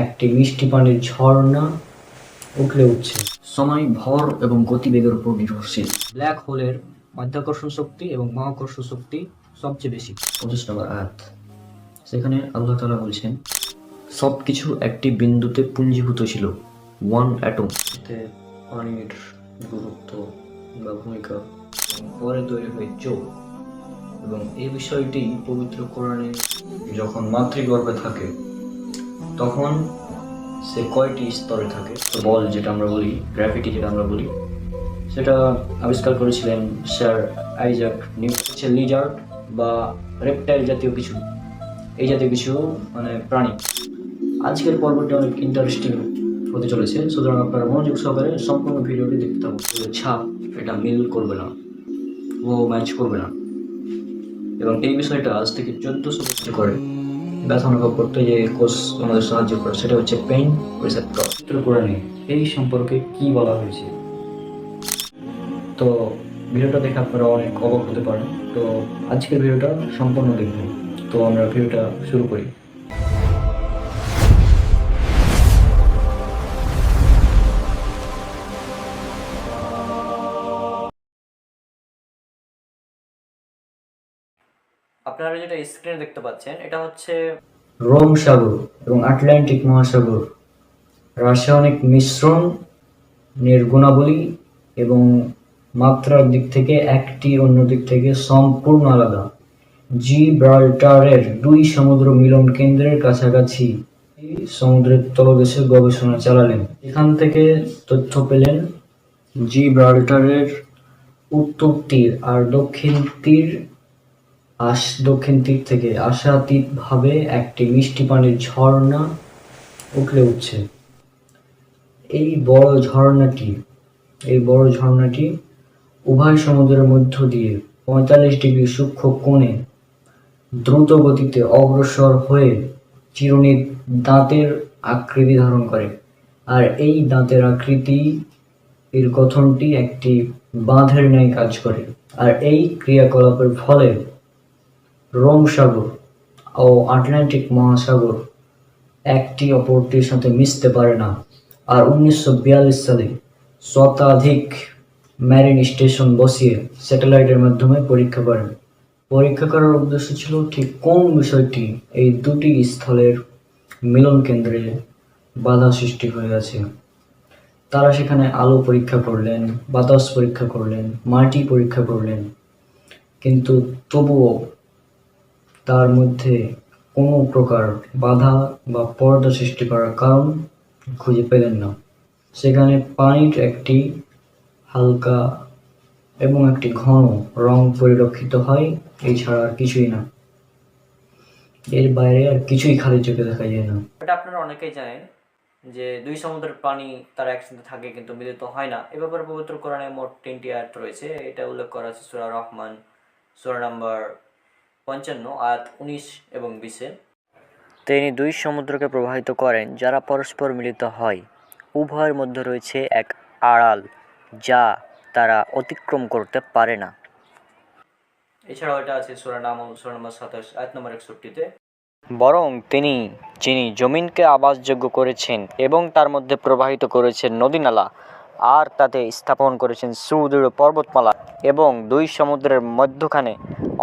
একটি মিষ্টি পানির ঝর্ণা উঠছে। সময়, ভর এবং গতিবেগের উপর নির্ভরশীল। ব্ল্যাক হোলের মাধ্যাকর্ষণ শক্তি এবং মহাকর্ষণ শক্তি সবচেয়ে বেশি। 25 নম্বর আয়াত, সেখানে আল্লাহ তাআলা বলছেন, সবকিছু একটি বিন্দুতে পুঞ্জীভূত ছিল, ওয়ান অ্যাটম। পানির গুরুত্ব বা ভূমিকা পরে তৈরি হয় যোগ, এবং এই বিষয়টি পবিত্র কোরআনে যখন মাতৃগর্ভে থাকে তখন সে কয়টি স্তরে থাকে। বল যেটা আমরা বলি, গ্র্যাভিটি যেটা আমরা বলি, সেটা আবিষ্কার করেছিলেন স্যার আইজাক নিউটন। লিজার্ড বা রেপটাইল জাতীয় কিছু, এই জাতীয় কিছু প্রাণী। আজকের পর্বটি অনেক ইন্টারেস্টিং হতে চলেছে, সুতরাং আপনারা মনোযোগ সহকারে সম্পূর্ণ ভিডিওটি দেখতে হবে। ছাপ এটা মিল করবে না, ও ম্যাচ করবে না, এবং এই বিষয়টা আজ থেকে 1400 বছর করে ব্যথা অনুভব করতে যে কোষ আমাদের সাহায্য করে, সেটা হচ্ছে পেইন রিসেপ্টর। কোরআনে এই সম্পর্কে কি বলা হয়েছে, তো ভিডিওটা দেখে আপনারা অনেক অবাক হতে পারেন। তো আজকের ভিডিওটা সম্পূর্ণ দেখবেন। তো আমরা ভিডিওটা শুরু করি। আপনারা যেটা স্ক্রিনে দেখতে পাচ্ছেন, এটা হচ্ছে রোম সাগর এবং আটলান্টিক মহাসাগর রাসায়নিক মিশ্রণ, গুণাবলী এবং মাত্রার দিক থেকে একটি অন্য দিক থেকে সম্পূর্ণ আলাদা। জিব্রাল্টারের দুই সমুদ্র মিলন কেন্দ্রের কাছাকাছি সমুদ্রের তলদেশে গবেষণা চালালেন। এখান থেকে তথ্য পেলেন জিব্রাল্টারের উত্তর তীর আর দক্ষিণ তীর থেকে আশাতীতভাবে একটি মিষ্টি পানির ঝর্ণা উঠছে। এই বড় ঝর্ণাটি উভয় সমুদ্রের মধ্য দিয়ে 45 ডিগ্রি সূক্ষ্ম কোণে দ্রুত গতিতে অগ্রসর হয়ে চিরুনির দাঁতের আকৃতি ধারণ করে, আর এই দাঁতের আকৃতি এর গঠনটি একটি বাঁধের ন্যায় কাজ করে। আর এই ক্রিয়াকলাপের ফলে রোম সাগর ও আটলান্টিক মহাসাগর একটি অপরটির সাথে মিশতে পারে না। আর 1942 সালে শতাধিক ম্যারিন স্টেশন বসিয়ে স্যাটেলাইটের মাধ্যমে পরীক্ষা করেন। পরীক্ষা করার উদ্দেশ্য ছিল ঠিক কোন বিষয়টি এই দুটি স্থলের মিলন কেন্দ্রে বাধা সৃষ্টি হয়ে আছে। তারা সেখানে আলো পরীক্ষা করলেন, বাতাস পরীক্ষা করলেন, মাটি পরীক্ষা করলেন, কিন্তু তবুও তার মধ্যে কোনো প্রকার বাধা বা পর্দা সৃষ্টি করার কারণ খুঁজে পেলেন না। সেখানে পানির একটি হালকা এবং একটি ঘন রং পরিলক্ষিত হয়, এছাড়া আর কিছুই না। এর বাইরে আর কিছুই খালি চোখে দেখা যায় না। এটা আপনারা অনেকেই জানেন যে দুই সমুদ্রের পানি তারা একসাথে থাকে কিন্তু মিলিত হয় না। এ ব্যাপারে পবিত্র কোরআনে মোট 3টি আয়াত রয়েছে। এটা উল্লেখ করা আছে সূরা রহমান, সূরা নাম্বার 55 আয়াত 19 এবং 20-এ। তিনি দুই সমুদ্রকে প্রবাহিত করেন যারা পরস্পর মিলিত হয়, উভয়ের মধ্যে রয়েছে এক আড়াল যা তারা অতিক্রম করতে পারে না। এছাড়াও এটা আছে সূরা নামল, সূরা নম্বর 27 আয়াত নম্বর 61-তে। বরং তিনি যিনি জমিনকে আবাসযোগ্য করেছেন এবং তার মধ্যে প্রবাহিত করেছেন নদীনালা, আর তাতে স্থাপন করেছেন সুদৃঢ় পর্বতমালা এবং দুই সমুদ্রের মধ্যখানে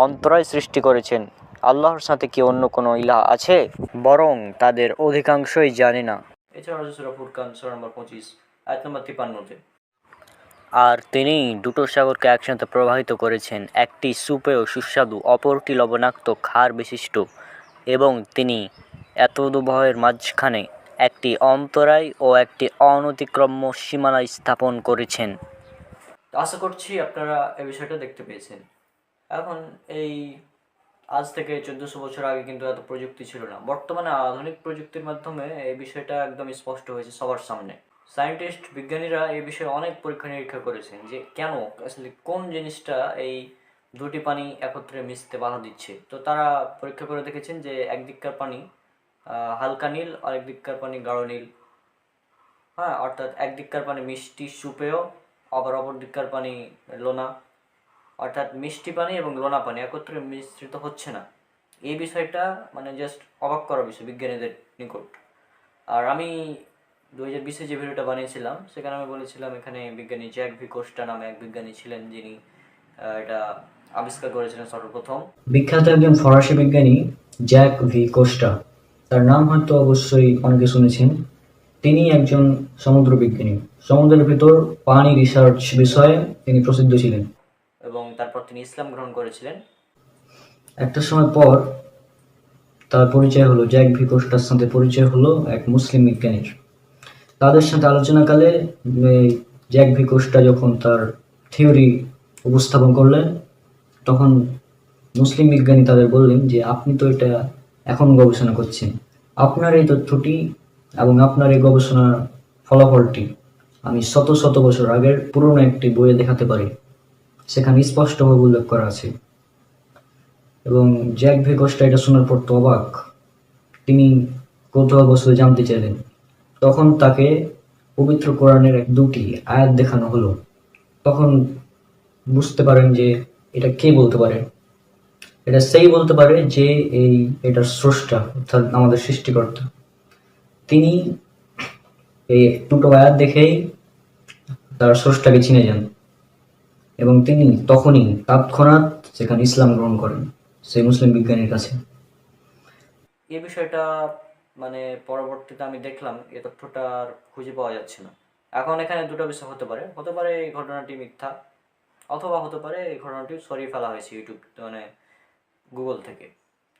অন্তরায় সৃষ্টি করেছেন, আল্লাহর সাথে কি অন্য কোনো ইলাহ আছে? বরং তাদের অধিকাংশই জানে না। এছাড়াও আছে সূরা ফুরকান, সূরা নম্বর 25 আয়াত নম্বর 53-তে। আর তিনি দুটো সাগরকে একসাথে প্রবাহিত করেছেন, একটি সুপেয় সুস্বাদু, অপরটি লবণাক্ত ক্ষার বিশিষ্ট, এবং তিনি এতদুভয়ের মাঝখানে একটি অন্তরায় ও একটি অনতিক্রম্য সীমানা স্থাপন করেছেন। আশা করছি আপনারা এই বিষয়টা দেখতে পেয়েছেন। এখন এই আজ থেকে 1400 বছর আগে কিন্তু এত প্রযুক্তি ছিল না। বর্তমানে আধুনিক প্রযুক্তির মাধ্যমে এই বিষয়টা একদম স্পষ্ট হয়েছে সবার সামনে। সায়েন্টিস্ট, বিজ্ঞানীরা এই বিষয়ে অনেক পরীক্ষা নিরীক্ষা করেছেন যে কেন আসলে কোন জিনিসটা এই দুটি পানি একত্রে মিশতে বাধা দিচ্ছে। তো তারা পরীক্ষা করে দেখেছেন যে একদিককার পানি হালকা নীল আর একদিককার পানি গাঢ় নীল। হ্যাঁ, অর্থাৎ একদিককার পানি মিষ্টি সুপেয়, আবার অপর দিককার পানি লোনা, অর্থাৎ মিষ্টি পানি এবং লোনা পানি একত্রে মিশ্রিত হচ্ছে না। এই বিষয়টা জাস্ট অবাক করার বিষয় বিজ্ঞানীদের নিকট। আর আমি 2020-এ যে ভিডিওটা বানিয়েছিলাম সেখানে আমি বলেছিলাম এখানে বিজ্ঞানী জ্যাক ভি কোস্টা নামে এক বিজ্ঞানী ছিলেন, যিনি এটা আবিষ্কার করেছিলেন সর্বপ্রথম। বিখ্যাত একজন ফরাসি বিজ্ঞানী জ্যাক ভি কোস্টা, তার নাম হয়তো অবশ্যই অনেকে শুনেছেন। তিনি একজন সমুদ্র বিজ্ঞানী, সমুদ্রের ভিতর পানি রিসার্চ বিষয়ে তিনি প্রসিদ্ধ ছিলেন। এবং তারপর তিনি ইসলাম গ্রহণ করেছিলেন। একটা সময় পর তার পরিচয় হলো, জ্যাক ভি কোস্টার সাথে পরিচয় হলো এক মুসলিম বিজ্ঞানীর। তাদের সাথে আলোচনাকালে জ্যাক ভি কোস্টা যখন তার থিওরি উপস্থাপন করলেন, তখন মুসলিম বিজ্ঞানী তাদের বললেন যে আপনি তো এটা এখন গবেষণা করছেন, আপনার এই তথ্যটি এবং আপনার এই গবেষণার ফলাফলটি আমি শত শত বছর আগের পুরনো একটি বইয়ে দেখাতে পারি, সেখানে স্পষ্টভাবে উল্লেখ করা আছে। এবং জ্যাক ভি কোস্টা এটা শোনার পর তো অবাক, তিনি কৌতূহল বশত জানতে চাইলেন। তখন তাকে পবিত্র কোরআনের দুটি আয়াত দেখানো হলো। তখন বুঝতে পারেন যে এটা কে বলতে পারে। এটা সেই বলতে পারে যে এটার স্রষ্টা, অর্থাৎ আমাদের সৃষ্টিকর্তা। তিনি এই দুটো আয়াত দেখেই তার স্রষ্টাকে চিনে যান এবং তিনি তখনই তৎক্ষণাৎ সেখানে ইসলাম গ্রহণ করেন সেই মুসলিম বিজ্ঞানীর কাছে। এই বিষয়টা মানে পরবর্তীতে আমি দেখলাম এই তথ্যটা আর খুঁজে পাওয়া যাচ্ছে না। এখন এখানে দুটো বিষয় হতে পারে, এই ঘটনাটি মিথ্যা, অথবা হতে পারে এই ঘটনাটি সরিয়ে ফেলা হয়েছে ইউটিউব মানে গুগল থেকে।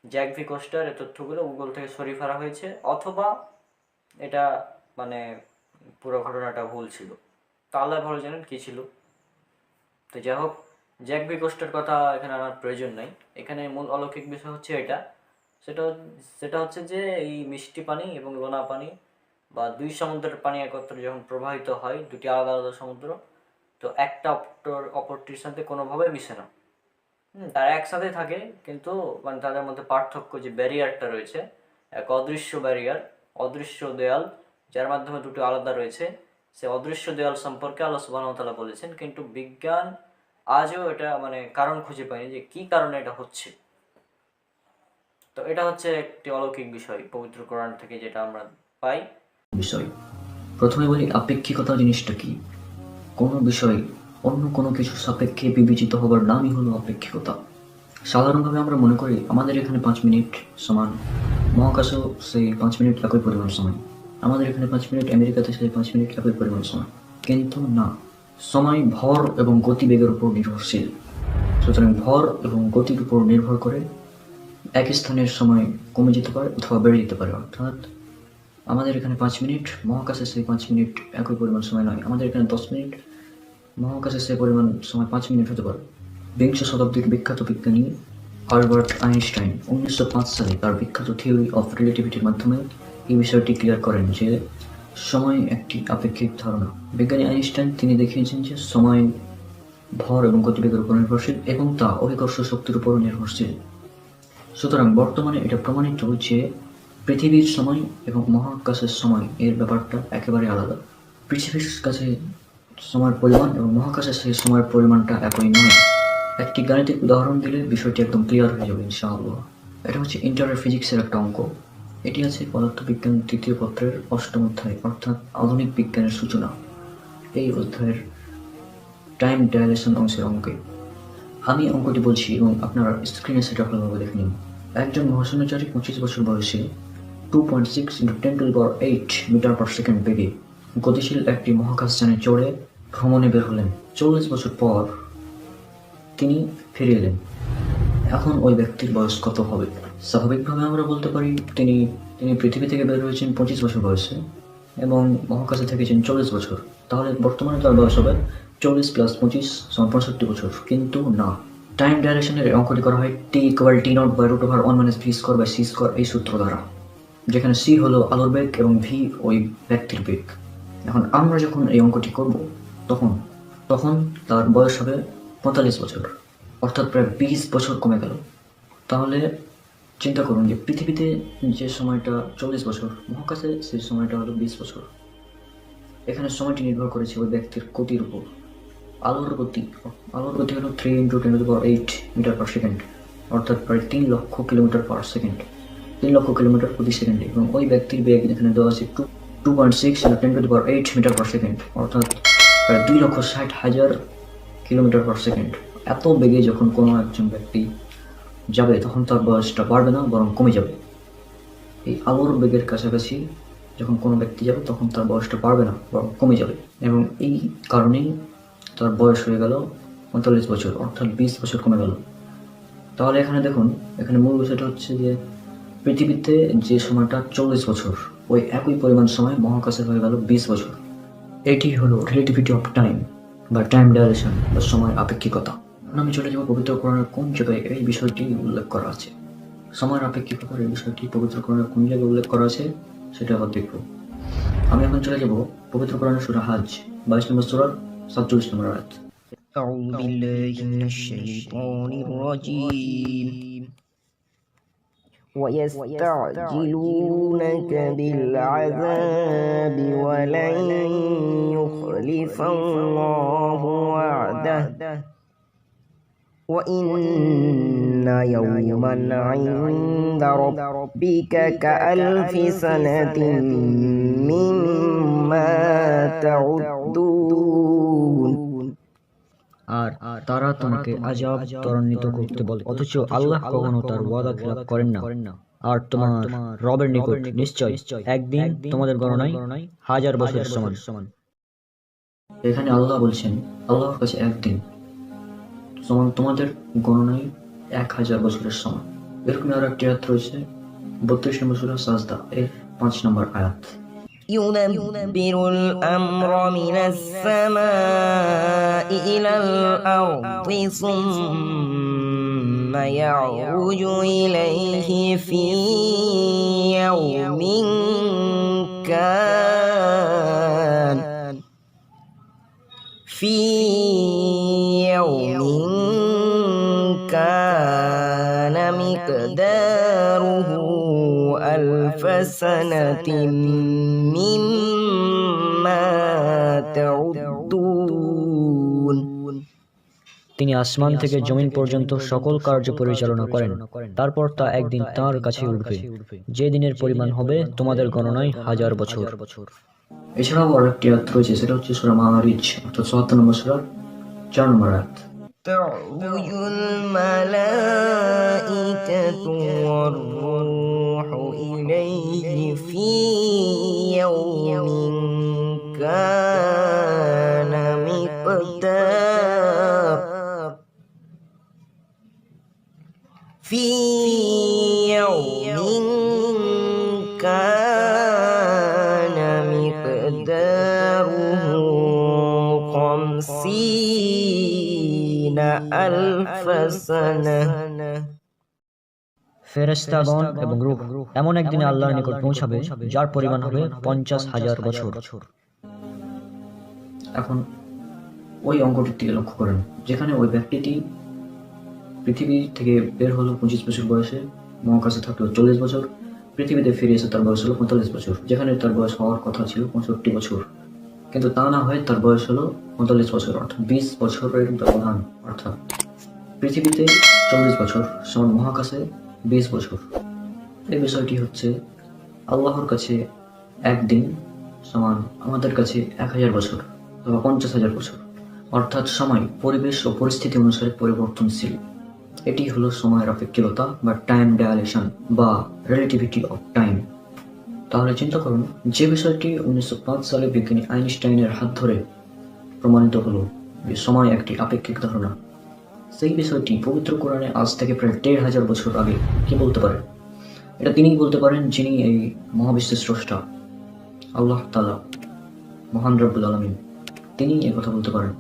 জ্যাক ভি কোস্টার এই তথ্যগুলো গুগল থেকে সরিয়ে ফেলা হয়েছে, অথবা এটা মানে পুরো ঘটনাটা ভুল ছিল। তা আল্লাহ ভালো জানেন কী ছিল। তো যাই হোক, জ্যাক ভি কোস্টার কথা এখানে আনার প্রয়োজন নাই। এখানে মূল অলৌকিক বিষয় হচ্ছে এটা, সেটা হচ্ছে যে এই মিষ্টি পানি এবং লোনা পানি বা দুই সমুদ্রের পানি একত্রে যখন প্রবাহিত হয়, দুটি আলাদা আলাদা সমুদ্র, তো একটা অপরটির সাথে কোনোভাবে মিশে না। তারা একসাথে থাকে, কিন্তু মানে তাদের মধ্যে পার্থক্য যে ব্যারিয়ারটা রয়েছে, এক অদৃশ্য ব্যারিয়ার, অদৃশ্য দেয়াল, যার মাধ্যমে দুটো আলাদা রয়েছে, সে অদৃশ্য দেয়াল সম্পর্কে আল্লাহ সুবহানাহু ওয়া তাআলা বলেছেন। কিন্তু বিজ্ঞান আজও এটা মানে কারণ খুঁজে পায়নি যে কি কারণে এটা হচ্ছে। তো এটা হচ্ছে একটি অলৌকিক বিষয় পবিত্র কোরআন থেকে যেটা আমরা পাই। বিষয় প্রথমে বলি, আপেক্ষিকতা জিনিসটা কি। কোনো বিষয় অন্য কোনো কিছু সাপেক্ষে বিবেচিত হবার নামই হলো আপেক্ষিকতা। সাধারণভাবে আমরা মনে করি আমাদের এখানে 5 মিনিট সমান মহাকাশেও সেই 5 মিনিট একই পরিমাণ সময়, আমাদের এখানে 5 মিনিট আমেরিকাতে সেই 5 মিনিট একই পরিমাণ সময়। কিন্তু না, সময় ভর এবং গতিবেগের উপর নির্ভরশীল। সুতরাং ভর এবং গতির উপর নির্ভর করে এক স্থানের সময় কমে যেতে পারে অথবা বেড়ে যেতে পারে। অর্থাৎ আমাদের এখানে 5 মিনিট, মহাকাশে সেই 5 মিনিট একই পরিমাণ সময় নয়। আমাদের এখানে 10 মিনিট, মহাকাশে সেই পরিমাণ সময় 5 মিনিট হতে পারে। বিংশ শতাব্দীর বিখ্যাত বিজ্ঞানী আলবার্ট আইনস্টাইন 1905 সালে তার বিখ্যাত থিওরি অফ রিলেটিভিটির মাধ্যমে এই বিষয়টি ক্লিয়ার করেন যে সময় একটি আপেক্ষিক ধারণা। বিজ্ঞানী আইনস্টাইন তিনি দেখিয়েছেন যে সময় ভর এবং গতিবেগের উপর নির্ভরশীল এবং তা অভিকর্ষ শক্তির উপরও নির্ভরশীল। সুতরাং বর্তমানে এটা প্রমাণিত যে পৃথিবীর সময় এবং মহাকাশের সময় এর ব্যাপারটা একেবারে আলাদা। পৃথিবীর কাছে সময়ের পরিমাণ এবং মহাকাশের সেই সময়ের পরিমাণটা একই নয়। একটি গাণিতিক উদাহরণ দিলে বিষয়টি একদম ক্লিয়ার হয়ে যাবে ইনশাআল্লাহ। এটা হচ্ছে ইন্টার ফিজিক্সের একটা অঙ্ক। এটি আছে পদার্থবিজ্ঞান 3য় পত্রের 8ম অধ্যায়, অর্থাৎ আধুনিক বিজ্ঞানের সূচনা। এই অধ্যায়ের টাইম ডাইলেশন অংশের অঙ্কে আমি অঙ্কটি বলছি এবং আপনারা স্ক্রিনে সেটা ভালোভাবে দেখে নিন। একজন মহাশূন্যচারী 25 বছর বয়সে 2.6 × 10⁸ মিটার পার সেকেন্ড বেগে গতিশীল একটি মহাকাশযানে চড়ে ভ্রমণে বের হলেন। 40 বছর পর তিনি ফিরে এলেন। এখন ওই ব্যক্তির বয়স কত হবে? স্বাভাবিকভাবে আমরা বলতে পারি তিনি পৃথিবী থেকে বের হয়েছেন 25 বছর বয়সে এবং মহাকাশে থেকেছেন 40 বছর। তাহলে বর্তমানে তার বয়স হবে 40 + 25 = 65 বছর। কিন্তু না, টাইম ডাইলেশনের অঙ্কটি করা হয় t = t0/√1 - v²/c² এই সূত্র দ্বারা, যেখানে c হলো আলোর বেগ এবং v ওই ব্যক্তির বেগ। এখন আমরা যখন এই অঙ্কটি করব তখন তার বয়স হবে 45 বছর, অর্থাৎ প্রায় 20 বছর কমে গেল। তাহলে চিন্তা করুন যে পৃথিবীতে যে সময়টা 40 বছর, মহাকাশে সেই সময়টা হলো 20 বছর। এখানে সময়টি নির্ভর করেছে ওই ব্যক্তির গতির উপর। আলোর গতি হলো 3 × 10⁸ মিটার পার সেকেন্ড, অর্থাৎ প্রায় 3 লক্ষ কিলোমিটার পার সেকেন্ড। 3 লক্ষ কিলোমিটার প্রতি সেকেন্ডে, এবং ওই ব্যক্তির বেগ এখানে দেওয়া আছে 2.6 10⁸ মিটার পার সেকেন্ড, অর্থাৎ প্রায় 2,60,000 কিলোমিটার পার সেকেন্ড। এত বেগে যখন কোনো একজন ব্যক্তি যাবে তখন তার বয়সটা বাড়বে না, বরং কমে যাবে। এই আলোর বেগের কাছাকাছি যখন কোনো ব্যক্তি যাবে তখন তার বয়সটা বাড়বে না, বরং কমে যাবে, এবং এই কারণেই তার বয়স হয়ে গেল 45 বছর, অর্থাৎ 20 বছর কমে গেল। তাহলে এখানে দেখুন, এখানে মূল বিষয়টা হচ্ছে যে পৃথিবীতে যে সময়টা 40 বছর, ওই একই পরিমাণ সময় মহাকাশে হয়ে গেল 20 বছর। এটি হলো রিলেটিভিটি অফ টাইম বা টাইম ডাইলেশন বা সময়ের আপেক্ষিকতা। আমি চলে যাব পবিত্র কোরআনের কোন জায়গায় এই বিষয়টি উল্লেখ করা আছে। সময়ের আপেক্ষিকতার এই বিষয়টি পবিত্র কোরআনের কোন জায়গায় উল্লেখ করা আছে সেটা আবার দেখব। আমি এখন চলে যাব পবিত্র কোরআনের সূরা হাজ 22 নম্বর সূরার 47 নম্বর আয়াত। أعوذ بالله من الشيطان الرجيم ويستعجلونك بالعذاب ولن يخلف الله وعده وإن يوما عند ربك كألف سنة مما تعدون। আর তারা তোমাকে আযাব ত্বরান্বিত করতে বলে, অথচ আল্লাহ কখনো তার ওয়াদা খেলাপ করেন না। আর তোমার রবের নিকট নিশ্চয় একদিন তোমাদের গণনায় 1000 বছরের সমান। এখানে আল্লাহ বলছেন আল্লাহর কাছে একদিন সমান তোমাদের গণনায় 1000 বছরের সমান। এরকম আর একটি আয়াত রয়েছে 32 নম্বর সূরা সাজদা এর 5 নম্বর আয়াত। يدبر الأمر من السماء إلى الأرض ثم يعرج إليه في يوم كان مقداره 1000 سنة مما تعدون। তিনি আসমান থেকে জমিন পর্যন্ত সকল কার্য পরিচালনা করেন, তারপর তা একদিন তাঁর কাছে উঠবে, যে দিনের পরিমাণ হবে তোমাদের গণনায় 1000 বছর। এছাড়াও আরেকটি আয়াত রয়েছে, সেটা হচ্ছে সূরা মাআরিজ অর্থাৎ ৭৪ নম্বর সূরার 4 নম্বর আয়াত। تعرج الملائكة والروح إليه في يوم كان مقداره 50,000 سنة। ফেরেশতাগণ এবং রূহ এমন একদিনে আল্লাহর নিকট পৌঁছাবে যার পরিমাণ হবে 50,000 বছর। এখন ওই অঙ্কটির দিকে লক্ষ্য করেন, যেখানে ওই ব্যক্তিটি পৃথিবী থেকে বের হলো 25 বছর বয়সে, মহাকাশে থাকলো 40 বছর, পৃথিবীতে ফিরে এসে তার বয়স হলো 45 বছর, যেখানে তার বয়স হওয়ার কথা ছিল 65 বছর, কিন্তু তা না হয়ে তার বয়স হলো 45 বছর, অর্থাৎ 20 বছরের ব্যবধান। অর্থাৎ পৃথিবীতে 40 বছর সমান মহাকাশে 20 বছর। এই বিষয়টি হচ্ছে আল্লাহর কাছে একদিন সমান আমাদের কাছে 1000 বছর অথবা 50,000 বছর, অর্থাৎ সময় পরিবেশ ও পরিস্থিতি অনুসারে পরিবর্তনশীল। এটি হলো সময়ের আপেক্ষিকতা বা টাইম ডাইলেশন বা রিলেটিভিটি অফ টাইম। তাহলে চিন্তা করুন, যে বিষয়টি 1905 সালে বিজ্ঞানী আইনস্টাইনের হাত ধরে প্রমাণিত হলো যে সময় একটি আপেক্ষিক ধারণা, সেই বিষয়টি পবিত্র কোরআনে আজ থেকে প্রায় 1,500 বছর আগে কি বলতে পারেন? এটা তিনিই বলতে পারেন যিনি এই মহাবিশ্বের স্রষ্টা, আল্লাহ তাআলা, মহান রব্বুল আলামিন। তিনি এই কথা বলতে পারেন।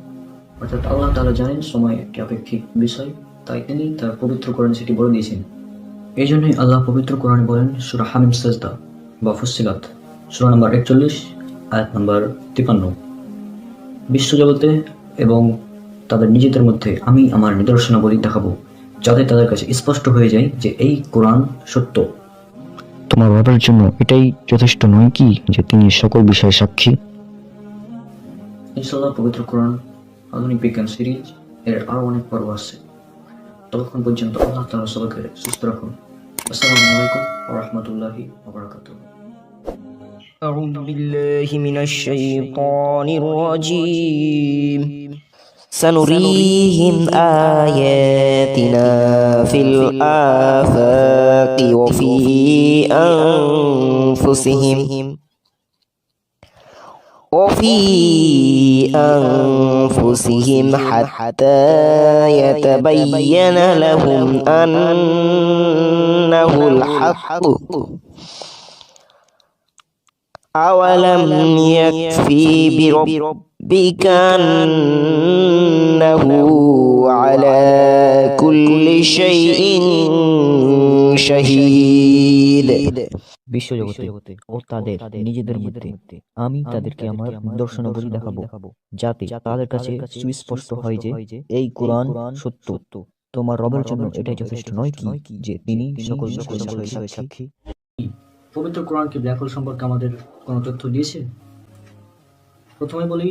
অর্থাৎ আল্লাহ তাআলা জানেন সময় একটি আপেক্ষিক বিষয়, তাই তিনি তার পবিত্র কোরআনে সেটি বলে দিয়েছেন। এই জন্যই আল্লাহ পবিত্র কোরআনে বলেন সূরা হামিম সাজদা বা ফুসসিলাত সূরা নম্বর 41 আয়াত নম্বর 53, বিশ্বজগতে এবং তাদের নিজেদের মধ্যে আমি আমার নিদর্শনাবলী দেখাবো, যাতে তাদের কাছে স্পষ্ট হয়ে যায় যে এই কোরআন সত্য। তোমার রবের জন্য এটাই যথেষ্ট নয় কি যে তিনি সকল বিষয়ে সাক্ষী? ইনশাআল্লাহ পবিত্র কোরআন আধুনিক বিজ্ঞান সিরিজ এর আরো অনেক পর্ব আছে। ততক্ষণ পর্যন্ত আল্লাহ তাআলা সবাইকে সুস্থ রাখুন। আসসালামু আলাইকুম ওয়া রাহমাতুল্লাহি ওয়া বারাকাতুহু। أعوذ بالله من الشيطان الرجيم سنريهم آياتنا في الآفاق وفي أنفسهم حتى يتبين لهم أنه الحق أولم يكفي بربك أنه على كل شيء شهيد বিশ্বজগতে ও তাদের নিজেদের মধ্যে আমি তাদেরকে আমার নিদর্শনাবলী দেখাবো, যাতে তাদের কাছে সুস্পষ্ট হয় যে এই কোরআন সত্য। তোমার রবের জন্য এটাই যথেষ্ট নয় কি যে তিনি সকল বিষয়ে সাক্ষী? পবিত্র কোরআন কি ব্ল্যাক হোল সম্পর্কে আমাদের কোনো তথ্য দিয়েছে? প্রথমে বলি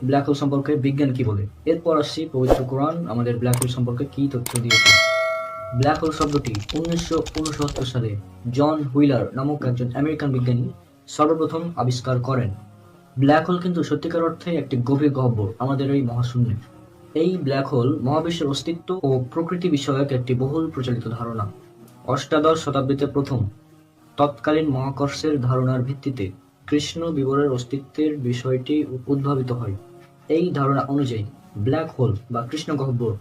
ব্ল্যাক হোল সম্পর্কে বিজ্ঞান কি বলে, এরপর আসছি পবিত্র কোরআন আমাদের ব্ল্যাক হোল সম্পর্কে কি তথ্য দিয়েছে। ব্ল্যাক হোল শব্দটি 1969 সালে জন হুইলার নামক একজন আমেরিকান বিজ্ঞানী সর্বপ্রথম আবিষ্কার করেন। ব্ল্যাক হোল কিন্তু সত্যিকার অর্থে একটি গভীর গহ্বর আমাদের এই মহাশূন্যে। এই ব্ল্যাক হোল মহাবিশ্বের অস্তিত্ব ও প্রকৃতি বিষয়ক একটি বহুল প্রচলিত ধারণা। অষ্টাদশ শতাব্দীতে প্রথম তৎকালীন মহাকর্ষের ধারণার ভিত্তিতে কৃষ্ণ বিবরের অস্তিত্বের বিষয়টি উদ্ভাবিত হয়। এই ধারণা অনুযায়ী ব্ল্যাক হোল বা কৃষ্ণ গহ্বর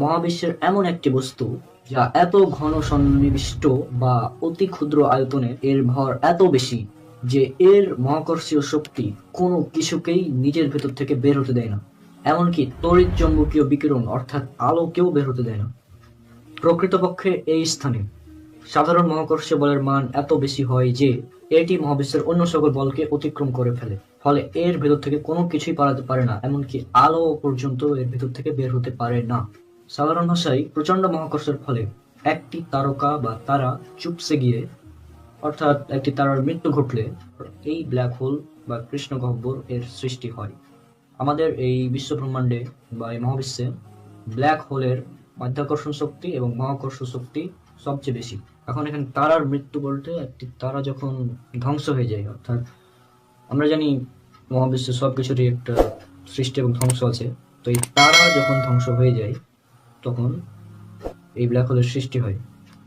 মহাবিশ্বের এমন একটি বস্তু যা এত ঘন সন্নিবিষ্ট বা অতি ক্ষুদ্র আয়তনে, এর ভর এত বেশি যে এর মহাকর্ষীয় শক্তি কোনো কিছুকেই নিজের ভেতর থেকে বের হতে দেয় না, এমনকি তড়িৎ চৌম্বকীয় বিকিরণ অর্থাৎ আলোকেও বের হতে দেয় না। প্রকৃতপক্ষে এই স্থানে সাধারণ মহাকর্ষীয় বলের মান এত বেশি হয় যে এটি মহাবিশ্বের অন্য সকল বলকে অতিক্রম করে ফেলে, ফলে এর ভেতর থেকে কোনো কিছুই পালাতে পারে না, এমনকি আলো পর্যন্ত এর ভেতর থেকে বের হতে পারে না। সাধারণ ভাষায় প্রচন্ড মহাকর্ষের ফলে একটি তারকা বা তারা চুপসে গিয়ে, অর্থাৎ একটি তারার মৃত্যু ঘটলে এই ব্ল্যাক হোল বা কৃষ্ণ গহ্বর এর সৃষ্টি হয়। আমাদের এই বিশ্ব ব্রহ্মাণ্ডে বা এই মহাবিশ্বে ব্ল্যাক হোলের মাধ্যাকর্ষণ শক্তি এবং মহাকর্ষ শক্তি সবচেয়ে বেশি। এখন এখানে তারার মৃত্যু বলতে একটি তারা যখন ধ্বংস হয়ে যায়, অর্থাৎ আমরা জানি মহাবিশ্বে সবকিছুরই একটা সৃষ্টি এবং ধ্বংস আছে, তো এই তারা যখন ধ্বংস হয়ে যায় তখন এই ব্ল্যাক হোলের সৃষ্টি হয়।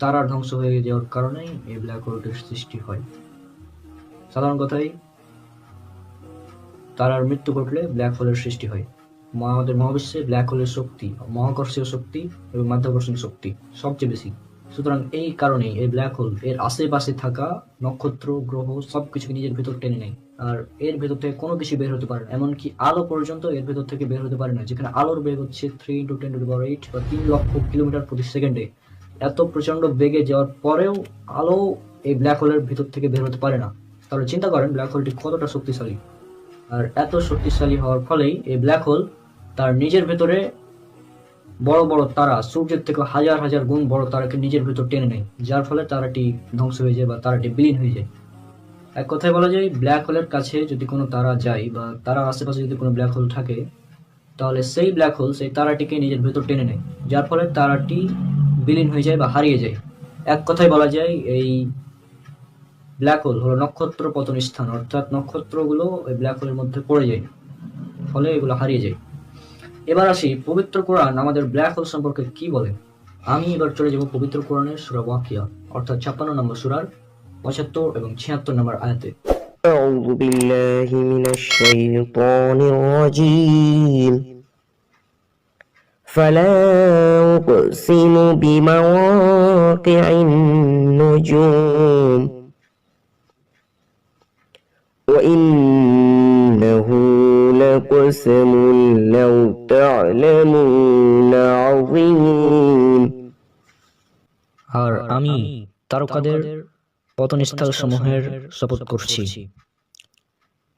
তারার ধ্বংস হয়ে যাওয়ার কারণেই এই ব্ল্যাক হোলটির সৃষ্টি হয়। সাধারণ কথায় তারার মৃত্যু ঘটলে ব্ল্যাক হোলের সৃষ্টি হয়। আমাদের মহাবিশ্বে ব্ল্যাক হোলের শক্তি, মহাকর্ষীয় শক্তি এবং মাধ্যাকর্ষণ শক্তি সবচেয়ে বেশি। সুতরাং এই কারণেই এই ব্ল্যাক হোল এর আশেপাশে থাকা নক্ষত্র, গ্রহ সবকিছু নিজের ভেতর টেনে নেয়, আর এর ভেতর থেকে কোনো কিছু বের হতে পারে না, এমনকি আলো পর্যন্ত এর ভেতর থেকে বের হতে পারে না, যেখানে আলোর বেগ হচ্ছে 3 × 10⁸ বা 3 লক্ষ কিলোমিটার প্রতি সেকেন্ডে। এত প্রচন্ড বেগে যাওয়ার পরেও আলো এই ব্ল্যাক হোলের ভেতর থেকে বের হতে পারে না। তাহলে চিন্তা করেন ব্ল্যাক হোলটি কতটা শক্তিশালী। আর এত শক্তিশালী হওয়ার ফলেই এই ব্ল্যাক হোল তার নিজের ভেতরে বড় বড় তারা, সূর্যের থেকে হাজার হাজার গুণ বড় তারাকে নিজের ভেতর টেনে নেয়, যার ফলে তারাটি ধ্বংস হয়ে যায় বা তারাটি বিলীন হয়ে যায়। এক কথায় বলা যায় ব্ল্যাক হোলের কাছে যদি কোনো তারা যায় বা তারার আশেপাশে যদি কোনো ব্ল্যাক হোল থাকে, তাহলে সেই ব্ল্যাক হোল সেই তারাটিকে নিজের ভেতর টেনে নেয়, যার ফলে তারাটি বিলীন হয়ে যায় বা হারিয়ে যায়। এক কথায় বলা যায় এই ব্ল্যাক হোল হলো নক্ষত্র পতন স্থান, অর্থাৎ নক্ষত্রগুলো ওই ব্ল্যাক হোলের মধ্যে পড়ে যায়, ফলে এগুলো হারিয়ে যায়। এবার আসি পবিত্র কোরআন আমাদের ব্ল্যাক হোল সম্পর্কে কি বলে। আমি এবার চলে যাব পবিত্র কোরআনের সূরা ওয়াকিয়া অর্থাৎ 56 নম্বর সূরার 75 এবং 76 নম্বর আয়াতে। أعوذ بالله من الشيطان الرجيم فلا أقسم بمواقع النجوم وإنه لقسم لو تعلمون عظيم আর আমি তারকাদের পতনস্থল সমূহের শপথ করছি,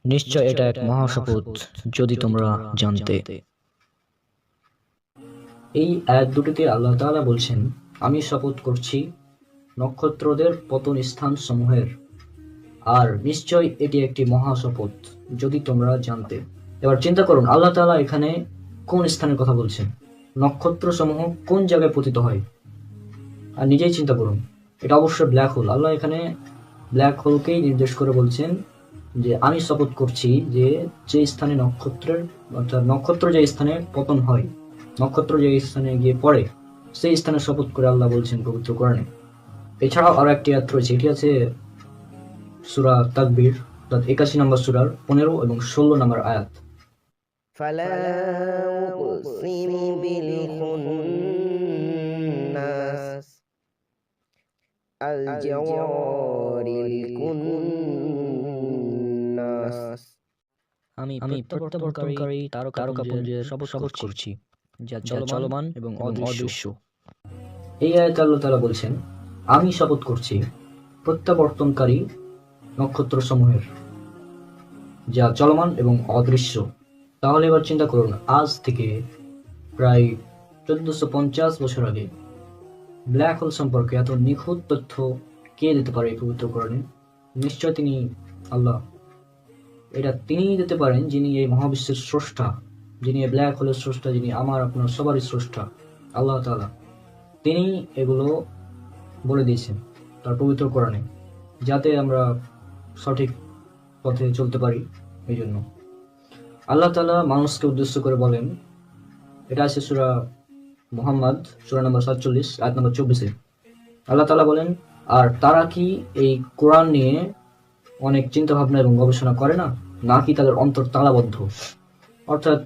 নিশ্চয় এটা এক মহাশপথ যদি তোমরা জানতে। এই আয়াত দুটিতে আল্লাহ তাআলা বলছেন, আমি শপথ করছি নক্ষত্রদের পতন স্থান সমূহের, আর নিশ্চয় এটি একটি মহাশপথ যদি তোমরা জানতে। এবার চিন্তা করুন আল্লাহ তাআলা এখানে কোন স্থানের কথা বলছেন, নক্ষত্র সমূহ কোন জায়গায় পতিত হয়, আর নিজেই চিন্তা করুন এটা অবশ্যই ব্ল্যাক হোল। আল্লাহ এখানে ব্ল্যাক হোলকেই নির্দেশ করে বলছেন যে আমি শপথ করছি যে স্থানে নক্ষত্রের, অর্থাৎ নক্ষত্র যে স্থানে পতন হয়, নক্ষত্র যে স্থানে গিয়ে পড়ে, সেই স্থানে শপথ করে আল্লাহ বলছেন পবিত্র কোরআনে। এছাড়াও আরো একটি আয়াত রয়েছে, এটি আছে সূরা তাকবীর অর্থাৎ 81 নম্বর সূরার 15 এবং 16 নম্বর আয়াত। فلا أقسم بالخناس الجوار الكناس আমি প্রত্যাবর্তনকারী তারকাপুঞ্জের শপথ করছি, যা চলমান এবং অদৃশ্য। এই আয়াতে আল্লাহ তাআলা বলছেন আমি শপথ করছি প্রত্যাবর্তনকারী নক্ষত্র সমূহের, যা চলমান এবং অদৃশ্য। তাহলে এবার চিন্তা করুন, আজ থেকে প্রায় 1450 বছর আগে ব্ল্যাক হোল সম্পর্কে এত নিখুঁত তথ্য কে দিতে পারে এই পবিত্র কোরআনে? নিশ্চয় তিনি আল্লাহ। এটা তিনিই দিতে পারেন যিনি এই মহাবিশ্বের স্রষ্টা, যিনি এই ব্ল্যাক হোলের স্রষ্টা, যিনি আমার আপনার সবারই স্রষ্টা, আল্লাহ তাআলা। তিনি এগুলো বলে দিয়েছেন তার পবিত্র কোরআনে, যাতে আমরা সঠিক পথে চলতে পারি। এই জন্য আল্লাহ তাআলা মানুষকে উদ্দেশ্য করে বলেন, এটা আছে সূরা মুহাম্মদ সূরা নম্বর 47 আয়াত নম্বর 24-এ। আল্লাহ তাআলা বলেন, আর তারা কি এই কোরআন নিয়ে অনেক চিন্তা ভাবনা এবং গবেষণা করে না, নাকি তাদের অন্তর তালাবদ্ধ? অর্থাৎ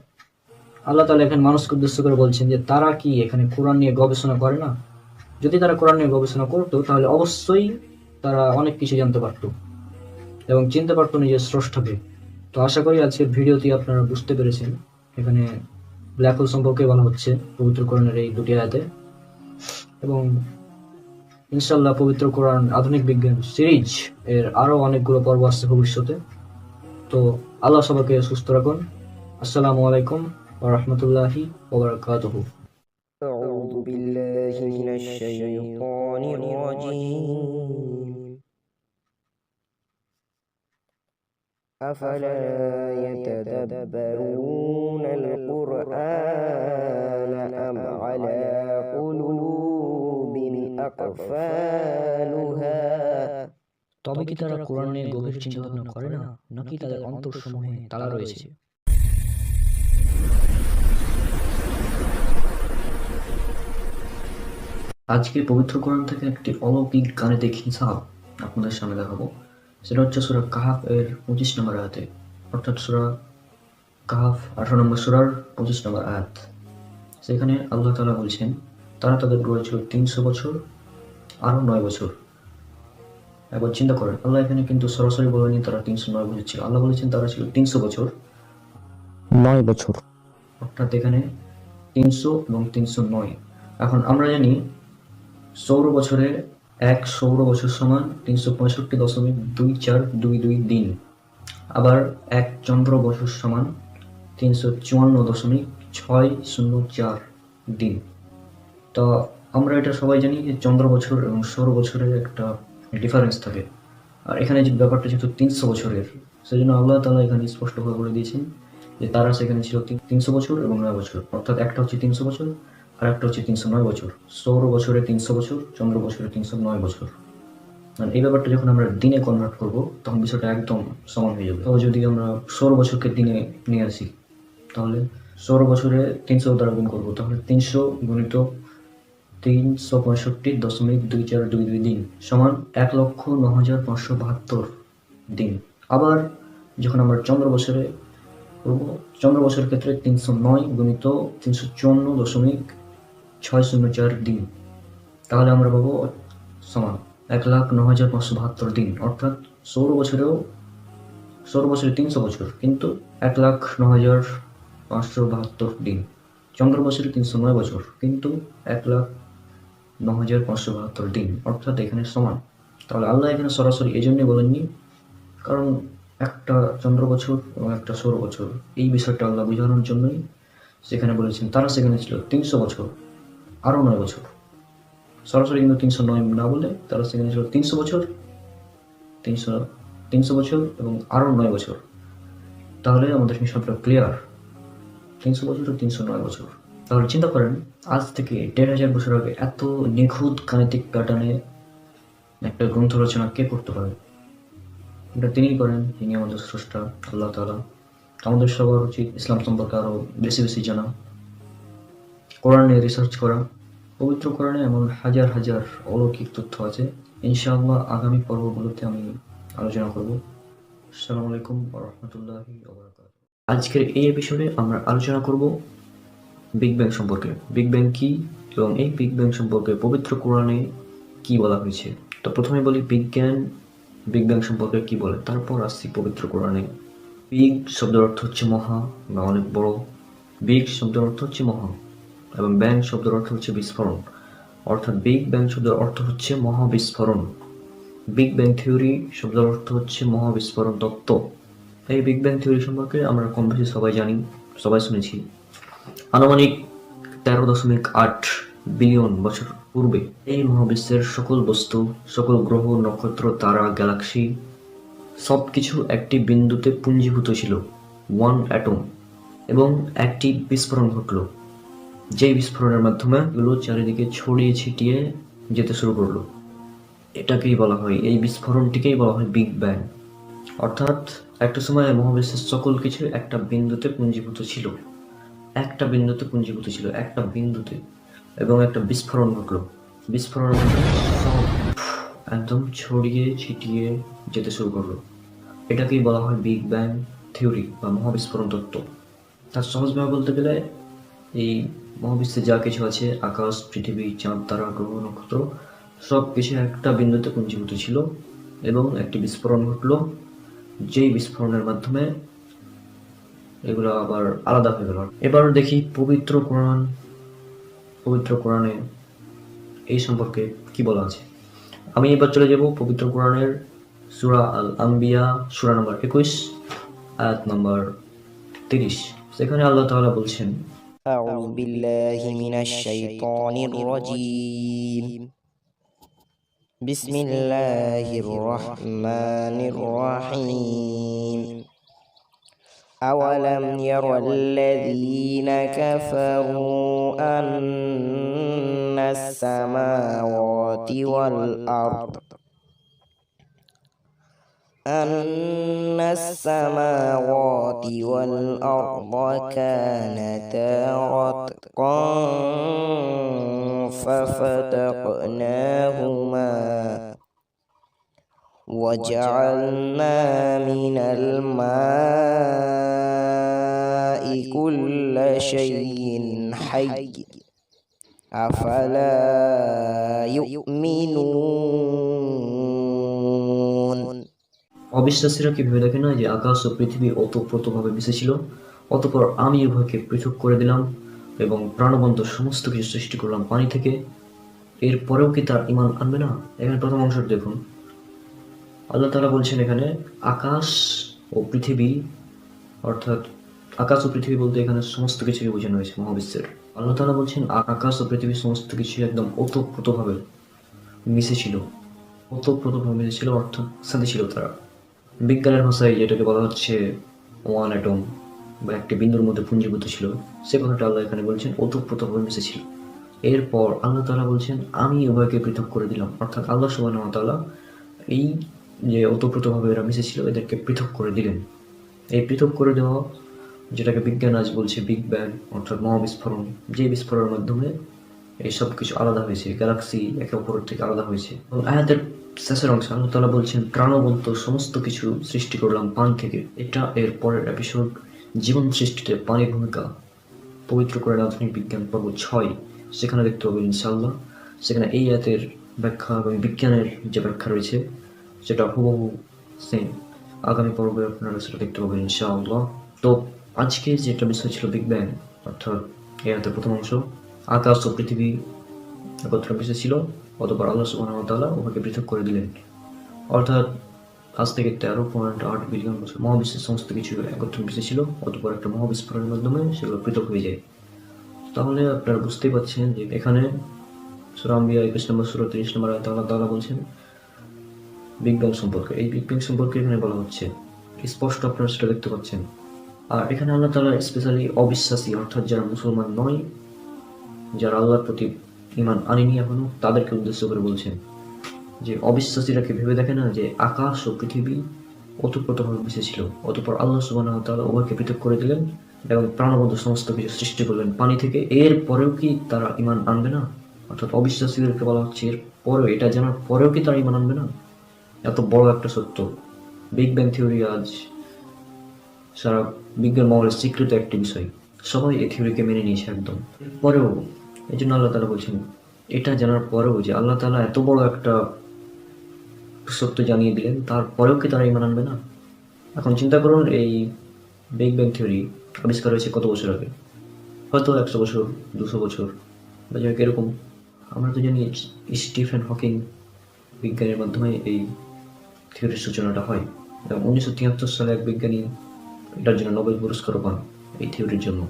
আল্লাহ তাআলা এখানে মানুষকে উদ্দেশ্য করে বলছেন যে তারা কি এখানে কোরআন নিয়ে গবেষণা করে না? যদি তারা কোরআন নিয়ে গবেষণা করতো তাহলে অবশ্যই তারা অনেক কিছু জানতে পারতো এবং চিনতে পারতো নিজের স্রষ্টাকে। তো আশা করি আজকের ভিডিওটি আপনারা বুঝতে পেরেছেন। এখানে ব্ল্যাক হোল সম্পর্কে বলা হচ্ছে পবিত্র কোরআনের এই দুটি আয়াতে, এবং ইনশাআল্লাহ পবিত্র কোরআন আধুনিক বিজ্ঞান সিরিজ এর আরো অনেকগুলো পর্ব আসছে ভবিষ্যতে। তো আল্লাহ সবাইকে সুস্থ রাখুন। আসসালামু আলাইকুম ওয়া রাহমাতুল্লাহি ওয়া বারাকাতুহু। أعوذ بالله من الشيطان الرجيم أفلا يتدبرون القرآن أم على قلوب أقفالها তবে কি তারা কোরআন নিয়ে গভীর চিন্তা ভাবনা করে না, নাকি তাদের অন্তরসমূহে তালা রয়েছে? আজকে পবিত্র কোরআন থেকে একটি অলৌকিক গাণিতিক হিসাব আপনাদের সামনে দেখাবো। সেটা হচ্ছে সূরা কাহাফ এর 25 নম্বর আয়াতে, অর্থাৎ সূরা কাহাফ 18 নম্বর সূরার 25 নম্বর আয়াত। সেখানে আল্লাহ তাআলা বলছেন তারা তাদের গড়ে ছিল 300 বছর আরো 9 বছর। একবার চিন্তা করেন, আল্লাহ এখানে কিন্তু সরাসরি বলেনি তারা 309 বছর ছিল, আল্লাহ বলেছেন তারা ছিল 300 বছর 9 বছর। অর্থাৎ এখানে 300 এবং 309। এখন আমরা জানি সৌর বছরে এক সৌর বছর সমান 365.2422 দিন, আবার এক চন্দ্র বছর সমান 354.604 দিন। তো আমরা এটা সবাই জানি যে চন্দ্র বছর এবং সৌর বছরের একটা ডিফারেন্স থাকে। আর এখানে যে ব্যাপারটা যেহেতু 300 বছরের, সেজন্য আল্লাহ তাআলা এখানে স্পষ্টভাবে বলে দিয়েছেন যে তারা সেখানে ছিল 300 বছর এবং 9 বছর। অর্থাৎ একটা হচ্ছে 300 বছর আর একটা হচ্ছে 309 বছর। সৌর বছরে 300 বছর, চন্দ্র বছরে 309 বছর। মানে এই ব্যাপারটা যখন আমরা দিনে কনভার্ট করব তখন বিষয়টা একদম সমান হয়ে যাবে। তো যদি আমরা সৌর বছরকে দিনে নিয়ে আসি, তাহলে সৌর বছরে 300 দ্বারা গুণ করবো, তাহলে 300 গুণিত 365.2422 দিন সমান 1,09,572 দিন। আবার যখন আমরা চন্দ্র বছরে করবো, চন্দ্র বছরের ক্ষেত্রে 309 গুণিত 354.604 দিন, তাহলে আমরা পাবো সমান 1,09,572 দিন। অর্থাৎ সৌর বছরে 300 বছর, কিন্তু 1,09,572 দিন। চন্দ্র বছরে 309 বছর, কিন্তু 1,09,572 দিন, অর্থাৎ এখানে সমান। তাহলে আল্লাহ এখানে সরাসরি এই জন্যই বলেননি, কারণ একটা চন্দ্র বছর এবং একটা সৌর বছর, এই বিষয়টা আল্লাহ বোঝানোর জন্যই সেখানে বলেছেন তারা সেখানে ছিল 300 বছর আরো 9 বছর। সরাসরি কিন্তু 309 না বলে তারা সেখানে ছিল 300 বছর, 300 বছর এবং আরো 9 বছর। তাহলে আমাদের হিসাবটা ক্লিয়ার, 300 বছর ও 309 বছর। তাহলে চিন্তা করেন, আজ থেকে 1,500 বছর আগে এত নিখুঁত গাণিতিক প্যাটার্নে একটা গ্রন্থ রচনা কে করতে পারে? এটা তিনিই করেন, তিনি আমাদের স্রষ্টা আল্লাহ তাআলা। আমাদের সবার উচিত ইসলাম সম্পর্কে আরো বেশি বেশি জানা, কোরআনে রিসার্চ করা। পবিত্র কোরআনে এমন হাজার হাজার অলৌকিক তথ্য আছে, ইনশাআল্লাহ আগামী পর্বগুলোতে আমি আলোচনা করব। আসসালামু আলাইকুম ওয়া রাহমাতুল্লাহি ওয়া বারাকাতুহু। আজকের এই এপিসোডে আমরা আলোচনা করব বিগ ব্যাং সম্পর্কে। বিগ ব্যাং কি এবং এই বিগ ব্যাং সম্পর্কে পবিত্র কোরআনে কি বলা হয়েছে। তো প্রথমে বলি বিজ্ঞান বিগ ব্যাং সম্পর্কে কি বলে, তারপর আসছি পবিত্র কোরআনে। বিগ শব্দের অর্থ হচ্ছে মহা বা অনেক বড়। বিগ শব্দের অর্থ হচ্ছে মহা এবং ব্যাং শব্দের অর্থ হচ্ছে বিস্ফোরণ, অর্থাৎ বিগ ব্যাং শব্দের অর্থ হচ্ছে মহাবিস্ফোরণ। বিগ ব্যাং থিওরি শব্দের অর্থ হচ্ছে মহাবিস্ফোরণ তত্ত্ব। এই বিগ ব্যাং থিওরি সম্পর্কে আমরা কম বেশি সবাই জানি, সবাই শুনেছি। আনুমানিক 13.8 বিলিয়ন বছর পূর্বে এই মহাবিশ্বের সকল বস্তু, সকল গ্রহ, নক্ষত্র, তারা, গ্যালাক্সি সবকিছু একটি বিন্দুতে পুঞ্জীভূত ছিল, ওয়ান অ্যাটম, এবং একটি বিস্ফোরণ ঘটল। যেই বিস্ফোরণের মাধ্যমে এগুলো চারিদিকে ছড়িয়ে ছিটিয়ে যেতে শুরু করলো। এটাকেই বলা হয়, এই বিস্ফোরণটিকেই বলা হয় বিগ ব্যাং। অর্থাৎ একটা সময় মহাবিশ্বের সকল কিছু একটা বিন্দুতে পুঞ্জীভূত ছিল, একটা বিন্দুতে পুঞ্জীভূত ছিল, একটা বিন্দুতে, এবং একটা বিস্ফোরণ ঘটলো। বিস্ফোরণের মাধ্যমে সব একদম ছড়িয়ে ছিটিয়ে যেতে শুরু করলো। এটাকেই বলা হয় বিগ ব্যাং থিওরি বা মহাবিস্ফোরণ তত্ত্ব। তার সহজভাবে বলতে গেলে এই মহাবিশ্বে যা কিছু আছে, আকাশ, পৃথিবী, চাঁদ, তারা, গ্রহ, নক্ষত্র, সব কিছু একটা বিন্দুতে পুঞ্জীভূত ছিল এবং একটি বিস্ফোরণ ঘটলো। যেই বিস্ফোরণের মাধ্যমে এগুলো আবার আলাদা হয়ে গেল। এবার দেখি পবিত্র কোরআন। পবিত্র কোরআনে এই সম্পর্কে কি বলা আছে। আমি এবার চলে যাব পবিত্র কোরআনের সূরা আল আম্বিয়া, সূরা নম্বর 21, আয়াত নম্বর 30। সেখানে আল্লাহ তাআলা বলছেন, أعوذ بالله من الشيطان الرجيم بسم الله الرحمن الرحيم أولم ير الذين كفروا أن السماوات والأرض كانتا رتقا ففتقناهما وجعلنا من الماء كل شيء حي أفلا يؤمنون অবিশ্বাসীরা কি ভেবে দেখে না যে আকাশ ও পৃথিবী ওতপ্রোতভাবে মিশেছিল, অতঃপর আমি উভয়কে পৃথক করে দিলাম এবং প্রাণবন্ত সমস্ত কিছু সৃষ্টি করলাম পানি থেকে। এরপরেও কি তার ঈমান আনবে না? এখানে প্রথম অংশ দেখুন, আল্লাহ তাআলা বলছেন এখানে আকাশ ও পৃথিবী, অর্থাৎ আকাশ ও পৃথিবী বলতে এখানে সমস্ত কিছুকে বোঝানো হয়েছে মহাবিশ্বের। আল্লাহ তাআলা বলছেন আকাশ ও পৃথিবী সমস্ত কিছু একদম ওতপ্রোতভাবে মিশেছিল। ওতপ্রোতভাবে মিশেছিল অর্থাৎ সাথে ছিল তারা। বিজ্ঞানের ভাষায় যেটাকে বলা হচ্ছে ওয়ান অ্যাটম বা একটি বিন্দুর মধ্যে পুঞ্জীভূত ছিল, সে কথাটা আল্লাহ এখানে বলছেন ওতপ্রোতভাবে মিশেছিল। এরপর আল্লাহ তাআলা বলছেন আমি উভয়কে পৃথক করে দিলাম, অর্থাৎ আল্লাহ সুবহানাহু ওয়া তাআলা এই যে ওতপ্রোতভাবে এরা মিশেছিল এদেরকে পৃথক করে দিলেন। এই পৃথক করে দেওয়া, যেটাকে বিজ্ঞান আজ বলছে বিগ ব্যাং অর্থাৎ মহাবিস্ফোরণ, যে বিস্ফোরণের মাধ্যমে এই সব কিছু আলাদা হয়েছে, গ্যালাক্সি একে অপরের থেকে আলাদা হয়েছে। এবং আয়াতের শেষের অংশে আল্লাহ তাআলা বলছেন প্রাণবন্ত সমস্ত কিছু সৃষ্টি করলাম পানি থেকে। এটা এর পরের এপিসোড, জীবন সৃষ্টিতে পানির ভূমিকা, পবিত্র কোরআন আধুনিক বিজ্ঞান পর্ব 6, সেখানে দেখতে পাবেন ইনশাআল্লাহ। সেখানে এই আয়াতের ব্যাখ্যা এবং বিজ্ঞানের যে ব্যাখ্যা রয়েছে সেটা হুবহু সেম। আগামী পর্বে আপনারা সেটা দেখতে পাবেন ইনশাআল্লাহ। তো আজকে যেটা বিষয় ছিল বিগ ব্যাং, অর্থাৎ এই আয়াতের প্রথম অংশ, আকাশ ও পৃথিবী একত্রে মিশে ছিল, অতঃপর আল্লাহ সুবহানাহু ওয়া তাআলা ওকে পৃথক করে দিলেন। অর্থাৎ আজ থেকে 13.8 বিলিয়ন বছর মহাবিশ্বের সমস্ত কিছু একত্রে মিশে ছিল, অতঃপর একটা মহাবিস্ফোরণের মাধ্যমে সেগুলো পৃথক হয়ে যায়। তাহলে আপনারা বুঝতেই পারছেন যে এখানে সূরা আম্বিয়া 21 নম্বর সূরা 30 নম্বর আয়াতে আল্লাহ তাআলা বলছেন বিগ ব্যাং সম্পর্কে। এই বিগ ব্যাং সম্পর্কে এখানে বলা হচ্ছে, স্পষ্ট আপনারা সেটা দেখতে পাচ্ছেন। আর এখানে আল্লাহ তাআলা স্পেশালি অবিশ্বাসী অর্থাৎ যারা মুসলমান নয়, যারা আল্লাহর প্রতি ঈমান আনেনি এখনো, তাদেরকে উদ্দেশ্য করে বলছেন যে অবিশ্বাসীরা কি ভেবে দেখে না যে আকাশ ও পৃথিবী ওতপ্রোতভাবে মিশেছিল, অতঃপর আল্লাহ সুবহানাহু ওয়া তাআলা উভয়কে পৃথক করে দিলেন এবং প্রাণবন্ত সমস্ত কিছু সৃষ্টি করলেন পানি থেকে। এর পরেও কি তারা ঈমান আনবে না? অর্থাৎ অবিশ্বাসীদেরকে বলা হচ্ছে এর পরেও, এটা জানার পরেও কি তারা ঈমান আনবে না? এত বড় একটা সত্য। বিগ ব্যাং থিওরি আজ সারা বিজ্ঞান মহলের স্বীকৃত একটি বিষয়, সবাই এই থিওরিকে মেনে নিয়েছে একদম। পরেও এই জন্য আল্লাহ তাআলা বলছেন, এটা জানার পরেও যে আল্লাহ তাআলা এত বড় একটা সত্য জানিয়ে দিলেন, তারপরেও কি তারা ঈমান আনবে না? এখন চিন্তা করুন, এই বিগ ব্যাং থিওরি আবিষ্কার হয়েছে কত বছর আগে? হয়তো 100 বছর, 200 বছর, বা যাই হোক এরকম। আমরা তো জানি স্টিফেন হকিং বিজ্ঞানের মাধ্যমে এই থিওরির সূচনাটা হয়, এবং 1973 সালে এক বিজ্ঞানী এটার জন্য নোবেল পুরস্কারও পান এই থিওরির জন্য।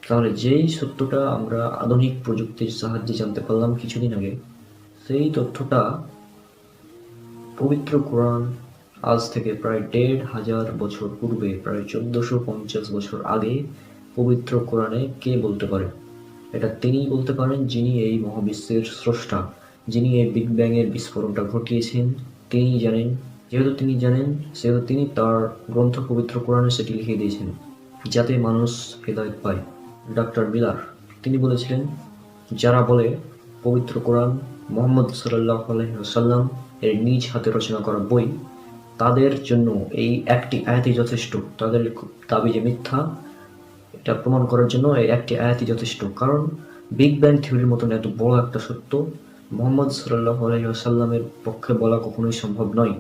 তাহলে যেই সত্যটা আমরা আধুনিক প্রযুক্তির সাহায্যে জানতে পারলাম কিছুদিন আগে, সেই তথ্যটা পবিত্র কোরআন আজ থেকে প্রায় 1,500 বছর পূর্বে, প্রায় 1450 বছর আগে পবিত্র কোরআনে কে বলতে পারে? এটা তিনিই বলতে পারেন যিনি এই মহাবিশ্বের স্রষ্টা, যিনি এই বিগ ব্যাং এর বিস্ফোরণটা ঘটিয়েছেন। তিনিই জানেন, যেহেতু তিনি জানেন সেহেতু তিনি তার গ্রন্থ পবিত্র কোরআনে সেটি লিখে দিয়েছেন যাতে মানুষ হেদায়েত পায়। ডক্টর মিলার তিনি বলেছিলেন, যারা বলে পবিত্র কোরআন মুহাম্মদ সাল্লাল্লাহু আলাইহি ওয়াসাল্লাম এর নিজ হাতে রচনা করা বই, তাদের জন্য এই একটি আয়াতই যথেষ্ট। তাদের দাবি যে মিথ্যা, এটা প্রমাণ করার জন্য এই একটি আয়াতই যথেষ্ট। কারণ বিগ ব্যাং থিওরির মতন এত বড় একটা সত্য মুহাম্মদ সাল্লাল্লাহু আলাইহি ওয়াসাল্লামের পক্ষে বলা কখনোই সম্ভব নয়।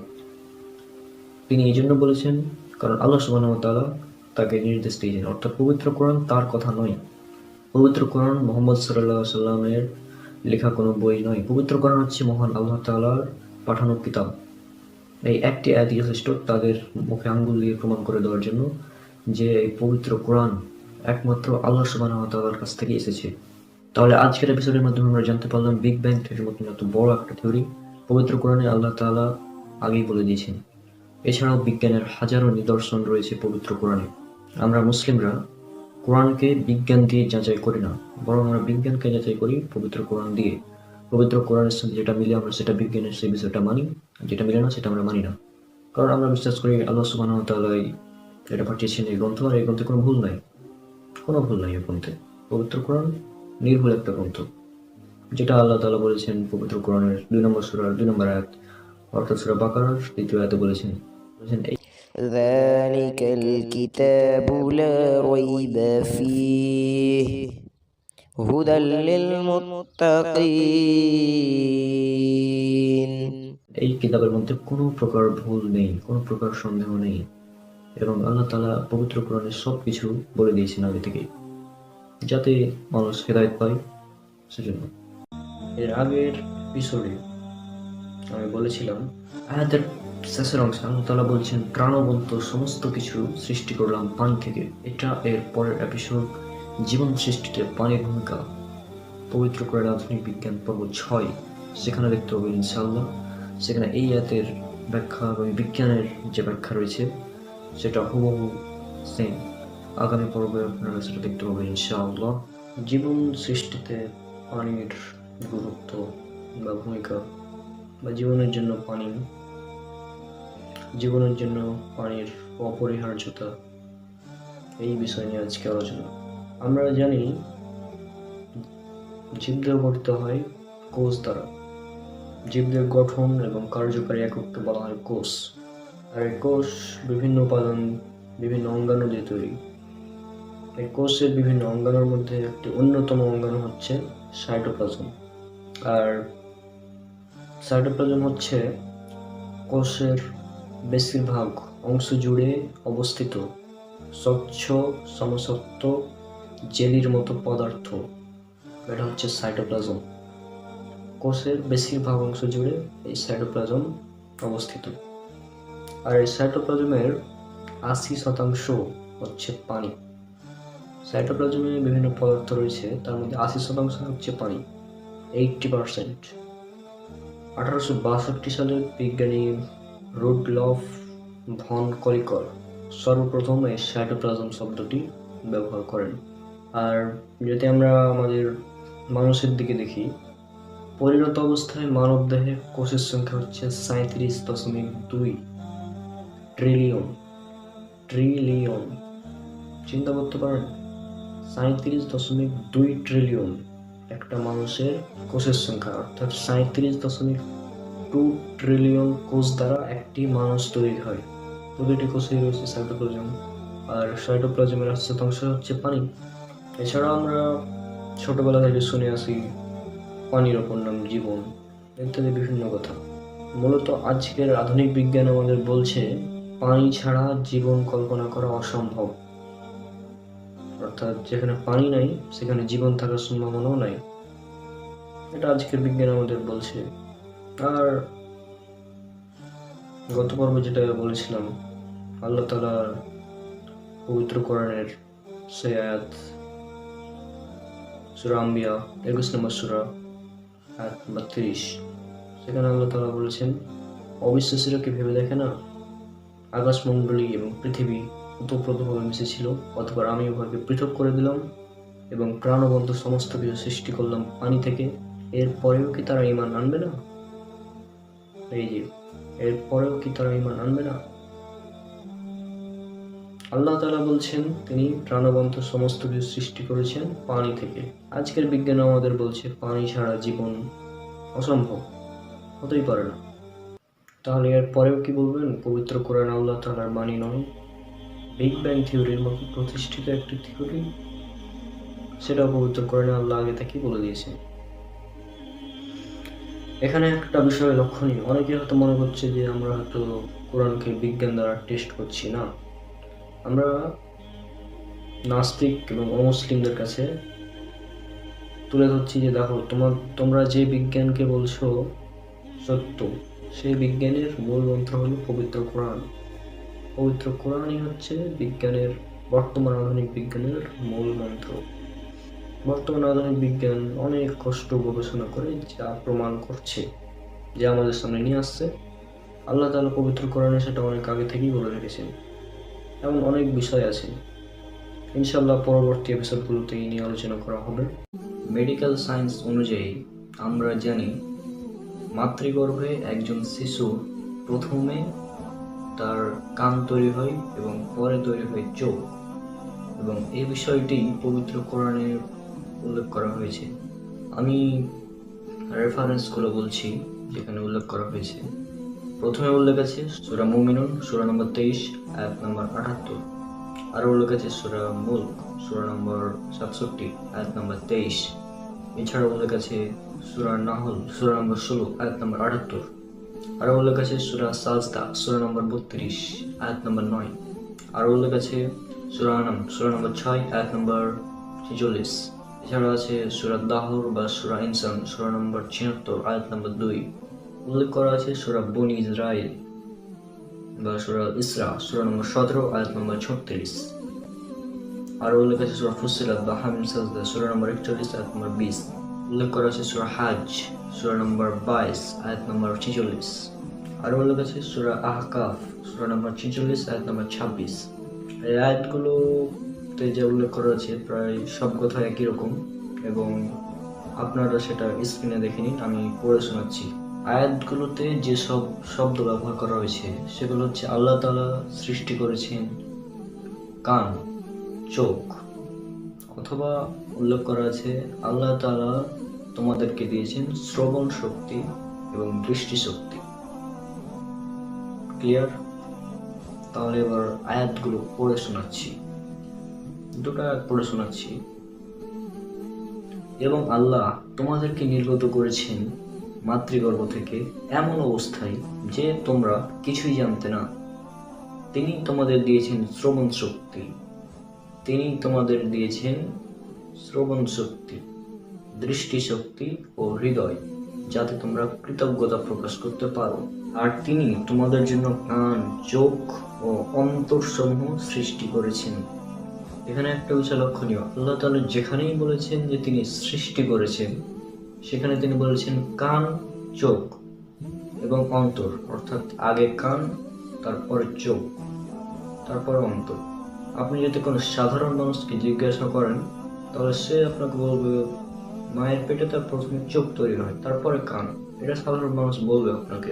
তিনি এই জন্য বলেছেন কারণ আল্লাহ সুবহানাহু ওয়া তাআলা তাকে নির্দেশ দিয়েছেন, অর্থাৎ পবিত্র কোরআন তার কথা নয়। পবিত্র কোরআন মুহাম্মদ সাল্লাল্লাহু আলাইহি ওয়াসাল্লামের লেখা কোনো বই নয়। পবিত্র কোরআন হচ্ছে মহান আল্লাহ তাআলার পাঠানো কিতাব। এই একটি আয়াতই যথেষ্ট তাদের মুখে আঙ্গুল দিয়ে প্রমাণ করে দেওয়ার জন্য যে এই পবিত্র কোরআন একমাত্র আল্লাহ সুবহানাহু ওয়া তাআলার কাছ থেকে এসেছে। তাহলে আজকের এপিসোডের মাধ্যমে আমরা জানতে পারলাম বিগ ব্যাং থিওরির মতন এত বড় একটা থিওরি পবিত্র কোরআনে আল্লাহ তাআলা আগেই বলে দিয়েছেন। এছাড়াও বিজ্ঞানের হাজারো নিদর্শন রয়েছে পবিত্র কোরআনে। আমরা মুসলিমরা কোরআনকে বিজ্ঞান দিয়ে যাচাই করি না, বরং আমরা বিজ্ঞানকে যাচাই করি পবিত্র কোরআন দিয়ে। পবিত্র কোরআনের সাথে যেটা মিলে আমরা সেটা বিজ্ঞানের সেই বিষয়টা মানি, যেটা মিলে না সেটা আমরা মানি না। কারণ আমরা বিশ্বাস করি আল্লাহ সুবহানাহু ওয়া তাআলা এটা পাঠিয়েছেন এই গ্রন্থ, আর এই গ্রন্থে কোনো ভুল নাই, কোনো ভুল নাই এই গ্রন্থে। পবিত্র কোরআন নির্ভুল একটা গ্রন্থ, যেটা আল্লাহ তাআলা বলেছেন পবিত্র কোরআনের 2 নম্বর সূরার 2 নম্বর আয়াত, অর্থাৎ সূরা বাকারার 2য় আয়াতে বলেছেন এই ذلك الكتاب لا ريب فيه هدى للمتقين এই কিতাবের মধ্যে কোনো প্রকার ভুল নেই, কোনো প্রকার সন্দেহ নেই, এবং আল্লাহ তাআলা পবিত্র কোরআনের সব কিছু বলে দিয়েছেন আগে থেকেই যাতে মানুষ হেদায়েত পায় সেজন্য। এর আগের এপিসোডে আমি বলেছিলাম আয়াতের শেষের অংশে আল্লাহ তাআলা বলছেন প্রাণবন্ত সমস্ত কিছু সৃষ্টি করলাম পানি থেকে। এটা এর পরের এপিসোড, জীবন সৃষ্টিতে পানির ভূমিকা। পবিত্র কোরআন আধুনিক বিজ্ঞান পর্ব 6, সেখানে দেখতে হবে ইনশাআল্লাহ। সেখানে এই আয়াতের ব্যাখ্যা এবং বিজ্ঞানের যে ব্যাখ্যা রয়েছে সেটা হুবহু সেম। আগামী পর্বে আপনারা সেটা দেখতে পাবেন ইনশাআল্লাহ। জীবন সৃষ্টিতে পানির গুরুত্ব বা ভূমিকা, বা জীবনের জন্য পানির অপরিহার্যতা, এই বিষয় নিয়ে আজকে আলোচনা। আমরা জানি জীবদেহ গঠিত হয় কোষ দ্বারা। জীবদেহ গঠন এবং কার্যকারী একককে বলা হয় কোষ। আর এই কোষ বিভিন্ন উপাদান, বিভিন্ন অঙ্গাণু দিয়ে তৈরি। এই কোষের বিভিন্ন অঙ্গাণুর মধ্যে একটি অন্যতম অঙ্গাণু হচ্ছে সাইটোপ্লাজম। আর সাইটোপ্লাজম হচ্ছে কোষের বেশিরভাগ অংশ জুড়ে অবস্থিত স্বচ্ছ সমসত্ব জেলির মতো পদার্থ। এটা হচ্ছে সাইটোপ্লাজম। কোষের বেশিরভাগ অংশ জুড়ে এই সাইটোপ্লাজম অবস্থিত। আর এই সাইটোপ্লাজমের 80% হচ্ছে পানি। সাইটোপ্লাজমে বিভিন্ন পদার্থ রয়েছে, তার মধ্যে 80% হচ্ছে পানি, 80%। 1862 সালে বিজ্ঞানী রুডলফ ভন কলিকর সর্বপ্রথম এই সাইটোপ্লাজম শব্দটি ব্যবহার করেন। আর যদি আমরা আমাদের মানুষের দিকে দেখি, পরিণত অবস্থায় মানব দেহে কোষের সংখ্যা হচ্ছে 37.2 ট্রিলিয়ন। ট্রিলিয়ন, চিন্তা করতে পারেন, 37.2 ট্রিলিয়ন একটা মানুষের কোষের সংখ্যা, অর্থাৎ 37.2 ট্রিলিয়ন কোষ দ্বারা একটি মানুষ তৈরি হয়। প্রতিটি কোষেই রয়েছে সাইটোপ্লাজম, আর সাইটোপ্লাজমের 80% হচ্ছে পানি। এছাড়া আমরা ছোটবেলা থেকে শুনে আসি পানির অপর নাম জীবন, ইত্যাদি বিভিন্ন কথা। মূলত আজকের আধুনিক বিজ্ঞান আমাদের বলছে পানি ছাড়া জীবন কল্পনা করা অসম্ভব, অর্থাৎ যেখানে পানি নাই সেখানে জীবন থাকার সম্ভাবনাও নাই, এটা আজকের বিজ্ঞান আমাদের বলছে। আর গত পর্বে যেটা বলেছিলাম, আল্লাহ তাআলার পবিত্র কোরআনের সেই আয়াত, সূরা আম্বিয়া 21 নম্বর সূরা আয়াত নম্বর 30, সেখানে আল্লাহ তাআলা বলেছেন, অবিশ্বাসীরা কি ভেবে দেখে না আকাশমণ্ডলী এবং পৃথিবী ওতপ্রোতভাবে মিশেছিল, অথবা আমি উভয়কে পৃথক করে দিলাম এবং প্রাণবন্ত সমস্ত কিছু সৃষ্টি করলাম পানি থেকে, এরপরেও কি তারা ঈমান আনবে না? এই যে এরপরেও কি তারা ঈমান আনবে না? আল্লাহ তাআলা বলছেন তিনি প্রাণবন্ত সমস্ত কিছু সৃষ্টি করেছেন পানি থেকে। আজকের বিজ্ঞান আমাদের বলছে পানি ছাড়া জীবন অসম্ভব, হতেই পারে না। তাহলে এর পরেও কি বলবেন পবিত্র কোরআন আল্লাহ তাআলার বাণী নয়, বিগ ব্যাং থিওরির মতো প্রতিষ্ঠিত একটি থিওরি, সেটাও পবিত্র কোরআনে আল্লাহ আগে থেকেই বলে দিয়েছেন। এখানে একটা বিষয় লক্ষণীয়, অনেকে হয়তো মনে করছে যে আমরা হয়তো কোরআনকে বিজ্ঞান দ্বারা টেস্ট করছি। না, আমরা নাস্তিক এবং অমুসলিমদের কাছে তুলে ধরছি যে দেখো তোমরা যে বিজ্ঞানকে বলছো সত্য, সেই বিজ্ঞানের মূল মন্ত্র হলো পবিত্র কোরআন। পবিত্র কোরআনই হচ্ছে বিজ্ঞানের, বর্তমান আধুনিক বিজ্ঞানের মূল মন্ত্র। বর্তমান আধুনিক বিজ্ঞান অনেক কষ্ট গবেষণা করে যা প্রমাণ করছে, যে আমাদের সামনে নিয়ে আসছে, আল্লাহ তাআলা পবিত্র কোরআনে সেটা অনেক আগে থেকেই বলে রেখেছেন। এমন অনেক বিষয় আছে, ইনশাল্লাহ পরবর্তী এপিসোডগুলোতে এই নিয়ে আলোচনা করা হবে। মেডিকেল সায়েন্স অনুযায়ী আমরা জানি মাতৃগর্ভে একজন শিশুর প্রথমে তার কান তৈরি হয় এবং পরে তৈরি হয় চোখ, এবং এই বিষয়টি পবিত্র কোরআনে উল্লেখ করা হয়েছে। আমি রেফারেন্সগুলো বলছি যেখানে উল্লেখ করা হয়েছে। প্রথমে উল্লেখ আছে সূরা মুমিনুন সূরা নম্বর 23 আয়াত নম্বর 78, আরও উল্লেখ আছে সূরা মুলক সূরা নম্বর 67 আয়াত নম্বর 23, এছাড়া উল্লেখ আছে সূরা নাহল সূরা নম্বর 16 আয়াত নম্বর 78, আরও উল্লেখ আছে সূরা সাজদা সূরা নম্বর 32 আয়াত নম্বর 9, আরও উল্লেখ আছে সূরা আনাম সূরা নম্বর 6 আয়াত নম্বর 46, এছাড়া আছে সূরা দাহর বা সূরা ইনসান সূরা নম্বর 76 আয়াত নম্বর 2, উল্লেখ করা আছে সূরা বনি ইসরাইল বা সূরা ইসরা সূরা নম্বর 17 আয়াত নম্বর 36, আরও উল্লেখ আছে সূরা ফুসিলাত বা হামিম সাজদা সূরা নম্বর 41 আয়াত নম্বর 20, উল্লেখ করা আছে সূরা হাজ সূরা নম্বর 22 আয়াত নম্বর 46, আরও উল্লেখ আছে সূরা আহকাফ সূরা নম্বর 46 আয়াত নম্বর 26। এই আয়াতগুলোতে যে উল্লেখ করা আছে প্রায় সব কথা একই রকম, এবং আপনারা সেটা স্ক্রিনে দেখে নিন, আমি পড়ে শোনাচ্ছি। আয়াতগুলোতে যে সব শব্দ ব্যবহার করা হয়েছে সেগুলো হচ্ছে আল্লাহ তাআলা সৃষ্টি করেছেন কান, চোখ, অথবা উল্লেখ করা আছে আল্লাহ তাআলা তোমাদেরকে দিয়েছেন শ্রবণ শক্তি এবং দৃষ্টি শক্তি। ক্লিয়ার? তাহলে এবার আয়াতগুলো পড়ে শোনাচ্ছি, দুটো আয়াত পড়ে শোনাচ্ছি। এবং আল্লাহ তোমাদেরকে নির্গত করেছেন মাতৃগর্ভ থেকে এমন অবস্থায় যে তোমরা কিছুই জানতে না। তিনি তোমাদের দিয়েছেন শ্রবণ শক্তি, তিনি তোমাদের দিয়েছেন শ্রবণ শক্তি, দৃষ্টি শক্তি ও হৃদয়, যাতে তোমরা কৃতজ্ঞতা প্রকাশ করতে পারো। আর তিনি তোমাদের জন্য কান, চোখ ও অন্তরসমূহ সৃষ্টি করেছেন। এখানে একটা বিষয় লক্ষণীয়, আল্লাহ তাআলা যেখানেই বলেছেন যে তিনি সৃষ্টি করেছেন, সেখানে তিনি বলেছেন কান, চোখ এবং অন্তর, অর্থাৎ আগে কান, তারপরে চোখ, তারপরে অন্তর। আপনি যদি কোনো সাধারণ মানুষকে জিজ্ঞাসা করেন তাহলে সে আপনাকে বলবে মায়ের পেটে তার প্রথমে চোখ তৈরি হয়, তারপরে কান। এটা সাধারণ মানুষ বলবে আপনাকে,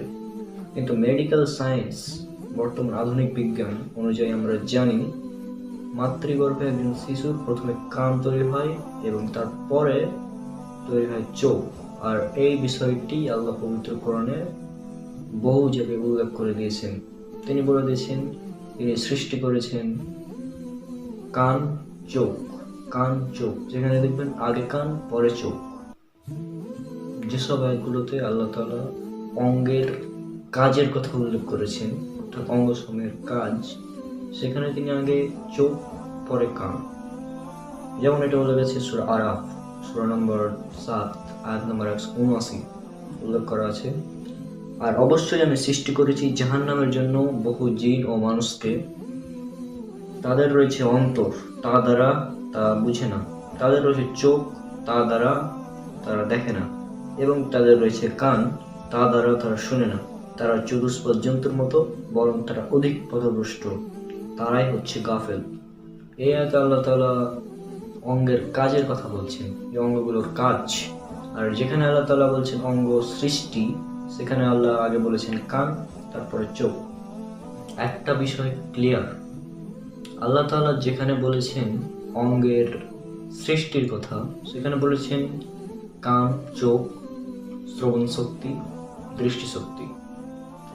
কিন্তু মেডিকেল সায়েন্স, বর্তমান আধুনিক বিজ্ঞান অনুযায়ী আমরা জানি মাতৃগর্ভে একজন শিশুর প্রথমে কান তৈরি হয় এবং তারপরে তৈরি হয় চোখ। আর এই বিষয়টি আল্লাহ পবিত্র কোরআনে বহু জায়গায় উল্লেখ করে দিয়েছেন। তিনি বলে দিয়েছেন তিনি সৃষ্টি করেছেন কান চোখ, কান চোখ, যেখানে দেখবেন আগে কান পরে চোখ। যেসব আয়াতগুলোতে আল্লাহ তাআলা অঙ্গের কাজের কথা উল্লেখ করেছেন, অর্থাৎ অঙ্গ সমূহের কাজ, সেখানে তিনি আগে চোখ পরে কান। যেমন এটা বলে গেছে সূরা আরাফ, সূরা নম্বর 7 আয়াত নম্বর 179 উল্লেখ করা আছে। আর অবশ্যই আমি সৃষ্টি করেছি জাহান্নামের জন্য বহু জিন ও মানুষকে। তাদের রয়েছে অন্তর, তা দ্বারা তা বুঝে না, তাদের রয়েছে চোখ, তা দ্বারা তারা দেখে না, এবং তাদের রয়েছে কান, তা দ্বারা তারা শুনে না। তারা চতুষ্পদ জন্তুর মতো, বরং তারা অধিক পথভ্রষ্ট, তারাই হচ্ছে গাফেল। এই আয়াতে আল্লাহ তাআলা অঙ্গের কাজের কথা বলছেন, এই অঙ্গগুলোর কাজ। আর যেখানে আল্লাহ তাআলা বলছেন অঙ্গ সৃষ্টি, সেখানে আল্লাহ আগে বলেছেন কান, তারপরে চোখ। একটা বিষয় ক্লিয়ার, আল্লাহ তাআলা যেখানে বলেছেন অঙ্গের সৃষ্টির কথা, সেখানে বলেছেন কান, চোখ, শ্রবণ শক্তি, দৃষ্টিশক্তি।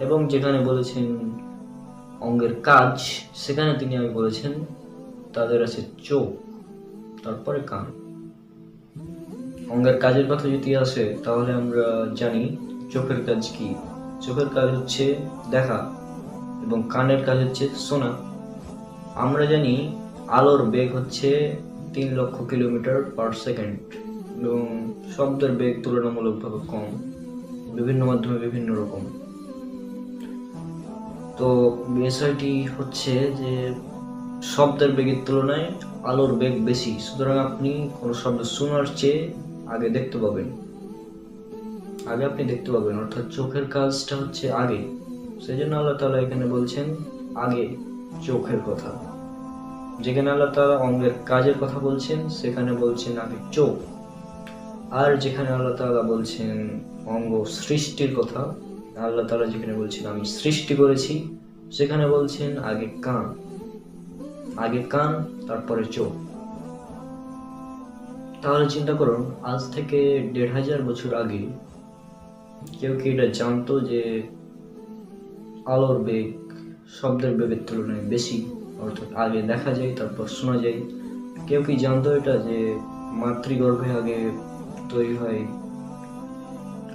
এবং যেখানে বলেছেন অঙ্গের কাজ, সেখানে তিনি আগে বলেছেন তাদের আছে চোখ, তারপরে কান। অঙ্গের কাজের কথা যদি আসে, তাহলে আমরা জানি চোখের কাজ কি। চোখের কাজ হচ্ছে দেখা এবং কানের কাজ হচ্ছে শোনা। আমরা জানি আলোর বেগ হচ্ছে 3 লক্ষ কিলোমিটার পার সেকেন্ড এবং শব্দের বেগ তুলনামূলকভাবে কম, বিভিন্ন মাধ্যমে বিভিন্ন রকম। তো বিষয়টি হচ্ছে যে শব্দের বেগের তুলনায় আলোর বেগ বেশি, সুতরাং আপনি কোনো শব্দ শোনার চেয়ে আগে দেখতে পাবেন, অর্থাৎ চোখের কাজটা হচ্ছে আগে। সেই জন্য আল্লাহ তাআলা এখানে বলছেন আগে চোখের কথা। যেখানে আল্লাহ তাআলা অঙ্গের কাজের কথা বলছেন, সেখানে বলছেন আগে চোখ। আর যেখানে আল্লাহ তাআলা বলছেন অঙ্গ সৃষ্টির কথা, আল্লাহ তাআলা যেখানে বলছেন আমি সৃষ্টি করেছি, সেখানে বলছেন আগে কান, তারপরে চোখ। তাহলে চিন্তা করুন, আজ থেকে 1500 বছর আগে কেউ কি এটা জানতো যে আলোর বেগ শব্দের বেগের তুলনায় বেশি, অর্থাৎ আগে দেখা যায় তারপর শোনা যায়? কেউ কি জানতো এটা যে মাতৃগর্ভে আগে তৈরি হয়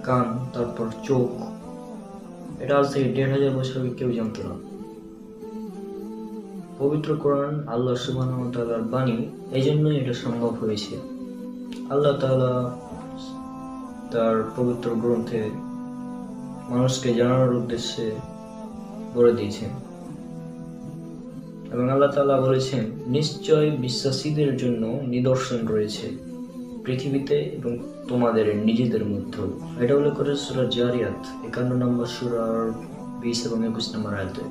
কান, তারপর চোখ? এটা আজ থেকে 1500 বছর আগে কেউ জানতো না। পবিত্র কোরআন আল্লাহ সুবহানাহু ওয়া তাআলার বাণী, এই জন্যই এটা সম্ভব হয়েছে। আল্লাহ তাআলা তার পবিত্র গ্রন্থে মানুষকে জানানোর উদ্দেশ্যে বলে দিয়েছেন। এবং আল্লাহ তাআলা বলেছেন নিশ্চয় বিশ্বাসীদের জন্য নিদর্শন রয়েছে পৃথিবীতে এবং তোমাদের নিজেদের মধ্যে। এটা উল্লেখ করে সূরা জারিয়াত 51 নম্বর সূরার 20 এবং 21 নম্বর আয়াতে।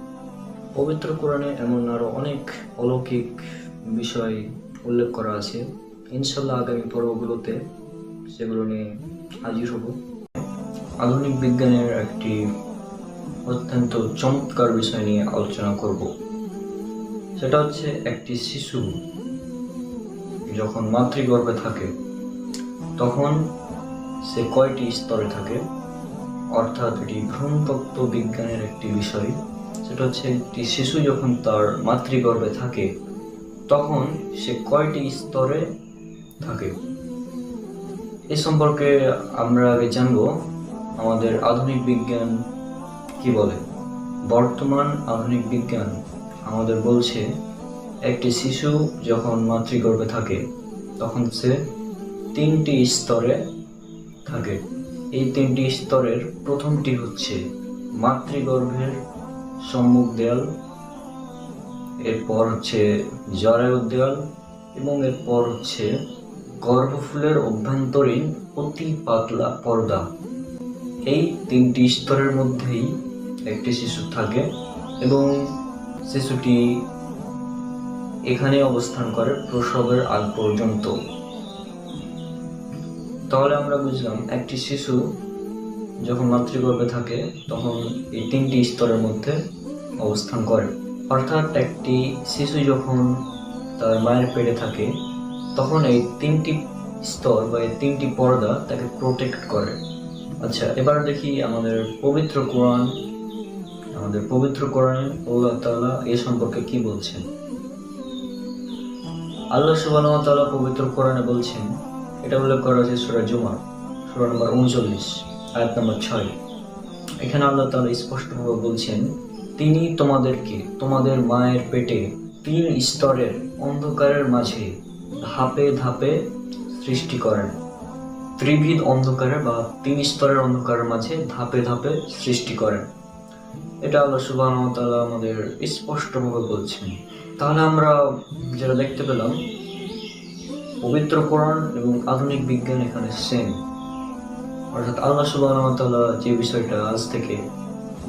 পবিত্র কোরআনে এমন আরো অনেক অলৌকিক বিষয় উল্লেখ করা আছে। ইনশাআল্লাহ আগামী পর্বগুলোতে সেগুলো নিয়ে হাজির হব। আধুনিক বিজ্ঞানের একটি অত্যন্ত চমৎকার বিষয় নিয়ে আলোচনা করব। সেটা হচ্ছে একটি শিশু যখন মাতৃগর্ভে থাকে তখন সে কয়টি স্তরে থাকে, অর্থাৎ এটি ভ্রূণতত্ত্ব বিজ্ঞানের একটি বিষয়। সেটা হচ্ছে একটি শিশু যখন তার মাতৃগর্ভে থাকে তখন সে কয়টি স্তরে থাকে। এ সম্পর্কে আমরা আগে জানব আমাদের আধুনিক বিজ্ঞান কি বলে। বর্তমান আধুনিক বিজ্ঞান আমাদের বলছে একটি শিশু যখন মাতৃগর্ভে থাকে তখন সে 3টি স্তরে থাকে। এই 3টি স্তরের প্রথমটি হচ্ছে মাতৃগর্ভের সম্মুখ দেয়াল, এরপর হচ্ছে জরায়ুর দেয়াল এবং এরপর হচ্ছে গর্ভফুলের অভ্যন্তরীণ অতি পাতলা পর্দা। এই 3টি স্তরের মধ্যেই একটি শিশু থাকে এবং শিশুটি এখানে অবস্থান করে প্রসবের আগ পর্যন্ত। তাহলে আমরা বুঝলাম একটি শিশু যখন মাতৃগর্ভে থাকে তখন এই 3টি স্তরের মধ্যে অবস্থান করে। অর্থাৎ একটি শিশু যখন তার মায়ের পেটে থাকে তখন এই 3টি স্তর বা এই 3টি পর্দা তাকে প্রোটেক্ট করে। আচ্ছা, এবার দেখি আমাদের পবিত্র কোরআনে আল্লাহ তাআলা এ সম্পর্কে কি বলছেন। আল্লাহ সুবহানাহু ওয়া তাআলা পবিত্র কোরআনে বলছেন, এটা উল্লেখ করা হয়েছে সূরা জুমার সূরা নম্বর 39 আয়াত নম্বর 6। এখানে আল্লাহ তাআলা স্পষ্টভাবে বলছেন, তিনি তোমাদেরকে তোমাদের মায়ের পেটে 3 স্তরের অন্ধকারের মাঝে ধাপে ধাপে সৃষ্টি করেন। ত্রিবিধ অন্ধকারে বা 3 স্তরের অন্ধকারের মাঝে ধাপে ধাপে সৃষ্টি করেন। এটা আল্লাহ সুবহানাহু ওয়া তাআলা আমাদের স্পষ্টভাবে বলছেন। তাহলে আমরা যেটা দেখতে পেলাম, পবিত্র কোরআন এবং আধুনিক বিজ্ঞান এখানে সেম। অর্থাৎ আল্লাহ সুবহানাহু ওয়া তাআলা যে বিষয়টা আজ থেকে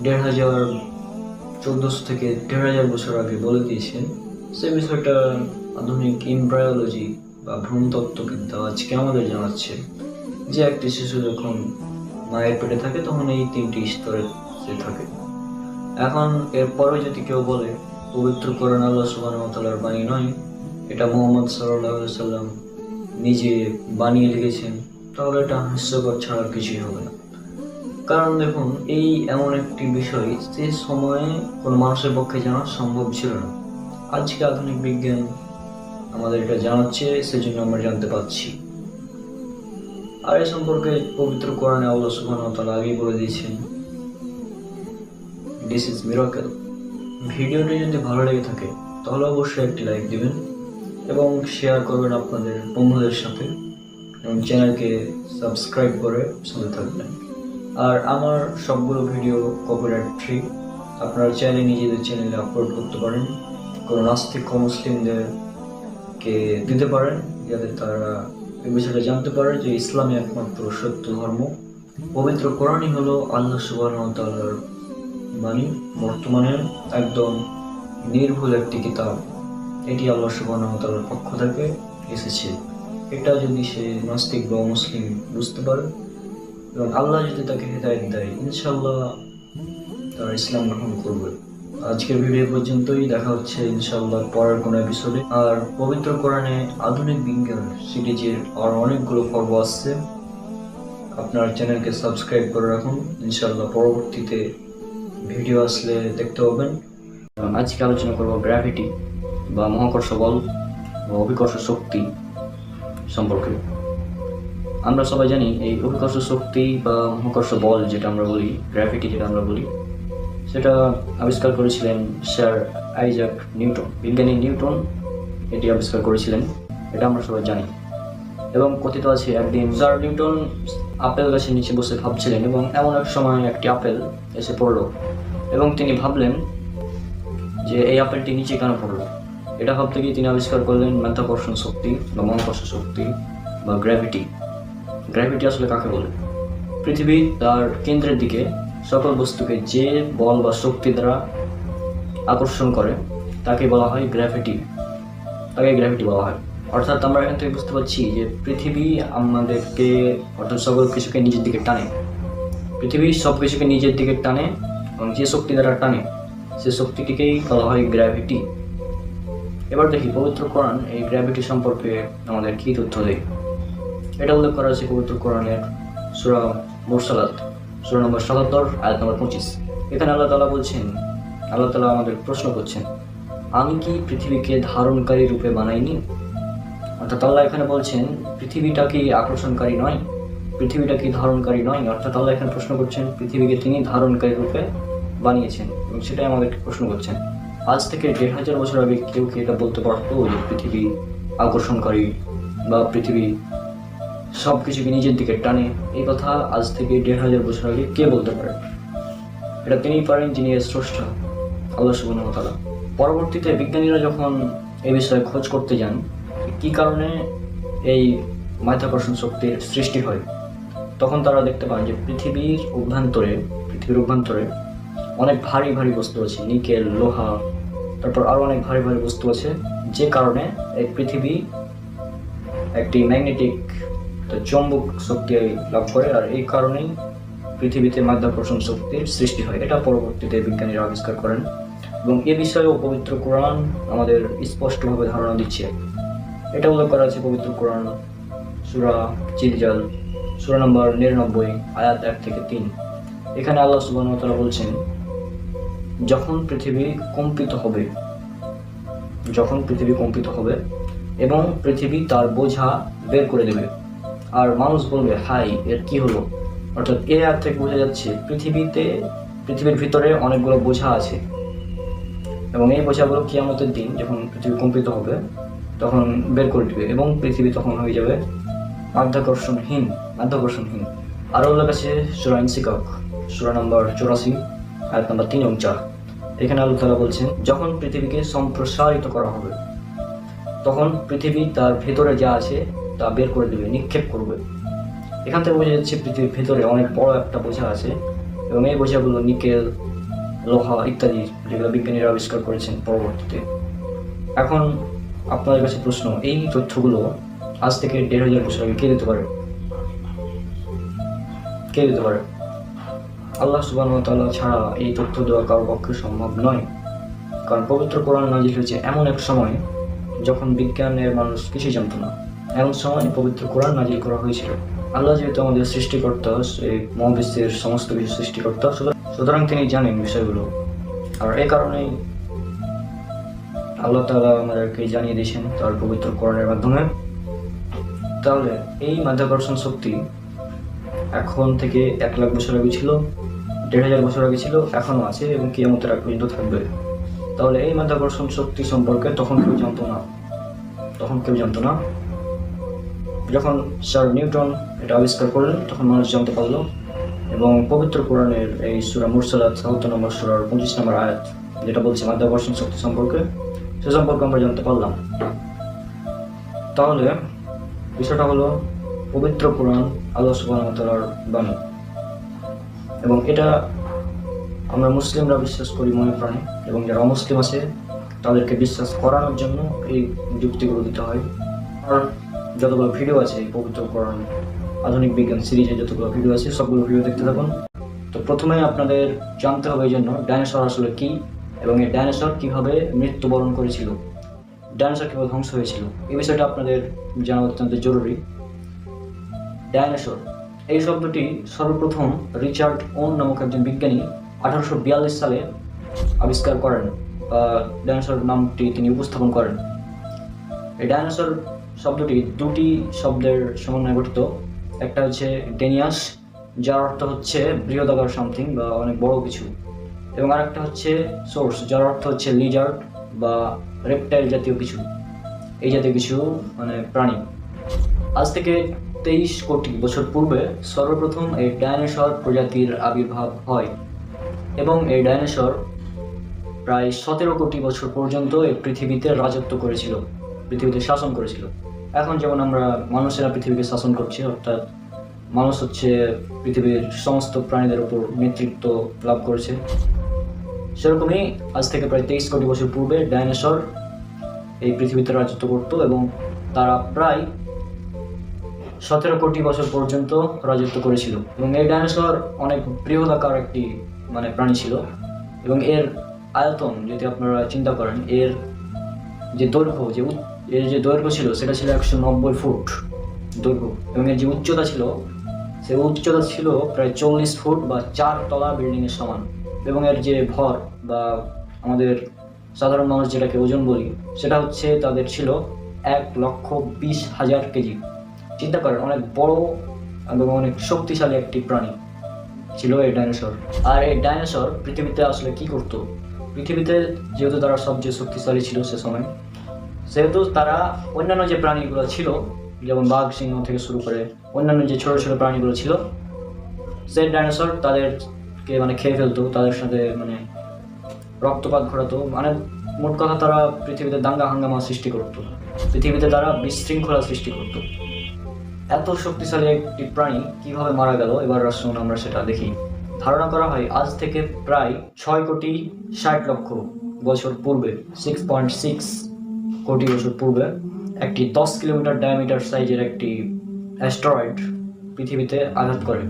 1400 থেকে 1500 বছর আগে বলে দিয়েছেন, সেই বিষয়টা আধুনিক এমব্রায়োলজি বা ভ্রূণতত্ত্ববিদ্যা আজকে আমাদের জানাচ্ছে যে একটি শিশু যখন মায়ের পেটে থাকে তখন এই 3টি স্তরে সে থাকে। এখন এরপরে যদি কেউ বলে পবিত্র কোরআন আল্লাহ সুবহানাহু ওয়া তাআলার বাণী নয়, এটা মুহাম্মদ সাল্লাল্লাহু আলাইহি সাল্লাম নিজে বানিয়ে লিখেছেন, তাহলে এটা হাস্যকর ছাড়া কিছুই হবে না। কারণ দেখুন, এই এমন একটি বিষয় যে সময়ে কোনো মানুষের পক্ষে জানা সম্ভব ছিল না। আজকে আধুনিক বিজ্ঞান আমাদের এটা জানাচ্ছে, সেজন্য আমরা জানতে পারছি। আর এই সম্পর্কে পবিত্র কোরআনে আল্লাহ সুবহানাহু ওয়া তাআলা আগেই বলে দিয়েছেন, দিস ইজ মিরাকেল। ভিডিওটি যদি ভালো লেগে থাকে তাহলে অবশ্যই একটি লাইক দিবেন এবং শেয়ার করবেন আপনাদের বন্ধুদের সাথে এবং চ্যানেলকে সাবস্ক্রাইব করে সাথে থাকবেন। আর আমার সবগুলো ভিডিও কপিরাইট ফ্রি, আপনারা চাইলে নিজেদের চ্যানেলে আপলোড করতে পারেন, কোনো নাস্তিক মুসলিমদেরকে দিতে পারেন যাতে তারা এই বিষয়টা জানতে পারে যে ইসলামই একমাত্র সত্য ধর্ম। পবিত্র কোরআনই হলো আল্লাহ সুবহানাহু ওয়া তাআলার বাণী, বর্তমানে একদম নির্ভুল একটি কিতাব। এটি আল্লাহ সুবহানাহু ওয়া তাআলার পক্ষ থেকে এসেছে। এটা যদি সে নাস্তিক বা মুসলিম বুঝতে পারে এবং আল্লাহ যদি তাকে হেদায়েত দেয়, ইনশাআল্লাহ তারা ইসলাম গ্রহণ করবে। আজকের ভিডিও পর্যন্তই, দেখা হচ্ছে ইনশাআল্লাহ পরের কোনো এপিসোডে। আর পবিত্র কোরআনে আধুনিক বিজ্ঞান সিরিজের আর অনেকগুলো পর্ব আসছে, আপনার চ্যানেলকে সাবস্ক্রাইব করে রাখুন। ইনশাআল্লাহ পরবর্তীতে ভিডিও আসলে দেখতে পাবেন। আজকে আলোচনা করব গ্র্যাভিটি বা মহাকর্ষ বল বা অভিকর্ষ শক্তি সম্পর্কে। আমরা সবাই জানি এই অভিকর্ষ শক্তি বা মহাকর্ষ বল যেটা আমরা বলি, গ্র্যাভিটি যেটা আমরা বলি, সেটা আবিষ্কার করেছিলেন স্যার আইজাক নিউটন। বিজ্ঞানী নিউটন এটি আবিষ্কার করেছিলেন, এটা আমরা সবাই জানি। এবং কথিত আছে একদিন স্যার নিউটন আপেল গাছের নিচে বসে ভাবছিলেন এবং এমন এক সময় একটি আপেল এসে পড়লো এবং তিনি ভাবলেন যে এই আপেলটি নিচে কেন পড়লো। এটা ভাবতে গিয়ে তিনি আবিষ্কার করলেন মাধ্যাকর্ষণ শক্তি বা মহাকর্ষ শক্তি বা গ্র্যাভিটি। গ্র্যাভিটি আসলে কাকে বলে? পৃথিবী তার কেন্দ্রের দিকে সকল বস্তুকে যে বল বা শক্তি দ্বারা আকর্ষণ করে তাকে বলা হয় গ্র্যাভিটি, তাকে গ্র্যাভিটি বলা হয়। অর্থাৎ আমরা এখান থেকে বুঝতে পারছি যে পৃথিবী আমাদেরকে অর্থাৎ সকল কিছুকে নিজের দিকে টানে। পৃথিবী সব কিছুকে নিজের দিকে টানে এবং যে শক্তি দ্বারা টানে সে শক্তিটিকেই বলা হয় গ্র্যাভিটি। এবার দেখি পবিত্র কোরআন এই গ্র্যাভিটি সম্পর্কে আমাদের কী তথ্য দেয়। এটা উল্লেখ করা হয়েছে পবিত্র কোরআনের সূরা মুরসালাত সূরা নম্বর ৭৭ আয়াত নম্বর ২৫। এখানে আল্লাহ তাআলা বলছেন, আল্লাহ তাআলা আমাদের প্রশ্ন করছেন, আমি কি পৃথিবীকে ধারণকারী রূপে বানাইনি? অর্থাৎ আল্লাহ এখানে বলছেন পৃথিবীটা কি আকর্ষণকারী নয়, পৃথিবীটা কি ধারণকারী নয়। অর্থাৎ আল্লাহ এখানে প্রশ্ন করছেন পৃথিবীকে তিনি ধারণকারী রূপে বানিয়েছেন এবং সেটাই আমাদেরকে প্রশ্ন করছেন। আজ থেকে ১,৫০০ বছর আগে কেউ কি এটা বলতে পারতো যে পৃথিবী আকর্ষণকারী বা পৃথিবী সব কিছুকে নিজের দিকে টানে? এই কথা আজ থেকে ১,৫০০ বছর আগে কে বলতে পারে? এটা তিনিই পারেন যিনি এর স্রষ্টা, আল্লাহ সুবহানাহু ওয়া তাআলা। পরবর্তীতে বিজ্ঞানীরা যখন এই বিষয়ে খোঁজ করতে যান কী কারণে এই মাধ্যাকর্ষণ শক্তির সৃষ্টি হয়, তখন তারা দেখতে পান যে পৃথিবীর অভ্যন্তরে অনেক ভারী ভারী বস্তু আছে, নিকেল, লোহা, তারপর আরও অনেক ভারী ভারী বস্তু আছে, যে কারণে এই পৃথিবী একটি ম্যাগনেটিক তো চৌম্বক শক্তি লাভ করে, আর এই কারণেই পৃথিবীতে মাধ্যাকর্ষণ শক্তির সৃষ্টি হয়। এটা পরবর্তীতে বিজ্ঞানীরা আবিষ্কার করেন এবং এ বিষয়েও পবিত্র কোরআন আমাদের স্পষ্টভাবে ধারণা দিচ্ছে। এটা উল্লেখ করা আছে পবিত্র কোরআন সূরা জিলজাল সূরা নম্বর 99 আয়াত 1 থেকে 3। এখানে আল্লাহ সুবহানাহু ওয়া তাআলা বলছেন, যখন পৃথিবী কম্পিত হবে এবং পৃথিবী তার বোঝা বের করে দেবে, আর মানুষ বলবে, হাই, এর কি হলো? অর্থাৎ এই আয়াত থেকে বোঝা যাচ্ছে পৃথিবীর ভিতরে অনেকগুলো বোঝা আছে এবং এই বোঝাগুলো কিয়ামতের দিন যখন পৃথিবী কম্পিত হবে তখন বের করে দিবে এবং পৃথিবী তখন হয়ে যাবে মাধ্যাকর্ষণহীন। আরও উল্লেখ আছে সূরা ইনশিকাক সূরা নম্বর 84 আয়াত নম্বর 3 এবং 4। এখানে আল্লাহ তাআলা বলছেন, যখন পৃথিবীকে সম্প্রসারিত করা হবে তখন পৃথিবী তার ভেতরে যা আছে তা বের করে দেবে, নিক্ষেপ করবে। এখান থেকে বোঝা যাচ্ছে পৃথিবীর ভেতরে অনেক বড় একটা বোঝা আছে এবং এই বোঝাগুলো নিকেল, লোহা ইত্যাদি, যেগুলো বিজ্ঞানীরা আবিষ্কার করেছেন পরবর্তীতে। এখন আপনাদের কাছে প্রশ্ন, এই তথ্যগুলো আজ থেকে 1500 বছর আগে কে দিতে পারে? আল্লাহ সুবহানাহু ওয়া তাআলা ছাড়া এই তথ্য দেওয়া কারোর পক্ষে সম্ভব নয়। কারণ পবিত্র কোরআন নাজিল হয়েছে এমন এক সময় যখন বিজ্ঞানের মানুষ কিছুই জানতো না। এমন সময় পবিত্র কোরআন নাজিল করা হয়েছিল। আল্লাহ যেহেতু আমাদের সৃষ্টিকর্তা, এই মহাবিশ্বের সমস্ত কিছু সৃষ্টিকর্তা, সুতরাং তিনি জানেন বিষয়গুলো, আর এই কারণেই আল্লাহ তাআলা আমাদেরকে জানিয়ে দিয়েছেন তার পবিত্র কোরআনের মাধ্যমে। তাহলে এই মাধ্যাকর্ষণ শক্তি এখন থেকে 1 লাখ বছর আগে ছিল, 1500 বছর আগে ছিল, এখনো আছে এবং কিয়ামতের আগ পর্যন্ত থাকবে। তাহলে এই মাধ্যাকর্ষণ শক্তি সম্পর্কে তখন কেউ জানতো না। যখন স্যার নিউটন এটা আবিষ্কার করলেন তখন মানুষ জানতে পারলো এবং পবিত্র কোরআনের এই সূরা মুরসালাত 77 নম্বর সূরার 25 নম্বর আয়াত যেটা বলছে মাধ্যাকর্ষণ শক্তি সম্পর্কে, সে সম্পর্কে আমরা জানতে পারলাম। তাহলে বিষয়টা হলো পবিত্র কোরআন আল্লাহ সুবহানাহু ওয়া তাআলার বাণী এবং এটা আমরা মুসলিমরা বিশ্বাস করি মনে প্রাণে, এবং যারা অমুসলিম আছে তাদেরকে বিশ্বাস করানোর জন্য এই যুক্তিগুলো দিতে হয়। আর যতগুলো ভিডিও আছে এই পবিত্র কোরআন আধুনিক বিজ্ঞান সিরিজে যতগুলো ভিডিও আছে সবগুলো ভিডিও দেখতে থাকুন। তো প্রথমে আপনাদের জানতে হবে এই জন্য ডাইনোসর আসলে কি এবং এই ডাইনোসর কিভাবে মৃত্যুবরণ করেছিল, ডাইনোসর কিভাবে ধ্বংস হয়েছিল, এই বিষয়টা আপনাদের জানা অত্যন্ত জরুরি। ডাইনোসর এই শব্দটি সর্বপ্রথম রিচার্ড ওন নামক একজন বিজ্ঞানী 1842 সালে আবিষ্কার করেন, ডাইনোসর নামটি তিনি উপস্থাপন করেন। এই ডাইনোসর শব্দটি দুটি শব্দের সমন্বয়ে গঠিত। একটা হচ্ছে ডেনিয়াস, যার অর্থ হচ্ছে বৃহদাকার সামথিং বা অনেক বড় কিছু, এবং আরেকটা হচ্ছে সোর্স, যার অর্থ হচ্ছে লিজার্ড বা রেপটাইল জাতীয় কিছু, এই জাতীয় কিছু মানে প্রাণী। আজ থেকে 23 কোটি বছর পূর্বে সর্বপ্রথম এই ডাইনোসর প্রজাতির আবির্ভাব হয় এবং এই ডাইনোসর প্রায় 17 কোটি বছর পর্যন্ত এই পৃথিবীতে রাজত্ব করেছিল, পৃথিবীতে শাসন করেছিল। এখন যেমন আমরা মানুষেরা পৃথিবীকে শাসন করছি, অর্থাৎ মানুষ হচ্ছে পৃথিবীর সমস্ত প্রাণীদের উপর নেতৃত্ব লাভ করেছে, সেরকমই আজ থেকে প্রায় 23 কোটি বছর পূর্বে ডাইনোসর এই পৃথিবীতে রাজত্ব করত এবং তারা প্রায় 17 কোটি বছর পর্যন্ত রাজত্ব করেছিল। এবং এই ডাইনোসর অনেক বৃহদাকার একটি মানে প্রাণী ছিল এবং এর আয়তন যদি আপনারা চিন্তা করেন, এর যে দৈর্ঘ্য যে দৈর্ঘ্য ছিল সেটা ছিল 190 ফুট দৈর্ঘ্য, এবং এর যে উচ্চতা ছিল সে উচ্চতা ছিল প্রায় 40 ফুট বা 4 তলা বিল্ডিংয়ের সমান। এবং এর যে ভর বা আমাদের সাধারণ মানুষ যেটাকে ওজন বলি, সেটা হচ্ছে তাদের ছিল 1,20,000 কেজি। চিন্তা করেন, অনেক বড় এবং অনেক শক্তিশালী একটি প্রাণী ছিল এই ডাইনোসর। আর এই ডাইনোসর পৃথিবীতে আসলে কি করতো? পৃথিবীতে যেহেতু তারা সবচেয়ে শক্তিশালী ছিল সে সময়, সেহেতু তারা অন্যান্য যে প্রাণীগুলো ছিল যেমন বাঘ, সিংহ থেকে শুরু করে অন্যান্য যে ছোট ছোট প্রাণীগুলো ছিল, সেই ডাইনোসর তাদেরকে মানে খেয়ে ফেলতো, তাদের সাথে মানে রক্তপাত ঘটাতো, মানে মোট কথা তারা পৃথিবীতে দাঙ্গা হাঙ্গামা সৃষ্টি করতো, পৃথিবীতে তারা বিশৃঙ্খলা সৃষ্টি করতো। এত শক্তিশালী একটি প্রাণী কিভাবে মারা গেল এবার আসুন আমরা সেটা দেখি। ধারণা করা হয় আজ থেকে প্রায় 6,60,00,000 বছর পূর্বে, 6.6 কোটি বছর পূর্বে একটি 10 কিলোমিটার ডায়ামিটার সাইজের একটি অ্যাস্টেরয়েড পৃথিবীতে আঘাত করে।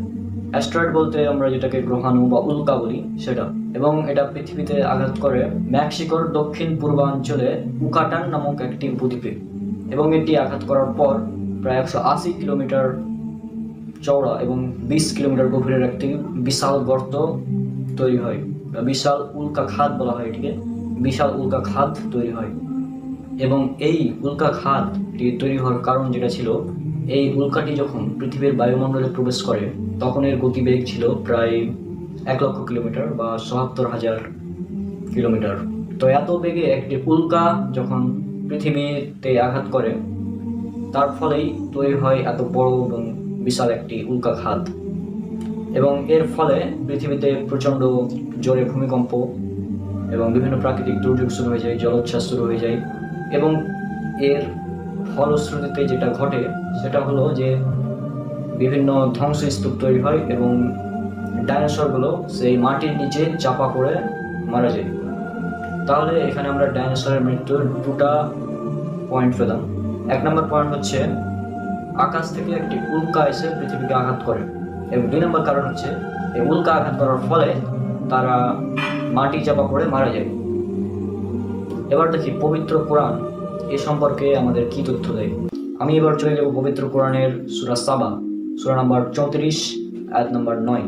অ্যাস্টেরয়েড বলতে আমরা যেটাকে গ্রহাণু বা উল্কা বলি সেটা, এবং এটা পৃথিবীতে আঘাত করে মেক্সিকোর দক্ষিণ পূর্বাঞ্চলে উকাটান নামক একটি উপদ্বীপে, এবং এটি আঘাত করার পর প্রায় 180 কিলোমিটার চওড়া এবং 20 কিলোমিটার গভীরের একটি বিশাল গর্ত তৈরি হয়। বিশাল উল্কা খাত বলা হয় এটিকে, বিশাল উল্কা খাত তৈরি হয়। এবং এই উল্কা খাতটি তৈরি হওয়ার কারণ যেটা ছিল, এই উল্কাটি যখন পৃথিবীর বায়ুমণ্ডলে প্রবেশ করে তখন এর গতিবেগ ছিল প্রায় 1 লক্ষ কিলোমিটার বা ৭৭,০০০ কিলোমিটার। তো এত বেগে একটি উল্কা যখন পৃথিবীতে আঘাত করে তার ফলেই তৈরি হয় এত বড় এবং বিশাল একটি উল্কা খাত, এবং এর ফলে পৃথিবীতে প্রচণ্ড জোরে ভূমিকম্প এবং বিভিন্ন প্রাকৃতিক দুর্যোগ শুরু হয়ে যায়, জলোচ্ছ্বাস শুরু হয়ে যায়। এবং এর ফলশ্রুতিতে যেটা ঘটে সেটা হলো যে বিভিন্ন ধ্বংসস্তূপ তৈরি হয় এবং ডাইনোসরগুলো সেই মাটির নিচে চাপা পড়ে মারা যায়। তাহলে এখানে আমরা ডাইনোসরের মৃত্যুর দুটা পয়েন্ট পেলাম। 1 নম্বর পয়েন্ট হচ্ছে আকাশ থেকে একটি উল্কা এসে পৃথিবীকে আঘাত করে, এবং 2 নম্বর কারণ হচ্ছে এই উল্কা আঘাত করার ফলে তারা মাটি চাপা পড়ে মারা যায়। এবার দেখি পবিত্র কোরআন এ সম্পর্কে আমাদের কি তথ্য দেয়। আমি এবার চলে যাব পবিত্র কোরআনের সূরা সাবা, সূরা নাম্বার 34, আয়াত নাম্বার 9।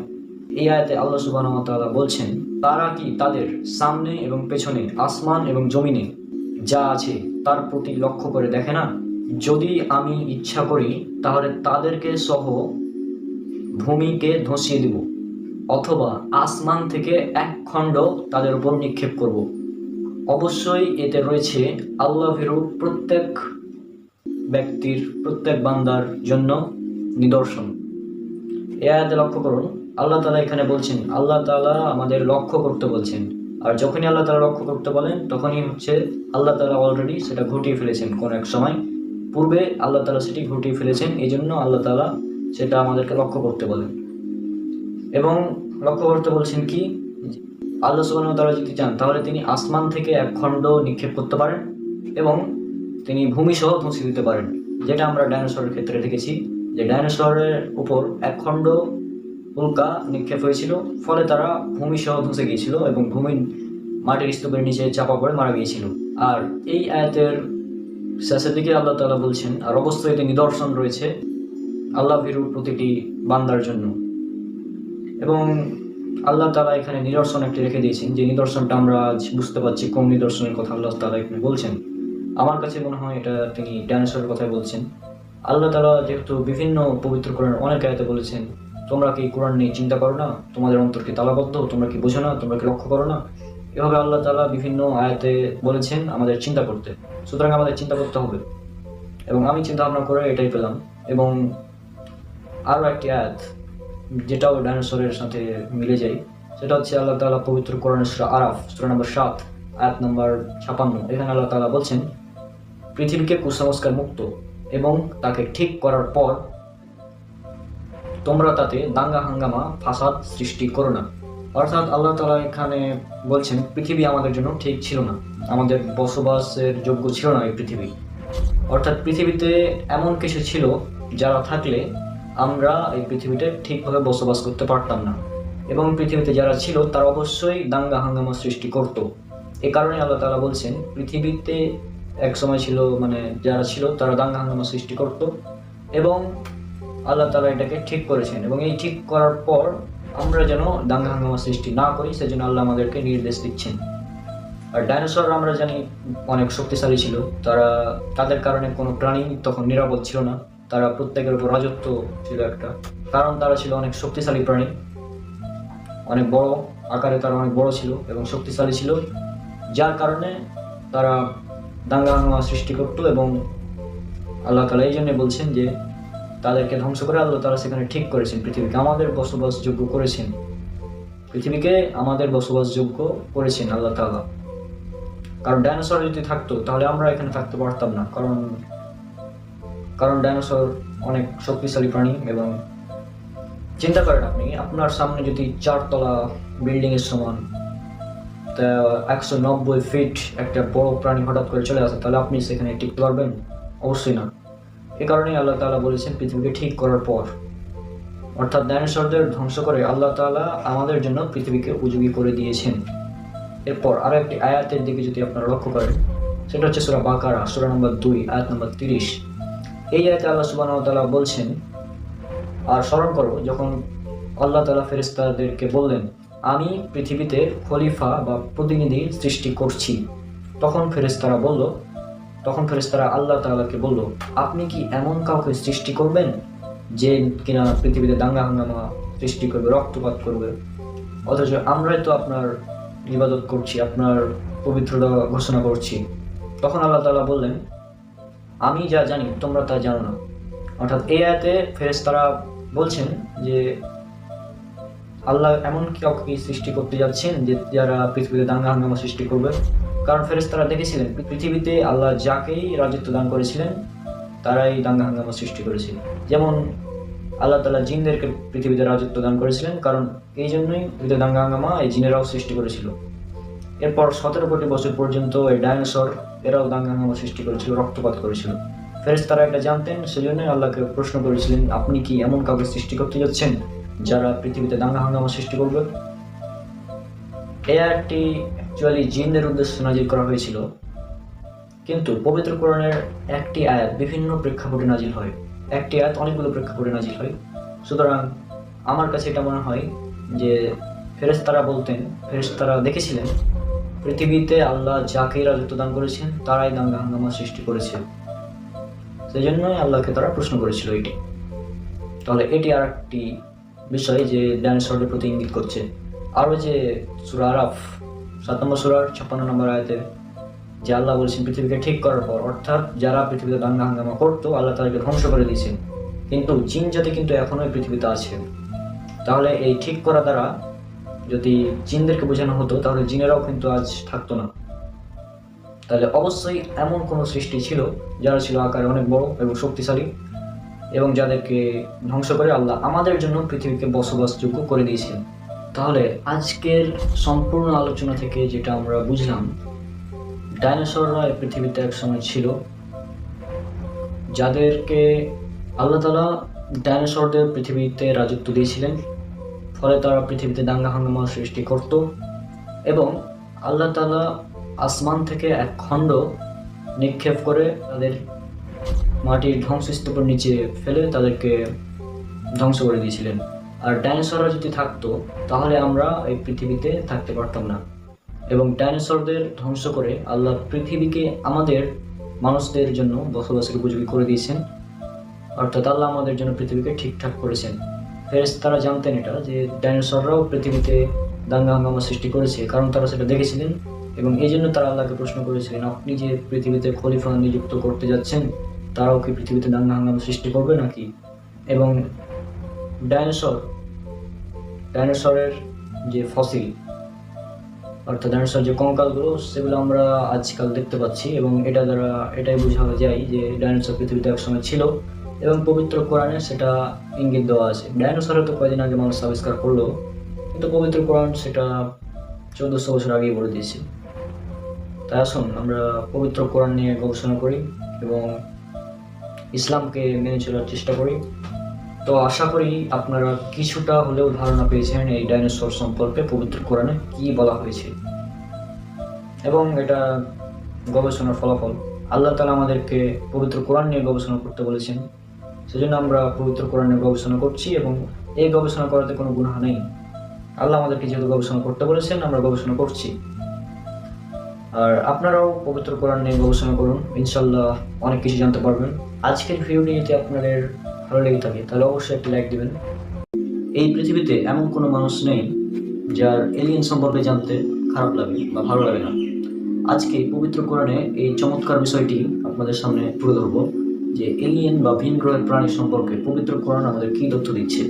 এই আয়াতে আল্লাহ সুবহানাহু ওয়া তাআলা বলছেন, তারা কি তাদের সামনে এবং পেছনে আসমান এবং জমিনে যা আছে তার প্রতি লক্ষ্য করে দেখে না? যদি আমি ইচ্ছা করি তাহলে তাদেরকে সহ ভূমিকে ধসিয়ে দেব, অথবা আসমান থেকে এক খণ্ড তাদের উপর নিক্ষেপ করব। অবশ্যই এতে রয়েছে আল্লাহ ভীরু প্রত্যেক ব্যক্তির, প্রত্যেক বান্দার জন্য নিদর্শন। এ আয়াতে লক্ষ্য করুন, আল্লাহ তাআলা এখানে বলছেন, আল্লাহ তাআলা আমাদের লক্ষ্য করতে বলছেন। আর যখনই আল্লাহ তাআলা লক্ষ্য করতে বলেন তখনই হচ্ছে আল্লাহ তাআলা অলরেডি সেটা ঘটিয়ে ফেলেছেন, কোন এক সময় পূর্বে আল্লাহ তাআলা সেটি ঘটিয়ে ফেলেছেন। এই জন্য আল্লাহ তাআলা সেটা আমাদেরকে লক্ষ্য করতে বলেন। এবং লক্ষ্য করতে বলছেন কি, আল্লাহ সুবহানাহু ওয়া তাআলা যদি চান তাহলে তিনি আসমান থেকে এক খণ্ড নিক্ষেপ করতে পারেন এবং তিনি ভূমি সহ ধসিয়ে দিতে পারেন, যেটা আমরা ডাইনোসরের ক্ষেত্রে দেখেছি যে ডাইনোসরের উপর এক খণ্ড উল্কা নিক্ষেপ হয়েছিল, ফলে তারা ভূমি সহ ধসে গিয়েছিল এবং ভূমির মাটির স্তূপের নিচে চাপা পড়ে মারা গিয়েছিল। আর এই আয়াতের শেষের দিকে আল্লাহ তাআলা বলছেন, আর অবশ্যই এতে নিদর্শন রয়েছে আল্লাহ ভীরু প্রতিটি বান্দার জন্য। এবং আল্লাহ তাআলা এখানে নিদর্শন একটি রেখে দিয়েছেন, যে নিদর্শনটা আমরা আজ বুঝতে পারছি কোন নিদর্শনের কথা আল্লাহ তাআলা এখানে বলছেন। আমার কাছে মনে হয় এটা তিনি ডাইনোসরের কথাই বলছেন। আল্লাহ তাআলা যেহেতু বিভিন্ন পবিত্র কোরআনের অনেক আয়াতে বলেছেন, তোমরা কি কোরআন নিয়ে চিন্তা করো না, তোমাদের অন্তর কি তালাবদ্ধ, তোমরা কি বোঝো না, তোমরা কি লক্ষ্য করো না? এভাবে আল্লাহ তাআলা বিভিন্ন আয়াতে বলেছেন আমাদের চিন্তা করতে। সুতরাং আমাদের চিন্তা করতে হবে, এবং আমি চিন্তা ভাবনা করে এটাই পেলাম। এবং আরও একটি আয়াত যেটাও ডাইনোসরের সাথে মিলে যায়, সেটা হচ্ছে আল্লাহ তাআলা পবিত্র কোরআনের সূরা আরাফ, সূরা নম্বর 7, আয়াত নম্বর 56। এখানে আল্লাহ তাআলা বলছেন, পৃথিবীকে কুসংস্কার মুক্ত এবং তাকে ঠিক করার পর তোমরা তাতে দাঙ্গা হাঙ্গামা ফাসাদ সৃষ্টি করো না। অর্থাৎ আল্লাহ তাআলা এখানে বলছেন পৃথিবী আমাদের জন্য ঠিক ছিল না, আমাদের বসবাসের যোগ্য ছিল না এই পৃথিবী। অর্থাৎ পৃথিবীতে এমন কিছু ছিল যারা থাকলে আমরা এই পৃথিবীতে ঠিকভাবে বসবাস করতে পারতাম না, এবং পৃথিবীতে যারা ছিল তারা অবশ্যই দাঙ্গা হাঙ্গামা সৃষ্টি করত। এ কারণে আল্লাহ তাআলা বলছেন পৃথিবীতে এক সময় ছিল, মানে যারা ছিল তারা দাঙ্গা হাঙ্গামা সৃষ্টি করত, এবং আল্লাহ তাআলা এটাকে ঠিক করেছেন। এবং এই ঠিক করার পর আমরা যেন দাঙ্গা হাঙ্গামা সৃষ্টি না করি সেজন্য আল্লাহ আমাদেরকে নির্দেশ দিচ্ছেন। আর ডাইনোসর আমরা জানি অনেক শক্তিশালী ছিল, তাদের কারণে কোনো প্রাণী তখন নিরাপদ ছিল না, তারা প্রত্যেকের উপর রাজত্ব ছিল একটা, কারণ তারা ছিল অনেক শক্তিশালী প্রাণী, অনেক বড় আকারে তারা অনেক বড় ছিল এবং শক্তিশালী ছিল, যার কারণে তারা দাঙ্গা হাঙ্গামা সৃষ্টি করত। এবং আল্লাহ তাআলা এই জন্য বলছেন যে তাদেরকে ধ্বংস করে আল্লাহ তাআলা সেখানে ঠিক করেছেন, পৃথিবীকে আমাদের বসবাসযোগ্য করেছেন, পৃথিবীকে আমাদের বসবাসযোগ্য করেছেন আল্লাহ তাআলা। কারণ ডাইনোসর যদি থাকতো তাহলে আমরা এখানে থাকতে পারতাম না, কারণ ডাইনোসর অনেক শক্তিশালী প্রাণী। এবং চিন্তা করেন আপনি, আপনার সামনে যদি 4 তলা বিল্ডিং এর সমান 190 ফিট একটা বড় প্রাণী হঠাৎ করে চলে আসে, তাহলে আপনি সেখানে টিকতে পারবেন? অবশ্যই না। এ কারণেই আল্লাহ তাআলা বলেছেন পৃথিবীকে ঠিক করার পর, অর্থাৎ ডাইনোসরদের ধ্বংস করে আল্লাহ তাআলা আমাদের জন্য পৃথিবীকে উপযোগী করে দিয়েছেন। এরপর আরো একটি আয়াতের দিকে যদি আপনারা লক্ষ্য করেন, সেটা হচ্ছে সূরা বাকারা সূরা নম্বর 2 আয়াত নম্বর 30। এই আয়াতে আল্লাহ সুবহানাহু ওয়া তাআলা বলছেন, আর স্মরণ করো যখন আল্লাহ তাআলা ফেরেশতাদেরকে বললেন, আমি পৃথিবীতে খলিফা বা প্রতিনিধি সৃষ্টি করছি। তখন ফেরেশতারা আল্লাহ তাআলাকে বলল, আপনি কি এমন কাউকে সৃষ্টি করবেন যে কিনা পৃথিবীতে দাঙ্গা হাঙ্গামা সৃষ্টি করবে, রক্তপাত করবে? অথচ আমরাই তো আপনার ইবাদত করছি, আপনার পবিত্রতা ঘোষণা করছি। তখন আল্লাহ তাআলা বললেন, আমি যা জানি তোমরা তা জানো না। অর্থাৎ এই আয়াতে ফেরেশতারা বলছেন যে আল্লাহ এমন কাউকে সৃষ্টি করতে যাচ্ছেন যে যারা পৃথিবীতে দাঙ্গা হাঙ্গামা সৃষ্টি করবে। কারণ ফেরেশতারা দেখেছিলেন পৃথিবীতে আল্লাহ যাকেই রাজত্ব দান করেছিলেন তারাই দাঙ্গা হাঙ্গামা সৃষ্টি করেছিল। যেমন আল্লাহ তাআলা জিনদেরকে পৃথিবীতে রাজত্ব দান করেছিলেন, কারণ এই জন্যই পৃথিবীতে দাঙ্গা হাঙ্গামা এই জিনেরাও সৃষ্টি করেছিল। এরপর 17 কোটি বছর পর্যন্ত এই ডাইনোসর এরাও দাঙ্গা হাঙ্গামা সৃষ্টি করেছিল, রক্তপাত করেছিল। ফেরেশতারা এটা জানতেন, সেজন্যই আল্লাহকে প্রশ্ন করেছিলেন, আপনি কি এমন কাউকে সৃষ্টি করতে যাচ্ছেন যারা পৃথিবীতে দাঙ্গা হাঙ্গামা সৃষ্টি করবে? এই আয়াতটি অ্যাকচুয়ালি জিনদের উদ্দেশ্যে নাজিল করা হয়েছিল, কিন্তু পবিত্র কোরআনের একটি আয়াত বিভিন্ন প্রেক্ষাপটে নাজিল হয়, একটি আয়াত অনেকগুলো প্রেক্ষাপটে নাজিল হয়। সুতরাং আমার কাছে এটা মনে হয় যে ফেরেশতারা দেখেছিলেন পৃথিবীতে আল্লাহ যাকেই রাজত্ব দান করেছেন তারাই দাঙ্গা হাঙ্গামা সৃষ্টি করেছে, সেই জন্যই আল্লাহকে তারা প্রশ্ন করেছিল এটি। তাহলে এটি আর একটি বিষয় যে ডাইনোসরের প্রতি ইঙ্গিত করছে। আরও যে সূরা আরাফ 7 নম্বর সূরার 56 নম্বর আয়াতে যে আল্লাহ বলেছেন পৃথিবীকে ঠিক করার পর, অর্থাৎ যারা পৃথিবীতে দাঙ্গা হাঙ্গামা করতো আল্লাহ তাদেরকে ধ্বংস করে দিয়েছেন, কিন্তু জিন জাতি কিন্তু এখনো পৃথিবীতে আছে। তাহলে এই ঠিক করা দ্বারা যদি জিনদেরকে বোঝানো হতো তাহলে জিনেরাও কিন্তু আজ থাকতো না। তাহলে অবশ্যই এমন কোনো সৃষ্টি ছিল যারা ছিল আকারে অনেক বড় এবং শক্তিশালী, এবং যাদেরকে ধ্বংস করে আল্লাহ আমাদের জন্য পৃথিবীকে বসবাসযোগ্য করে দিয়েছেন। তাহলে আজকের সম্পূর্ণ আলোচনা থেকে যেটা আমরা বুঝলাম, ডাইনোসররা এই পৃথিবীতে এক সময় ছিল, যাদেরকে আল্লাহ তাআলা ডাইনোসরদের পৃথিবীতে রাজত্ব দিয়েছিলেন, ফলে তারা পৃথিবীতে দাঙ্গা হাঙ্গামা সৃষ্টি করত, এবং আল্লাহ তাআলা আসমান থেকে এক খণ্ড নিক্ষেপ করে তাদের মাটির ধ্বংসস্তূপের নিচে ফেলে তাদেরকে ধ্বংস করে দিয়েছিলেন। আর ডাইনোসররা যদি থাকতো তাহলে আমরা এই পৃথিবীতে থাকতে পারতাম না, এবং ডাইনোসরদের ধ্বংস করে আল্লাহ পৃথিবীকে আমাদের মানুষদের জন্য বসবাসের উপযোগী করে দিয়েছেন, অর্থাৎ আল্লাহ আমাদের জন্য পৃথিবীকে ঠিকঠাক করেছেন। ফেরেশতারা জানতেন এটা যে ডাইনোসররাও পৃথিবীতে দাঙ্গা হাঙ্গামা সৃষ্টি করেছে, কারণ তারা সেটা দেখেছিলেন, এবং এই জন্য তারা আল্লাহকে প্রশ্ন করেছিলেন, আপনি যে পৃথিবীতে খলিফা নিযুক্ত করতে যাচ্ছেন তারাও কি পৃথিবীতে দাঙ্গা হাঙ্গামা সৃষ্টি করবে নাকি? এবং ডাইনোসরের যে ফসিল, অর্থাৎ ডাইনোসর যে কঙ্কালগুলো, সেগুলো আমরা আজকাল দেখতে পাচ্ছি, এবং এটা দ্বারা এটাই বোঝা যায় যে ডাইনোসর পৃথিবীতে একসময় ছিল, এবং পবিত্র কোরআনে সেটা ইঙ্গিত দেওয়া আছে। ডাইনোসরের তো কয়েকদিন আগে মানুষ আবিষ্কার করলো, কিন্তু পবিত্র কোরআন সেটা 1400 বছর আগেই বলে দিয়েছে। তাই আসুন আমরা পবিত্র কোরআন নিয়ে গবেষণা করি এবং ইসলামকে মেনে চলার চেষ্টা করি। তো আশা করি আপনারা কিছুটা হলেও ধারণা পেয়েছেন এই ডাইনোসর সম্পর্কে পবিত্র কোরআনে কি বলা হয়েছে, এবং এটা গবেষণার ফলাফল। আল্লাহ তাআলা আমাদেরকে পবিত্র কোরআন নিয়ে গবেষণা করতে বলেছেন, সেজন্য আমরা পবিত্র কোরআন নিয়ে গবেষণা করছি, এবং এই গবেষণা করাতে কোনো গুনাহ নেই। আল্লাহ আমাদেরকে যেহেতু গবেষণা করতে বলেছেন আমরা গবেষণা করছি। আর আপনারাও পবিত্র কোরআন নিয়ে গবেষণা করুন, ইনশাল্লাহ অনেক কিছু জানতে পারবেন। আজকের ভিডিওটি যদি আপনাদের ভালো লেগে থাকে তাহলে অবশ্যই একটি লাইক দিবেন। এই পৃথিবীতে এমন কোনো মানুষ নেই যার এলিয়েন সম্পর্কে জানতে খারাপ লাগে বা ভালো লাগে না। আজকে পবিত্র কোরআনে এই চমৎকার বিষয়টি আপনাদের সামনে তুলে ধরবো যে এলিয়েন বা ভিন গ্রহের প্রাণী সম্পর্কে পবিত্র কোরআন আমাদের কী তথ্য দিচ্ছে।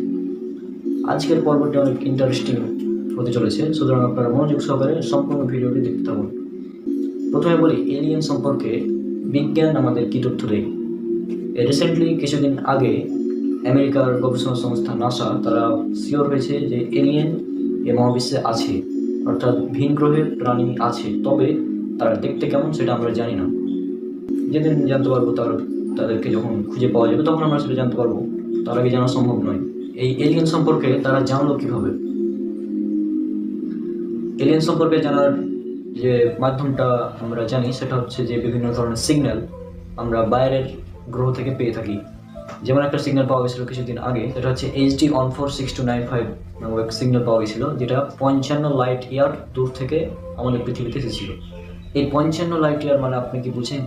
আজকের পর্বটি অনেক ইন্টারেস্টিং হতে চলেছে, সুতরাং আপনারা মনোযোগ সহকারে সম্পূর্ণ ভিডিওটি দেখতে থাকুন। প্রথমে বলি এলিয়েন সম্পর্কে বিজ্ঞান আমাদের কী তথ্য দেয়। রিসেন্টলি কিছুদিন আগে আমেরিকার গবেষণা সংস্থা নাসা তারা শিওর হয়েছে যে এলিয়েন এ মহাবিশ্বে আছে, অর্থাৎ ভিন গ্রহের প্রাণী আছে, তবে তারা দেখতে কেমন সেটা আমরা জানি না। যেদিন জানতে পারবো তার তাদেরকে যখন খুঁজে পাওয়া যাবে তখন আমরা সেটা জানতে পারবো, তার আগে জানা সম্ভব নয়। এই এলিয়েন সম্পর্কে তারা জানলো কিভাবে? এলিয়েন সম্পর্কে জানার যে মাধ্যমটা আমরা জানি সেটা হচ্ছে যে বিভিন্ন ধরনের সিগন্যাল আমরা বাইরের গ্রহ থেকে পেয়ে থাকি। যেমন একটা সিগন্যাল পাওয়া গেছিল কিছুদিন আগে, সেটা হচ্ছে HD 146295 নামক এক সিগন্যাল পাওয়া গেছিল, যেটা 55 লাইট ইয়ার দূর থেকে আমাদের পৃথিবীতে এসেছিল। এই 55 লাইট ইয়ার মানে আপনি কি বুঝেন?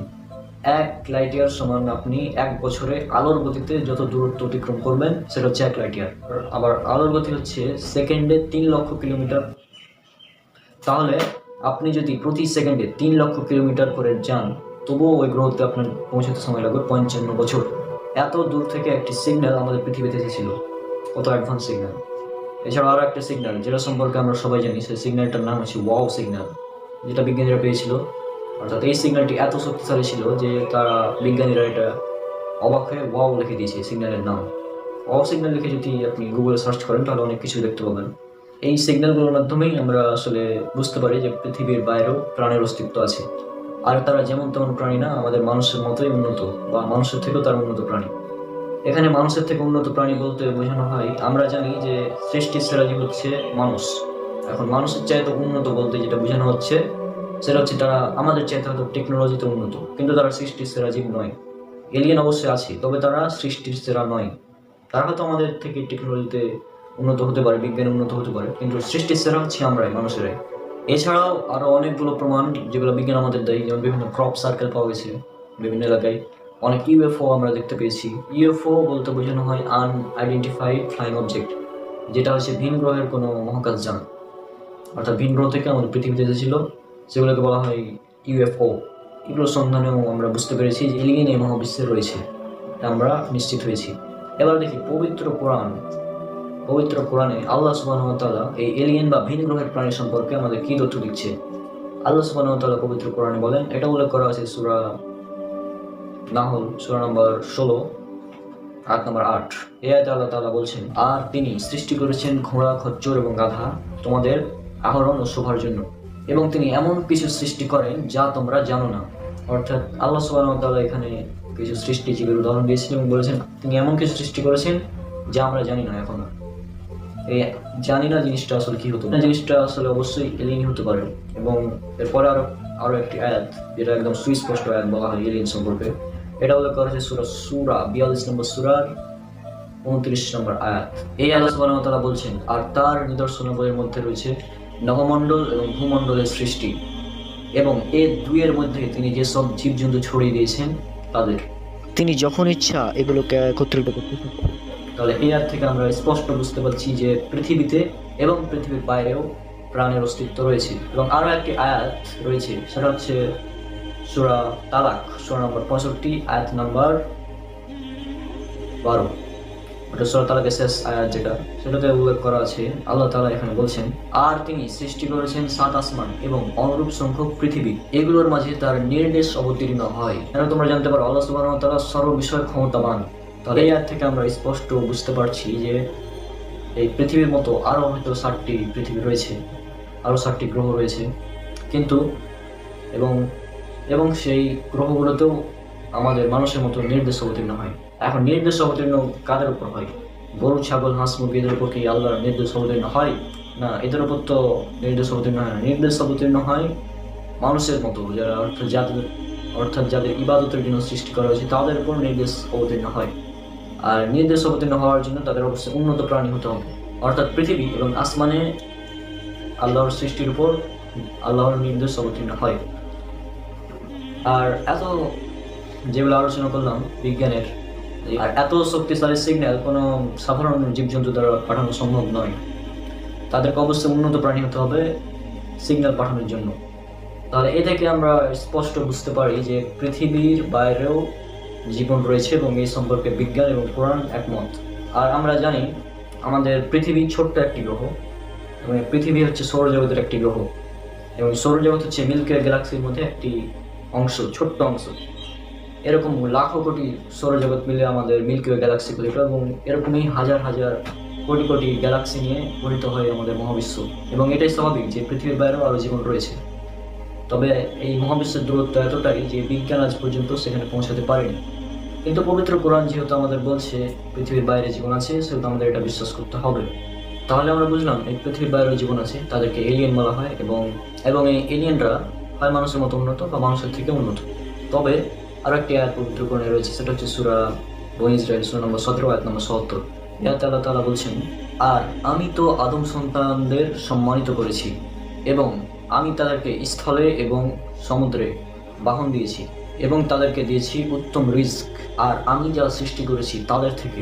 1 লাইট ইয়ার সমান আপনি 1 বছরে আলোর গতিতে যত দূরত্ব অতিক্রম করবেন সেটা হচ্ছে 1 লাইট ইয়ার। আবার আলোর গতি হচ্ছে সেকেন্ডে 3 লক্ষ কিলোমিটার। তাহলে আপনি যদি প্রতি সেকেন্ডে 3 লক্ষ কিলোমিটার করে যান, তবুও ওই গ্রহতে আপনার পৌঁছাতে সময় লাগবে 55 বছর। এত দূর থেকে একটি সিগন্যাল আমাদের পৃথিবীতে এসেছিল, কত অ্যাডভান্স সিগন্যাল। এছাড়াও আরও একটা সিগন্যাল যেটা সম্পর্কে আমরা সবাই জানি, সেই সিগন্যালটার নাম হচ্ছে ওয়াও সিগন্যাল, যেটা বিজ্ঞানীরা পেয়েছিল। অর্থাৎ এই সিগন্যালটি এত শক্তিশালী ছিল যে তারা বিজ্ঞানীরা এটা অবাক হয়ে ওয়াও লিখে দিয়েছে সিগন্যালের নাম। ওয়াও সিগন্যাল লিখে যদি আপনি গুগলে সার্চ করেন তাহলে অনেক কিছু দেখতে পাবেন। এই সিগন্যালগুলোর মাধ্যমেই আমরা আসলে বুঝতে পারি যে পৃথিবীর বাইরেও প্রাণের অস্তিত্ব আছে। আর তারা যেমন তেমন প্রাণী না, আমাদের মানুষের মতোই উন্নত, বা মানুষের থেকেও তার উন্নত প্রাণী। এখানে মানুষের থেকে উন্নত প্রাণী বলতে বোঝানো হয়, আমরা জানি যে সৃষ্টির সেরা জীব হচ্ছে মানুষ। এখন মানুষের চাইতে উন্নত বলতে যেটা বোঝানো হচ্ছে সেটা হচ্ছে তারা আমাদের চাইতে হয়তো টেকনোলজিতে উন্নত, কিন্তু তারা সৃষ্টির সেরা জীব নয়। এলিয়েন অবশ্যই আছে, তবে তারা সৃষ্টির সেরা নয়। তারা হয়তো আমাদের থেকে টেকনোলজিতে উন্নত হতে পারে, বিজ্ঞানে উন্নত হতে পারে, কিন্তু সৃষ্টির সেরা হচ্ছে আমরাই, মানুষেরাই। এছাড়াও আরও অনেকগুলো প্রমাণ যেগুলো বিজ্ঞান আমাদের দেয়, যেমন বিভিন্ন ক্রপ সার্কেল পাওয়া গেছে বিভিন্ন এলাকায়, অনেক UFO আমরা দেখতে পেয়েছি। UFO বলতে বোঝানো হয় আনআইডেন্টিফাইড ফ্লাইং অবজেক্ট, যেটা হচ্ছে ভিন গ্রহের কোনো মহাকাশযান, অর্থাৎ ভিন গ্রহ থেকে আমাদের পৃথিবীতে এসেছিল, সেগুলোকে বলা হয় UFO। এগুলোর সন্ধানেও আমরা বুঝতে পেরেছি যে এলিয়েন এই মহাবিশ্বে রয়েছে, আমরা নিশ্চিত হয়েছি। এবার দেখি পবিত্র কোরআনে আল্লাহ সুবহানাহু ওয়া তাআলা এই এলিয়েন বা ভিন গ্রহের প্রাণী সম্পর্কে আমাদের কি তথ্য দিচ্ছে। আল্লাহ সুবহানাহু ওয়া তাআলা পবিত্র কোরআনে বলেন, এটা উল্লেখ করা আছে সূরা নাহল সূরা নম্বর 16 আয়াত নম্বর 8। এই আয়াতে আল্লাহ তাআলা বলছেন, আর তিনি সৃষ্টি করেছেন ঘোড়া, খচ্চর এবং গাধা তোমাদের আহরণ ও শোভার জন্য, এবং তিনি এমন কিছু সৃষ্টি করেন যা তোমরা জানো না। অর্থাৎ আল্লাহ সুবহানাহু ওয়া তাআলা এখানে কিছু সৃষ্টি জীবের উদাহরণ দিয়েছেন এবং বলেছেন তিনি এমন কিছু সৃষ্টি করেছেন যা আমরা জানি না এখনো। এই জানি না জিনিসটা আসলে কি হতো, জিনিসটা আসলে অবশ্যই এলিয়েন হতে পারে। এবং এরপরে আরো একটি আয়াত, যেটা একদম সুস্পষ্ট আয়াত বলা হয় এলিয়েন সম্পর্কে, এটা উল্লেখ করা হয়েছে সূরা 42 নম্বর সূরার 29 নম্বর আয়াত। এই আল্লাহ সুবহানাহু ওয়া তাআলা বলছেন, আর তার নিদর্শনাবলীর মধ্যে রয়েছে নভমণ্ডল এবং ভূমণ্ডলের সৃষ্টি, এবং এ দুইয়ের মধ্যে তিনি যেসব জীবজন্তু ছড়িয়ে দিয়েছেন তাদের তিনি যখন ইচ্ছা এগুলোকে একত্রিত করতে থাকেন। তাহলে এই আয়াত থেকে আমরা স্পষ্ট বুঝতে পারছি যে পৃথিবীতে এবং পৃথিবীর বাইরেও প্রাণের অস্তিত্ব রয়েছে। এবং আরও একটি আয়াত রয়েছে, সেটা হচ্ছে সূরা তালাক সূরা নম্বর 65 আয়াত নম্বর 12। ওটা সূরা তালাকের শেষ আয়াত, সেটাতে উল্লেখ করা আছে, আল্লাহ তাআলা এখানে বলছেন, আর তিনি সৃষ্টি করেছেন 7 আসমান এবং অনুরূপ সংখ্যক পৃথিবী, এগুলোর মাঝে তার নির্দেশ অবতীর্ণ হয়। যেন তোমরা জানতে পারো আল্লাহ সুবহানাহু ওয়া তাআলা সর্ববিষয়ে ক্ষমতাবান। তাহলে এই আয়াত থেকে আমরা স্পষ্ট বুঝতে পারছি যে এই পৃথিবীর মতো আরও হয়তো 7টি পৃথিবী রয়েছে, আরও 7টি গ্রহ রয়েছে, কিন্তু এবং সেই গ্রহগুলোতেও আমাদের মানুষের মতো নির্দেশ অবতীর্ণ হয়। এখন নির্দেশ অবতীর্ণ কাদের উপর হয়? গরু, ছাগল, হাঁস, মুরগি এদের উপর কি আল্লাহর নির্দেশ অবতীর্ণ হয়? না, এদের উপর তো নির্দেশ অবতীর্ণ হয় না। নির্দেশ অবতীর্ণ হয় মানুষের মতো, যারা অর্থাৎ যাদের ইবাদতের জন্য সৃষ্টি করা হয়েছে তাদের উপর নির্দেশ অবতীর্ণ হয়। আর নির্দেশ অবতীর্ণ হওয়ার জন্য তাদের অবশ্যই উন্নত প্রাণী হতে হবে। অর্থাৎ পৃথিবী এবং আসমানে আল্লাহর সৃষ্টির উপর আল্লাহর নির্দেশ অবতীর্ণ হয়। আর এত যেগুলো আলোচনা করলাম বিজ্ঞানের, আর এত শক্তিশালী সিগন্যাল কোনো সাধারণ জীবজন্তু দ্বারা পাঠানো সম্ভব নয়। তাদেরকে অবশ্যই উন্নত প্রাণী হতে হবে সিগন্যাল পাঠানোর জন্য। তাহলে এ থেকে আমরা স্পষ্ট বুঝতে পারি যে পৃথিবীর বাইরেও জীবন রয়েছে এবং এই সম্পর্কে বিজ্ঞান এবং কোরআন একমত। আর আমরা জানি আমাদের পৃথিবী ছোট্ট একটি গ্রহ, এবং পৃথিবী হচ্ছে সৌরজগতের একটি গ্রহ, এবং সৌরজগৎ হচ্ছে মিল্কি ওয়ে গ্যালাক্সির মধ্যে একটি অংশ, ছোট্ট অংশ। এরকম লাখো কোটি সৌরজগৎ মিলে আমাদের মিল্কি ওয়ে গ্যালাক্সি গঠিত, এবং এরকমই হাজার হাজার কোটি কোটি গ্যালাক্সি নিয়ে গঠিত হয় আমাদের মহাবিশ্ব। এবং এটাই স্বাভাবিক যে পৃথিবীর বাইরেও আরও জীবন রয়েছে। তবে এই মহাবিশ্বের দূরত্ব এতটাই যে বিজ্ঞান আজ পর্যন্ত সেখানে পৌঁছাতে পারেনি। কিন্তু পবিত্র কোরআন যেহেতু আমাদের বলছে পৃথিবীর বাইরে জীবন আছে, সেহেতু আমাদের এটা বিশ্বাস করতে হবে। তাহলে আমরা বুঝলাম এই পৃথিবীর বাইরে জীবন আছে, তাদেরকে এলিয়েন বলা হয়, এবং এবং এই এলিয়েনরা হয় মানুষের মতো উন্নত বা মানুষের থেকে উন্নত। তবে আরো একটি আয়াত পবিত্র কোরআনে রয়েছে, সেটা হচ্ছে সূরা বনী ইসরাঈল সূরা নম্বর 17 আয়াত নম্বর 77। ইয়াতে আল্লাহ তাআলা বলছেন, আর আমি তো আদম সন্তানদের সম্মানিত করেছি এবং আমি তাদেরকে স্থলে এবং সমুদ্রে বাহন দিয়েছি এবং তাদেরকে দিয়েছি উত্তম রিজক। আর আমি যা সৃষ্টি করেছি তাদের থেকে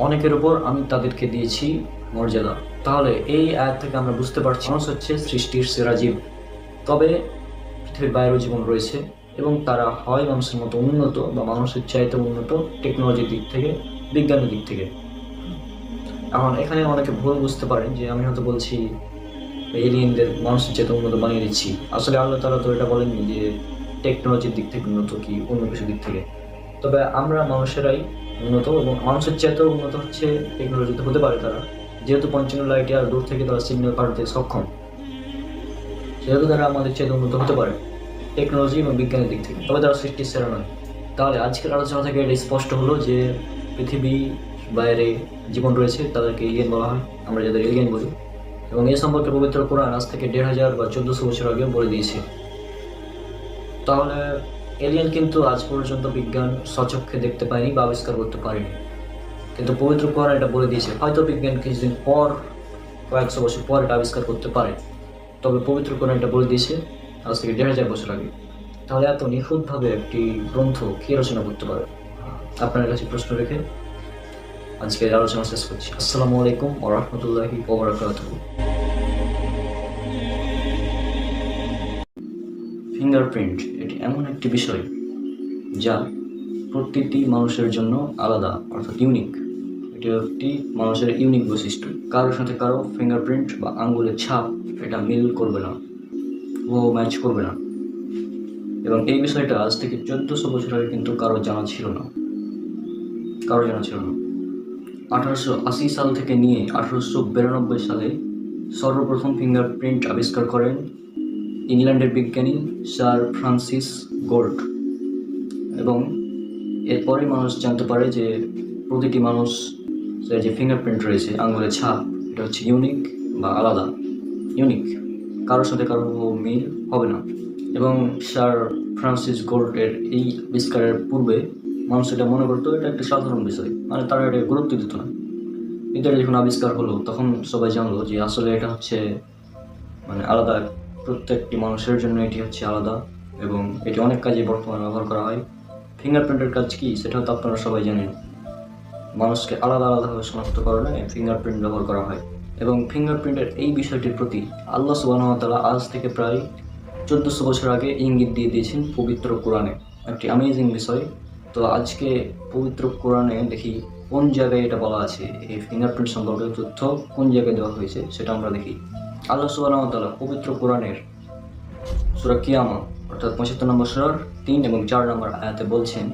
অনেকের উপর আমি তাদেরকে দিয়েছি মর্যাদা। তাহলে এই আয়াত থেকে আমরা বুঝতে পারছি মানুষ হচ্ছে সৃষ্টির সেরা জীব। তবে পৃথিবীর বাইরেও জীবন রয়েছে এবং তারা হয় মানুষের মতো উন্নত বা মানুষের চাইতে উন্নত টেকনোলজির দিক থেকে, বিজ্ঞানের দিক থেকে। এখন এখানে অনেকে ভুল বুঝতে পারেন যে আমি হয়তো বলছি এলিয়েনদের মানুষের চাইতে উন্নত বানিয়ে দিচ্ছি। আসলে আল্লাহ তাআলা তো এটা বলেননি যে টেকনোলজির দিক থেকে উন্নত কি অন্য কিছু দিক থেকে। তবে আমরা মানুষেরাই উন্নত এবং মানুষের চাইতেও উন্নত হচ্ছে টেকনোলজিতে হতে পারে তারা, যেহেতু 55 লাইট ইয়ার দূর থেকে তারা সিগন্যাল পাঠাতে সক্ষম, সেহেতু তারা আমাদের চাইতে উন্নত হতে পারে টেকনোলজি এবং বিজ্ঞানের দিক থেকে। তবে তারা সৃষ্টির সেরা নয়। তাহলে আজকের আলোচনা থেকে এটা স্পষ্ট হলো যে পৃথিবী বাইরে জীবন রয়েছে, তাদেরকে এলিয়েন বলা হয়, আমরা যাদের এলিয়েন বলি। এবং এই সম্পর্কে পবিত্র কোরআন আজ থেকে 1500 বা 1400 বছর আগে বলে দিয়েছে। তাহলে এলিয়েন কিন্তু আজ পর্যন্ত বিজ্ঞান স্বচক্ষে দেখতে পায়নি বা আবিষ্কার করতে পারেনি, কিন্তু পবিত্র কোরআন এটা বলে দিয়েছে হয়তো বিজ্ঞান কিছুদিন পর, কয়েকশো বছর পর এটা আবিষ্কার করতে পারে। তবে পবিত্র কোরআন এটা বলে দিয়েছে আজ থেকে 1500 বছর আগে। তাহলে এত নিখুঁতভাবে একটি গ্রন্থ কে রচনা করতে পারে? আপনার কাছে প্রশ্ন রেখে আজকের আলোচনা শেষ করছি। আসসালামু আলাইকুম ওয়া রাহমাতুল্লাহি ওয়া বারাকাতুহু। ফিঙ্গারপ্রিন্ট এটি এমন একটি বিষয় যা প্রতিটি মানুষের জন্য আলাদা, অর্থাৎ ইউনিক। এটি একটি মানুষের ইউনিক বৈশিষ্ট্য। কারোর সাথে কারো ফিঙ্গারপ্রিন্ট বা আঙ্গুলের ছাপ এটা মিল করবে না, ও ম্যাচ করবে না। এবং এই বিষয়টা আজ থেকে 1400 বছর আগে কিন্তু কারো জানা ছিল না। 1880 সাল থেকে নিয়ে 1892 সালে সর্বপ্রথম ফিঙ্গারপ্রিন্ট আবিষ্কার করেন ইংল্যান্ডের বিজ্ঞানী স্যার ফ্রান্সিস গোল্ড। এবং এরপরে মানুষ জানতে পারে যে প্রতিটি মানুষ যে ফিঙ্গারপ্রিন্ট রয়েছে, আঙুলের ছাপ, এটা হচ্ছে ইউনিক বা আলাদা। ইউনিক, কারোর সাথে কারো মিল হবে না। এবং স্যার ফ্রান্সিস গোল্ডের এই আবিষ্কারের পূর্বে মানুষ এটা মনে করতো এটা একটা সাধারণ বিষয়, মানে তারা এটা গুরুত্ব দিত না। কিন্তু এটা যখন আবিষ্কার হলো তখন সবাই জানলো যে আসলে এটা হচ্ছে মানে আলাদা, প্রত্যেকটি মানুষের জন্য এটি হচ্ছে আলাদা এবং এটি অনেক কাজে বর্তমানে ব্যবহার করা হয়। ফিঙ্গারপ্রিন্টের কাজ কি সেটা তো আপনারা সবাই জানেন। মানুষকে আলাদা আলাদাভাবে শনাক্তকরণে ফিঙ্গারপ্রিন্ট ব্যবহার করা হয়। এবং ফিঙ্গারপ্রিন্টের এই বিষয়টির প্রতি আল্লাহ সুবহানাহু ওয়া তাআলা আজ থেকে প্রায় 1400 বছর আগে ইঙ্গিত দিয়ে দিয়েছেন পবিত্র কোরআনে। একটি অ্যামেজিং বিষয়। তো আজকে পবিত্র কোরআনে দেখি কোন জায়গায় এটা বলা আছে, এই ফিঙ্গারপ্রিন্ট সম্পর্কে তথ্য কোন জায়গায় দেওয়া হয়েছে সেটা আমরা দেখি। আল্লাহ সুবহানাহু ওয়া তাআলা পবিত্র কোরআনের সূরা কিয়ামা অর্থাৎ 75 নম্বর সূরার 3 এবং 4 নম্বর আয়াতে বলছেন,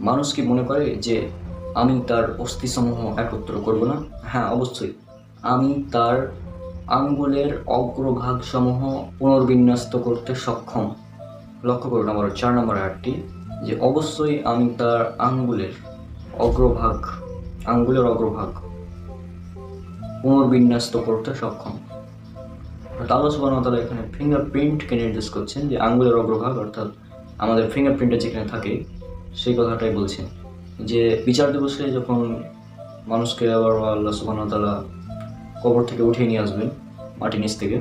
মানুষ কি মনে করে যে আমি তার অস্থিসমূহ একত্র করব না? হ্যাঁ, অবশ্যই আমি তার আঙ্গুলের অগ্রভাগ সমূহ পুনর্বিন্যস্ত করতে সক্ষম। লক্ষ্য করুন আমার 4 নম্বর আয়াতটি, যে অবশ্যই আমি তার আঙ্গুলের অগ্রভাগ পুনর্বিন্যস্ত করতে সক্ষম। আল্লাহ সুবহানাহু ওয়া তাআলা এখানে ফিঙ্গারপ্রিন্টকে নির্দেশ করছেন, যে আঙ্গুলের অগ্রভাগ অর্থাৎ আমাদের ফিঙ্গারপ্রিন্টে যেখানে থাকে সেই কথাটাই বলছেন। যে বিচার দিবসে যখন মানুষকে আবার আল্লাহ সুবহানাহু ওয়া তাআলা কবর থেকে উঠিয়ে নিয়ে আসবেন মাটির নিচ থেকে,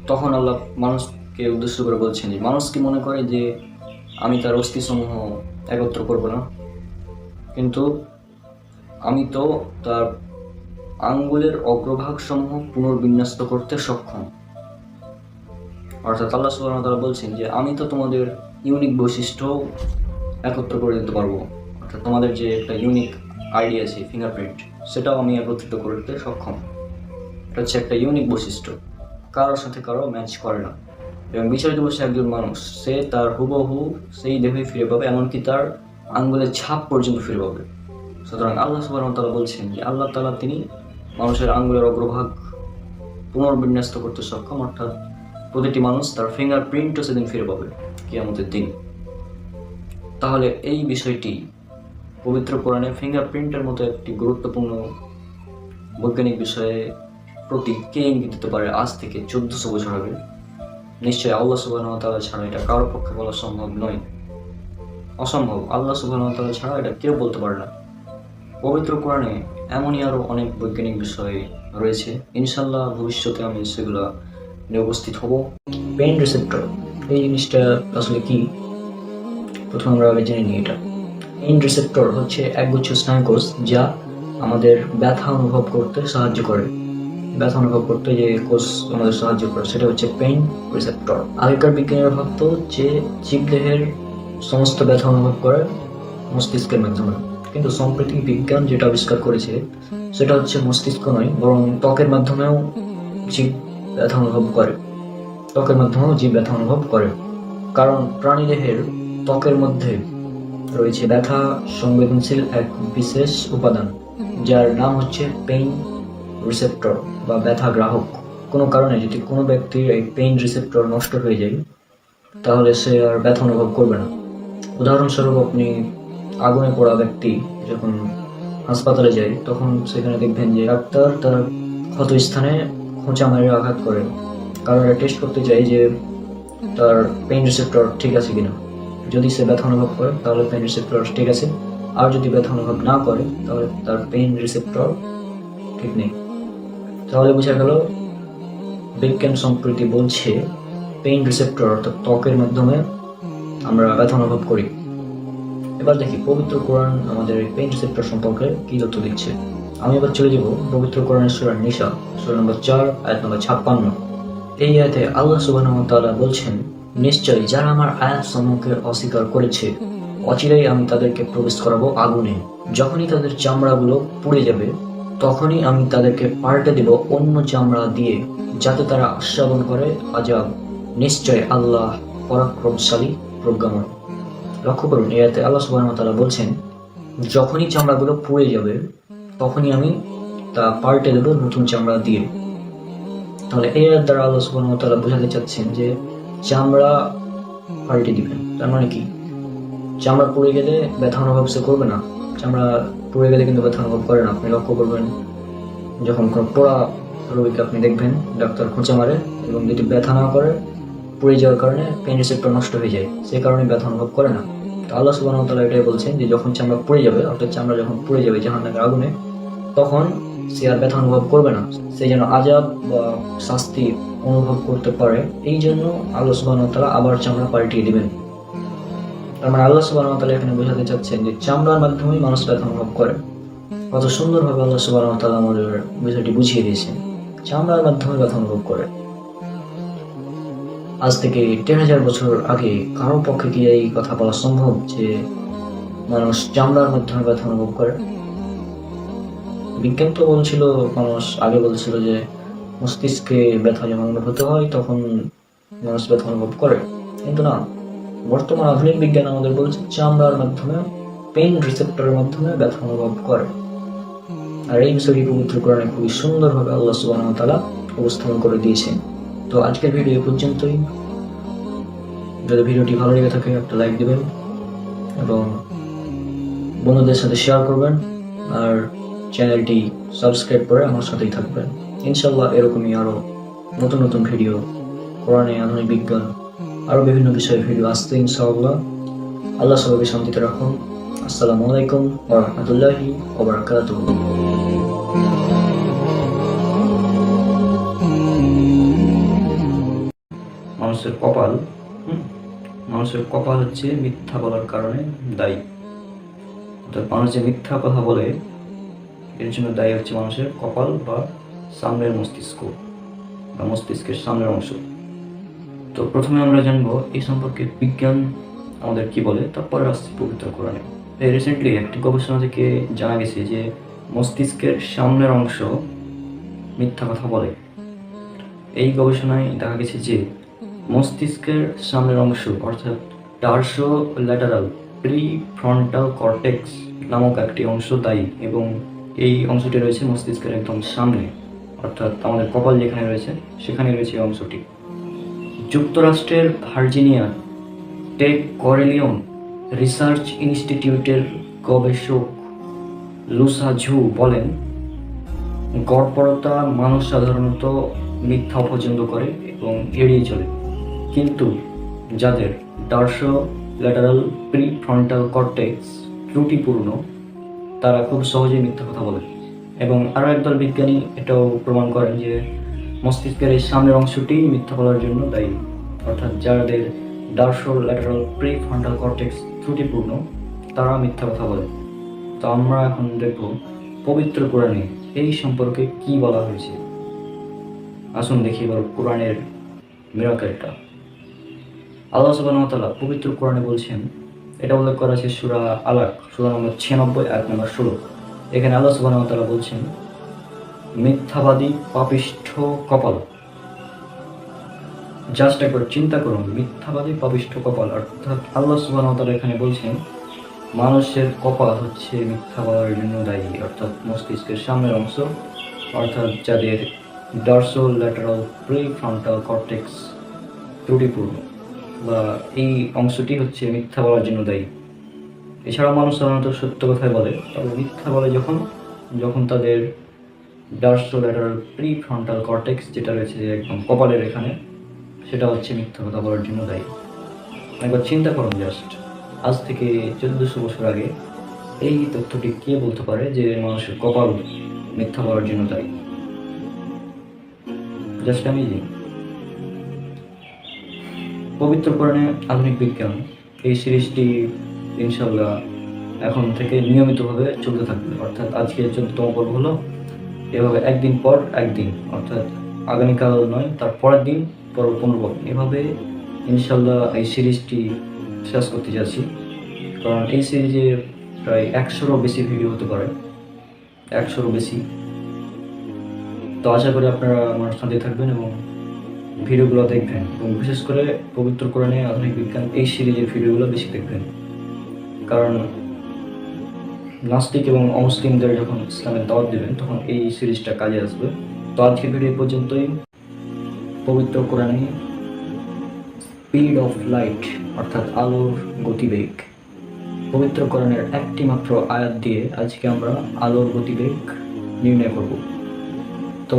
তখন আল্লাহ মানুষকে উদ্দেশ্য করে বলছেন যে মানুষ কি মনে করে যে আমি তার অস্থিসমূহ একত্র করব না, কিন্তু আমি তো তার আঙ্গুলের অগ্রভাগ সমূহ পুনর্বিন্যস্ত করতে সক্ষম। অর্থাৎ আল্লাহ সুবহানাহু ওয়া তাআলা বলছেন যে আমি তো তোমাদের ইউনিক বৈশিষ্ট্য একত্র করে দিতে পারবো। অর্থাৎ তোমাদের যে একটা ইউনিক আইডি আছে ফিঙ্গারপ্রিন্ট, সেটাও আমি একত্রিত করতে সক্ষম। এটা হচ্ছে একটা ইউনিক বৈশিষ্ট্য, কারোর সাথে কারো ম্যাচ করে না। এবং বিচার দিবসে একজন মানুষ সে তার হুবহু সেই দেহে ফিরে পাবে, এমনকি তার আঙ্গুলের ছাপ পর্যন্ত ফিরে পাবে। সুতরাং আল্লাহ সুবহানাহু ওয়া তাআলা বলছেন যে আল্লাহ তাআলা তিনি মানুষের আঙ্গুলের অগ্রভাগ পুনর্বিন্যস্ত করতে সক্ষম, অর্থাৎ প্রতিটি মানুষ তার ফিঙ্গারপ্রিন্টও সেদিন ফিরে পাবে কিয়ামতের দিন। তাহলে এই বিষয়টি পবিত্র কোরআনে ফিঙ্গারপ্রিন্টের মতো একটি গুরুত্বপূর্ণ বৈজ্ঞানিক বিষয়ে প্রতি কে ইঙ্গিত দিতে পারে আজ থেকে 1400 বছর আগে? নিশ্চয়ই আল্লাহ সুবহানাহু ওয়া তাআলা ছাড়া এটা কারোর পক্ষে বলা সম্ভব নয়, অসম্ভব। আল্লাহ সুবহানাহু ওয়া তাআলা ছাড়া এটা কেউ বলতে পারে না। পবিত্র কোরআনে এমনই আরও অনেক বৈজ্ঞানিক বিষয় রয়েছে, ইনশাল্লাহ ভবিষ্যতে আমি সেগুলো নিয়ে উপস্থিত হব। পেইন রিসেপ্টর এই জিনিসটা আসলে কি, প্রথমে আমরা আগে জেনে নিই এটা। পেইন রিসেপ্টর হচ্ছে একগুচ্ছ স্নায়ুকোষ যা আমাদের ব্যথা অনুভব করতে সাহায্য করে। ব্যথা অনুভব করতে যে কোষ আমাদের সাহায্য করে সেটা হচ্ছে পেইন রিসেপ্টর। আগেকার বিজ্ঞানীরা ভাবতো যে জীবদেহের সমস্ত ব্যথা অনুভব করে মস্তিষ্কের মাধ্যমে, কিন্তু সম্প্রতি বিজ্ঞান যেটা আবিষ্কার করেছে সেটা হচ্ছে মস্তিষ্ক নয়, বরং ত্বকের মাধ্যমেও জীব ব্যথা অনুভব করে। ত্বকের মাধ্যমেও জীব ব্যথা অনুভব করে, কারণ প্রাণীদেহের ত্বকের মধ্যে রয়েছে ব্যথা সংবেদনশীল এক বিশেষ উপাদান যার নাম হচ্ছে পেইন রিসেপ্টর বা ব্যথা গ্রাহক। কোনো কারণে যদি কোনো ব্যক্তির এই পেইন রিসেপ্টর নষ্ট হয়ে যায় তাহলে সে আর ব্যথা অনুভব করবে না। উদাহরণস্বরূপ, আপনি আগুনে পোড়া ব্যক্তি যখন হাসপাতালে যায় তখন সেখানে দেখবেন যে ডাক্তার তার ক্ষত স্থানে খোঁচা মেরে আঘাত করে, কারণ এটা টেস্ট করতে চাই যে তার পেইন রিসেপ্টর ঠিক আছে কিনা। যদি সে ব্যথা অনুভব করে তাহলে পেইন রিসেপ্টর ঠিক আছে, আর যদি ব্যথা অনুভব না করে তাহলে তার পেইন রিসেপ্টর ঠিক নেই। তাহলে বোঝা গেল বিজ্ঞান সম্প্রতি বলছে পেইন রিসেপ্টর অর্থাৎ ত্বকের মাধ্যমে আমরা ব্যথা অনুভব করি। এবার দেখি পবিত্র কোরআন আমাদের পেইন রিসেপ্টর সম্পর্কে কি তথ্য দিচ্ছে। আমি এবার চলে যাব পবিত্র কোরআনের সূরা নিসা, সূরা নম্বর 4 আয়াত নম্বর 56। এই আয়াতে আল্লাহ সুবহানাহু ওয়া তাআলা বলছেন, নিশ্চয়ই যারা আমার আয়াত সমূহকে অস্বীকার করেছে অচিরেই আমি তাদেরকে প্রবেশ করাবো আগুনে। যখনই তাদের চামড়াগুলো পুড়ে যাবে তখনই আমি তাদেরকে পাল্টে দেব অন্য চামড়া দিয়ে, যাতে তারা আস্বাদন করে আযাব। নিশ্চয় আল্লাহ পরাক্রমশালী প্রজ্ঞাময়। লক্ষ্য করুন, এই আয়াতে আল্লাহ সুবহানাহু ওয়া তাআলা বলছেন যখনই চামড়াগুলো পুড়ে যাবে তখনই আমি তা পাল্টে দেব নতুন চামড়া দিয়ে। তাহলে এই আয়াত দ্বারা আল্লাহ সুবহানাহু ওয়া তাআলা বোঝাতে চাচ্ছেন যে চামড়া পাল্টে দিবেন। তার মানে কি, চামড়া পুড়ে গেলে ব্যথা অনুভব সে করবে না। চামড়া পুড়ে গেলে কিন্তু ব্যথা অনুভব করে না। আপনি লক্ষ্য করবেন, যখন কোনো পোড়া রোগীকে আপনি দেখবেন ডাক্তার খোঁচা মারে এবং যদি ব্যথা না করে, পুড়ে যাওয়ার কারণে পেইন রিসেপ্টর নষ্ট হয়ে যায়, সেই কারণে ব্যথা অনুভব করে না। তো আল্লাহ সুবহানাহু ওয়া তাআলা এটাই বলছেন যে যখন চামড়া পুড়ে যাবে, অর্থাৎ চামড়া যখন পুড়ে যাবে জাহান্নামের আগুনে, তখন সে আর ব্যথা অনুভব করবে না। সে যেন আযাব বা শাস্তি অনুভব করতে পারে, এই জন্য আল্লাহ সুবহানাহু ওয়া তাআলা আবার চামড়া পাল্টিয়ে দিবেন। তার মানে আল্লাহ সুবহানাহু ওয়া তাআলা এখানে বোঝাতে চাচ্ছেন যে চামড়ার মাধ্যমেই মানুষ ব্যথা অনুভব করে। কত সুন্দরভাবে আল্লাহ সুবহানাহু ওয়া তাআলা আমাদের বিষয়টি বুঝিয়ে দিয়েছেন, চামড়ার মাধ্যমে ব্যথা অনুভব করে। আজ থেকে 10,000 বছর আগে কারো পক্ষে কি এই কথা বলা সম্ভব যে মানুষ চামড়ার মাধ্যমে ব্যথা অনুভব করে? বিজ্ঞান তো বলছিল, মানুষ আগে বলছিল যে মস্তিষ্কে ব্যথা যখন অনুভূত হয় তখন মানুষ ব্যথা অনুভব করে, কিন্তু না, বর্তমান আধুনিক বিজ্ঞান আমাদের বলছে চামড়ার মাধ্যমে, পেইন রিসেপ্টরের মাধ্যমে ব্যথা অনুভব করে। আর এই বিষয়টি পবিত্র কোরআনে খুবই সুন্দরভাবে আল্লাহ সুবহানাহু ওয়া তাআলা উপস্থাপন করে দিয়েছেন। তো আজকের ভিডিও এই পর্যন্তই। যদি ভিডিওটি ভালো লেগে থাকে একটা লাইক দিবেন এবং বন্ধুদের সাথে শেয়ার করবেন, আর চ্যানেলটি সাবস্ক্রাইব করে আমার সাথেই থাকবেন। ইনশাল্লাহ এরকমই আরও নতুন নতুন ভিডিও, কোরআনে, আধুনিক বিজ্ঞান, আরও বিভিন্ন বিষয়ে ভিডিও আসতে ইনশাআল্লাহ। আল্লাহ সবাইকে শান্তিতে রাখুন। আসসালামু আলাইকুম ওয়া রাহমাতুল্লাহি ওয়া বারাকাতুহু। মানুষের কপাল হচ্ছে মিথ্যা বলার কারণে দায়ী। অর্থাৎ মানুষ যে মিথ্যা কথা বলে এর জন্য দায়ী হচ্ছে মানুষের কপাল বা সামনের মস্তিষ্ক বা মস্তিষ্কের সামনের অংশ। তো প্রথমে আমরা জানবো এই সম্পর্কে বিজ্ঞান আমাদের কি বলে, তারপরে আসছে পবিত্র কোরআনে। রিসেন্টলি একটি গবেষণা থেকে জানা গেছে যে মস্তিষ্কের সামনের অংশ মিথ্যা কথা বলে। এই গবেষণায় দেখা গেছে যে মস্তিষ্কের সামনের অংশ অর্থাৎ টার্সো ল্যাটারাল প্রিফ্রন্টাল কর্টেক্স নামক একটি অংশ দায়ী, এবং এই অংশটি রয়েছে মস্তিষ্কের একদম সামনে, অর্থাৎ আমাদের কপাল যেখানে রয়েছে সেখানে রয়েছে এই অংশটি। যুক্তরাষ্ট্রের ভার্জিনিয়ার টেক করেলিয়ন রিসার্চ ইনস্টিটিউটের গবেষক লুসা ঝু বলেন, গড়পড়তা মানুষ সাধারণত মিথ্যা অপছন্দ করে এবং এড়িয়ে চলে, কিন্তু যাদের ডার্সো ল্যাটারাল প্রিফ্রন্টাল কর্টেক্স ত্রুটিপূর্ণ তারা খুব সহজেই মিথ্যা কথা বলে। এবং আরও একদল বিজ্ঞানী এটাও প্রমাণ করেন যে মস্তিষ্কের এই সামনের অংশটি মিথ্যা বলার জন্য দায়ী, অর্থাৎ যাদের ডার্সো ল্যাটারাল প্রিফ্রন্টাল কর্টেক্স ত্রুটিপূর্ণ তারা মিথ্যা কথা বলে। তো আমরা এখন দেখব পবিত্র কোরআনে এই সম্পর্কে কি বলা হয়েছে। আসুন দেখি এবার কোরআনের মিরাকেলটা। আল্লাহ সুবহানাহু ওয়া তাআলা পবিত্র কোরআনে বলছেন, এটা উল্লেখ করা আছে সূরা আলাক সূরা নম্বর 96 আয়াত নম্বর 16। এখানে আল্লাহ সুবহানাহু ওয়া তাআলা বলছেন, মিথ্যাবাদী পাপিষ্ঠ কপাল। জাস্ট একবার চিন্তা করুন, মিথ্যাবাদী পাপিষ্ঠ কপাল, অর্থাৎ আল্লাহ সুবহানাহু ওয়া তাআলা এখানে বলছেন মানুষের কপাল হচ্ছে মিথ্যা বলার জন্য দায়ী, অর্থাৎ মস্তিষ্কের সামনের অংশ, অর্থাৎ যাদের ডার্সো ল্যাটারাল প্রিফ্রন্টাল কর্টেক্স ত্রুটিপূর্ণ বা এই অংশটি হচ্ছে মিথ্যা বলার জন্য দায়ী। এছাড়াও মানুষ সাধারণত সত্য কথাই বলে, তবে মিথ্যা বলে যখন তাদের ডার্সো ল্যাটারাল প্রিফ্রন্টাল কর্টেক্স যেটা রয়েছে একদম কপালের এখানে, সেটা হচ্ছে মিথ্যা কথা বলার জন্য দায়ী। একবার চিন্তা করুন, জাস্ট আজ থেকে 1400 বছর আগে এই তথ্যটি কে বলতে পারে যে মানুষের কপাল মিথ্যা বলার জন্য দায়ী? Just amazing. পবিত্র কোরআনে আধুনিক বিজ্ঞান এই সিরিজটি ইনশাল্লাহ এখন থেকে নিয়মিতভাবে চলতে থাকবে, অর্থাৎ আজকে 14তম পর্ব হলো, এভাবে একদিন পর একদিন, অর্থাৎ আগামীকাল নয় তার পরের দিন পর্ব 15, এভাবে ইনশাল্লাহ এই সিরিজটি শেষ করতে যাচ্ছি। কারণ এই সিরিজে প্রায় 100-এরও বেশি ভিডিও হতে পারে, 100-এরও বেশি। তো আশা করি আপনারা আমার সাথে থাকবেন এবং ভিডিওগুলো দেখবেন, এবং বিশেষ করে পবিত্র কোরআনে আধুনিক বিজ্ঞান এই সিরিজের ভিডিওগুলো বেশি দেখবেন। কারণ নাস্তিক এবং অমুসলিমদের যখন ইসলামের দাওয়াত দেবেন তখন এই সিরিজটা কাজে আসবে। তো আজকের ভিডিও পর্যন্তই। পবিত্র কোরআনে স্পিড অফ লাইট, অর্থাৎ আলোর গতিবেগ, পবিত্র কোরআনের একটি মাত্র আয়াত দিয়ে আজকে আমরা আলোর গতিবেগ নির্ণয় করব। তো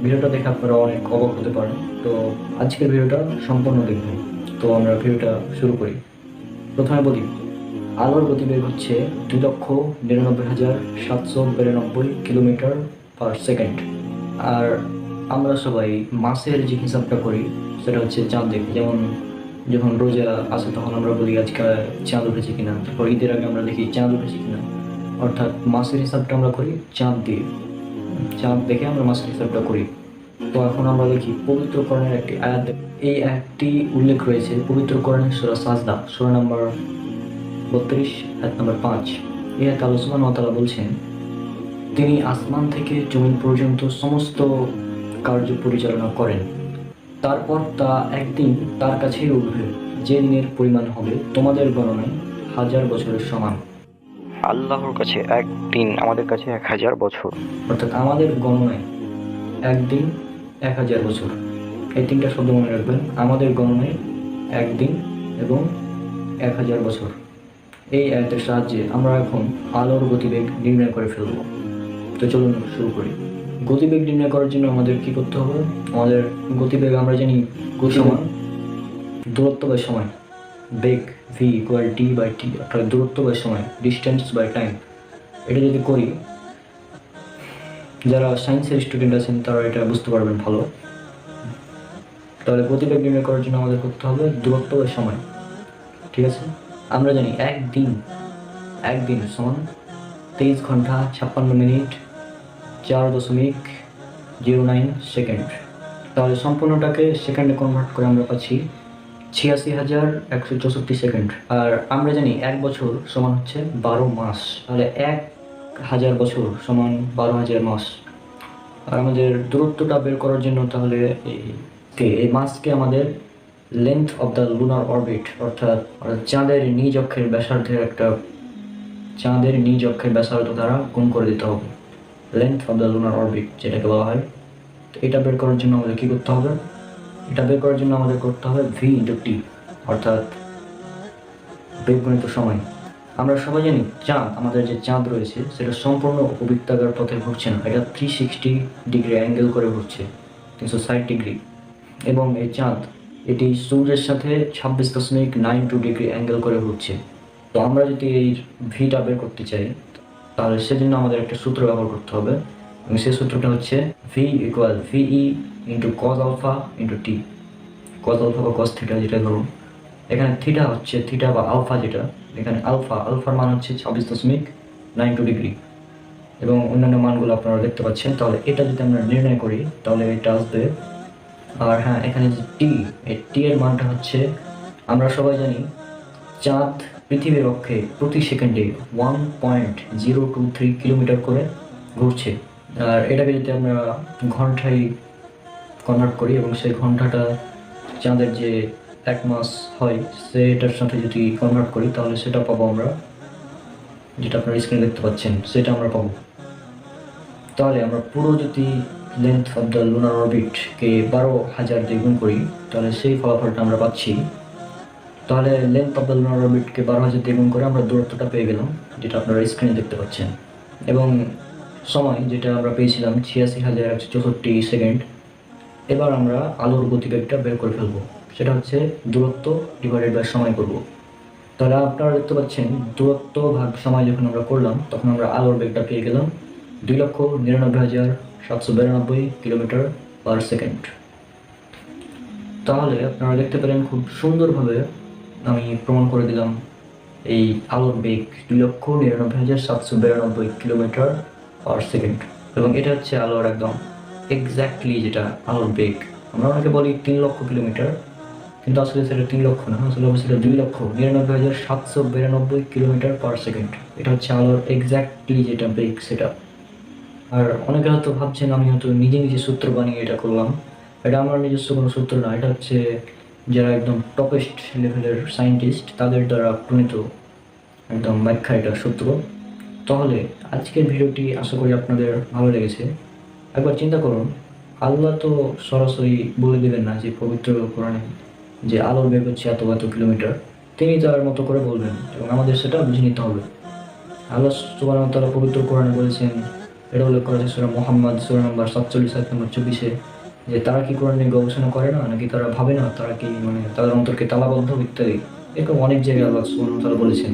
ভিডিওটা দেখে আপনারা অনেক অবাক হতে পারেন, তো আজকের ভিডিওটা সম্পূর্ণ দেখবেন। তো আমরা ভিডিওটা শুরু করি। প্রথমে বলি, আলোর গতিবেগ হচ্ছে 2,99,792 কিলোমিটার পার সেকেন্ড। আর আমরা সবাই মাসের যে হিসাবটা করি সেটা হচ্ছে চাঁদ দেখে, যেমন যখন রোজা আসে তখন আমরা বলি আজকে চাঁদ উঠেছে কিনা, তারপর ঈদের আগে আমরা দেখি চাঁদ উঠেছে কিনা, অর্থাৎ মাসের হিসাবটা আমরা করি চাঁদ দিয়ে, চাঁদ দেখে আমরা মাসের হিসাবটা করি। তো এখন আমরা দেখি পবিত্র কোরআনের একটি আয়াত, এই আয়াতটি উল্লেখ রয়েছে পবিত্র কোরআনের সূরা সাজদা সূরা নম্বর 32 আয়াত নম্বর 5। এই আয়াতে আল্লাহ সুবহানাহু ওয়া তাআলা বলছেন, তিনি আসমান থেকে জমিন পর্যন্ত সমস্ত কার্য পরিচালনা করেন, তারপর তা একদিন তার কাছেই উঠবে, যে দিনের পরিমাণ হবে তোমাদের গণনায় 1000 বছরের সমান। আল্লাহর কাছে একদিন আমাদের কাছে 1000 বছর। অর্থাৎ আমাদের গণনায় একদিন 1000 বছর। এই তিনটা শব্দ মনে রাখবেন, আমাদের গণনায় একদিন এবং 1000 বছর। এই আয়াতের সাহায্যে আমরা এখন আলোর গতিবেগ নির্ণয় করে ফেলব। তো চলুন শুরু করি। গতিবেগ নির্ণয় করার জন্য আমাদের কি করতে হবে? আমাদের গতিবেগ আমরা জানি সমান দূরত্ব বাই সময়, বেগ V equal T by T, অর্থাৎ দূরত্ব বাই সময়, ডিস্টেন্স বাই টাইম। এটা যদি করি, যারা সায়েন্সের স্টুডেন্ট আছেন তারা এটা বুঝতে পারবেন ভালো। তাহলে গতিবেগ নির্ণয় করার জন্য আমাদের করতে হবে দূরত্ব বাই সময়, ঠিক আছে? আমরা জানি একদিন সমান 23 ঘন্টা 56 মিনিট 4.09 সেকেন্ড। তাহলে সম্পূর্ণটাকে সেকেন্ডে কনভার্ট করে আমরা পাচ্ছি 86,164 সেকেন্ড। আর আমরা জানি 1 বছর সমান হচ্ছে 12 মাস, তাহলে 1000 বছর সমান 12,000 মাস। আর আমাদের দূরত্বটা বের করার জন্য তাহলে এই মাসকে আমাদের length of the lunar orbit, অর্থাৎ চাঁদের নিজ অক্ষের ব্যাসার্ধ দ্বারা গুণ করে দিতে হবে, length of the lunar orbit যেটাকে বলা হয়। তো এটা বের করার জন্য আমাদের কী করতে হবে? এটা বের করার জন্য আমাদের করতে হবে ভি ইন্টু টি, অর্থাৎ বৈজ্ঞানিক সময়। আমরা সবাই জানি চাঁদ, আমাদের যে চাঁদ রয়েছে সেটা সম্পূর্ণ উপবৃত্তাকার পথে ঘুরছে না, এটা 360 ডিগ্রি অ্যাঙ্গেল করে ঘুরছে, 360 ডিগ্রি। এবং এই চাঁদ এটি সূর্যের সাথে 26.92 ডিগ্রি অ্যাঙ্গেল করে ঘুরছে। তো আমরা যদি এই ভিটা বের করতে চাই তাহলে সেজন্য আমাদের একটা সূত্র ব্যবহার করতে হবে, এবং সেই সূত্রটা হচ্ছে V equal V E into cos alpha into T. Cos alpha বা কজ থিটা যেটা ধরুন, এখানে থিটা হচ্ছে থিটা বা আলফা যেটা, এখানে আলফার মান হচ্ছে 26.92 ডিগ্রি, এবং অন্যান্য মানগুলো আপনারা দেখতে পাচ্ছেন। তাহলে এটা যদি আমরা নির্ণয় করি তাহলে এটা আসবে। আর হ্যাঁ, এখানে যে টি, এই টি এর মানটা হচ্ছে, আমরা সবাই জানি চাঁদ পৃথিবীর অক্ষে প্রতি সেকেন্ডে 1.023 কিলোমিটার করে ঘুরছে। আর এটাকে যদি আমরা ঘন্টায় কনভার্ট করি এবং সেই ঘন্টাটা চাঁদের যে 1 মাস হয় সেটার সাথে যদি কনভার্ট করি তাহলে সেটা পাবো আমরা, যেটা আপনারা স্ক্রিনে দেখতে পাচ্ছেন সেটা আমরা পাবো। তাহলে আমরা পুরো যদি লেন্থ অফ দ্য লুনার অরবিটকে 12,000 দিয়ে গুণ করি তাহলে সেই ফলাফলটা আমরা পাচ্ছি। তাহলে লেন্থ অফ দ্য লুনার অরবিটকে 12,000 দিয়ে গুণ করে আমরা দূরত্বটা পেয়ে গেলাম, যেটা আপনারা স্ক্রিনে দেখতে পাচ্ছেন। এবং সময় যেটা আমরা পেয়েছিলাম 86,164 সেকেন্ড। এবার আমরা আলোর গতিবেগটা বের করে ফেলবো, সেটা হচ্ছে দূরত্ব ডিভাইডেড বাই সময় করব। তাহলে আপনারা দেখতে পাচ্ছেন দূরত্ব ভাগ সময় যখন আমরা করলাম তখন আমরা আলোর বেগটা পেয়ে গেলাম 2,99,792 কিলোমিটার পার সেকেন্ড। তাহলে আপনারা দেখতে পেলেন খুব সুন্দরভাবে আমি প্রমাণ করে দিলাম এই আলোর বেগ 2,99,792 কিলোমিটার পার সেকেন্ড, এবং এটা হচ্ছে আলোর একদম এক্স্যাক্টলি যেটা আলোর বেগ। আমরা অনেকে বলি 3 লক্ষ কিলোমিটার, কিন্তু আসলে সেটা 3 লক্ষ না, আসলে সেটা 2,99,792 কিলোমিটার পার সেকেন্ড। এটা হচ্ছে আলোর এক্স্যাক্টলি যেটা বেগ সেটা। আর অনেকে হয়তো ভাবছেন আমি হয়তো নিজে নিজে সূত্র বানিয়ে এটা করলাম, এটা আমার নিজস্ব কোনো সূত্র না, এটা হচ্ছে যারা একদম টপেস্ট লেভেলের সায়েন্টিস্ট তাদের দ্বারা প্রণীত একদম ব্যাখ্যা, এটা সূত্র। তাহলে আজকের ভিডিওটি আশা করি আপনাদের ভালো লেগেছে। একবার চিন্তা করুন, আল্লাহ তো সরাসরি বলে দেবেন না যে পবিত্র কোরআনে যে আলোর বেগ হচ্ছে এত এত কিলোমিটার, তিনি তার মতো করে বলবেন এবং আমাদের সেটা বুঝে নিতে হবে। আল্লাহ সুবহানাহু ওয়া তাআলা পবিত্র কোরআনে বলেছেন, এটা উল্লেখ করা হয়েছে সূরা মুহাম্মদ সূরা নম্বর 47 আয়াত নম্বর 24-এ, যে তারা কি কোরআন নিয়ে গবেষণা করে না, নাকি তারা ভাবে না, তারা কি তাদের অন্তরকে তালাবদ্ধ ইত্যাদি, এরকম অনেক জায়গায় আল্লাহ সুবহানাহু ওয়া তাআলা বলেছেন।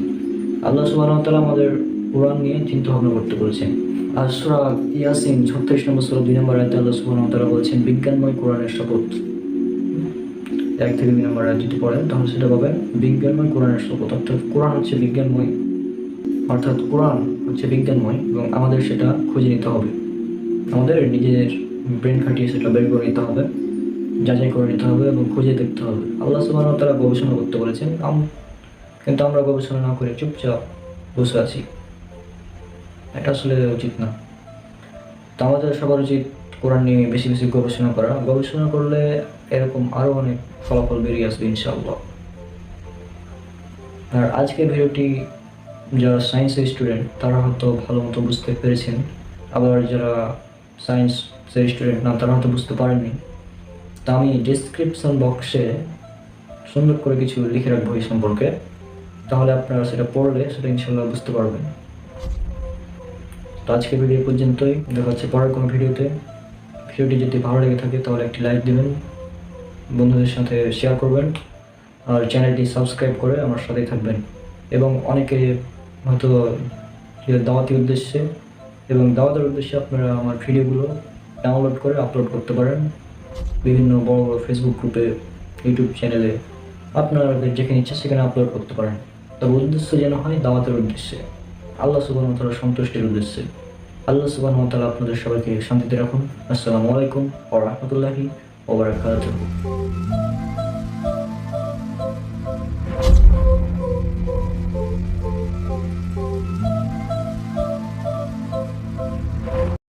আল্লাহ সুবহানাহু ওয়া তাআলা আমাদের কোরআন নিয়ে চিন্তা ভাবনা করতে বলেছেন। আর সূরা ইয়াসিন 36 নম্বর সূরা 2 নম্বর আয়াতে আল্লাহ সুবহানাহু ওয়া তাআলা বলেছেন বিজ্ঞানময় কোরআনের শপথ। 1 থেকে 2 নম্বর আয়াত যদি পড়েন তাহলে সেটা পাবেন বিজ্ঞানময় কোরআনের শপথ। অর্থাৎ কোরআন হচ্ছে বিজ্ঞানময়, এবং আমাদের সেটা খুঁজে নিতে হবে, আমাদের নিজের ব্রেন খাটিয়ে সেটা বের করে নিতে হবে, যাচাই করে নিতে হবে এবং খুঁজে দেখতে হবে। আল্লাহ সুবহানাহু ওয়া তাআলা গবেষণা করতে বলেছেন, কিন্তু আমরা গবেষণা না করে চুপচাপ বসে আছি, এটা আসলে উচিত না। তো আমাদের সবার উচিত কোরআন নিয়ে বেশি বেশি গবেষণা করা। গবেষণা করলে এরকম আরও অনেক ফলাফল বেরিয়ে আসবে ইনশাআল্লাহ। আর আজকের ভিডিওটি যারা সায়েন্সের স্টুডেন্ট তারা হয়তো ভালো মতো বুঝতে পেরেছেন, আবার যারা সায়েন্সের স্টুডেন্ট না তারা হয়তো বুঝতে পারেননি। তা আমি ডেসক্রিপশন বক্সে সুন্দর করে কিছু লিখে রাখবো এই সম্পর্কে, তাহলে আপনারা সেটা পড়লে সেটা ইনশাআল্লাহ বুঝতে পারবেন। তো আজকে ভিডিও পর্যন্তই, দেখা হচ্ছে পরের কোনো ভিডিওতে। ভিডিওটি যদি ভালো লেগে থাকে তাহলে একটি লাইক দেবেন, বন্ধুদের সাথে শেয়ার করবেন, আর চ্যানেলটি সাবস্ক্রাইব করে আমার সাথেই থাকবেন। এবং অনেকে হয়তো দাওয়াতের উদ্দেশ্যে আপনারা আমার ভিডিওগুলো ডাউনলোড করে আপলোড করতে পারেন বিভিন্ন বড় বড় ফেসবুক গ্রুপে, ইউটিউব চ্যানেলে, আপনাদের যেখানে ইচ্ছা সেখানে আপলোড করতে পারেন। তবে উদ্দেশ্য যেন হয় দাওয়াতের উদ্দেশ্যে, আল্লাহ সুবহানাহু ওয়া তাআলার সন্তুষ্টির উদ্দেশ্যে। আল্লাহ সুবহানাহু ওয়া তাআলা আপনাদের সবাইকে শান্তিতে রাখুন। আসসালামু আলাইকুম ওয়া রাহমাতুল্লাহি ওয়া বারাকাতুহু।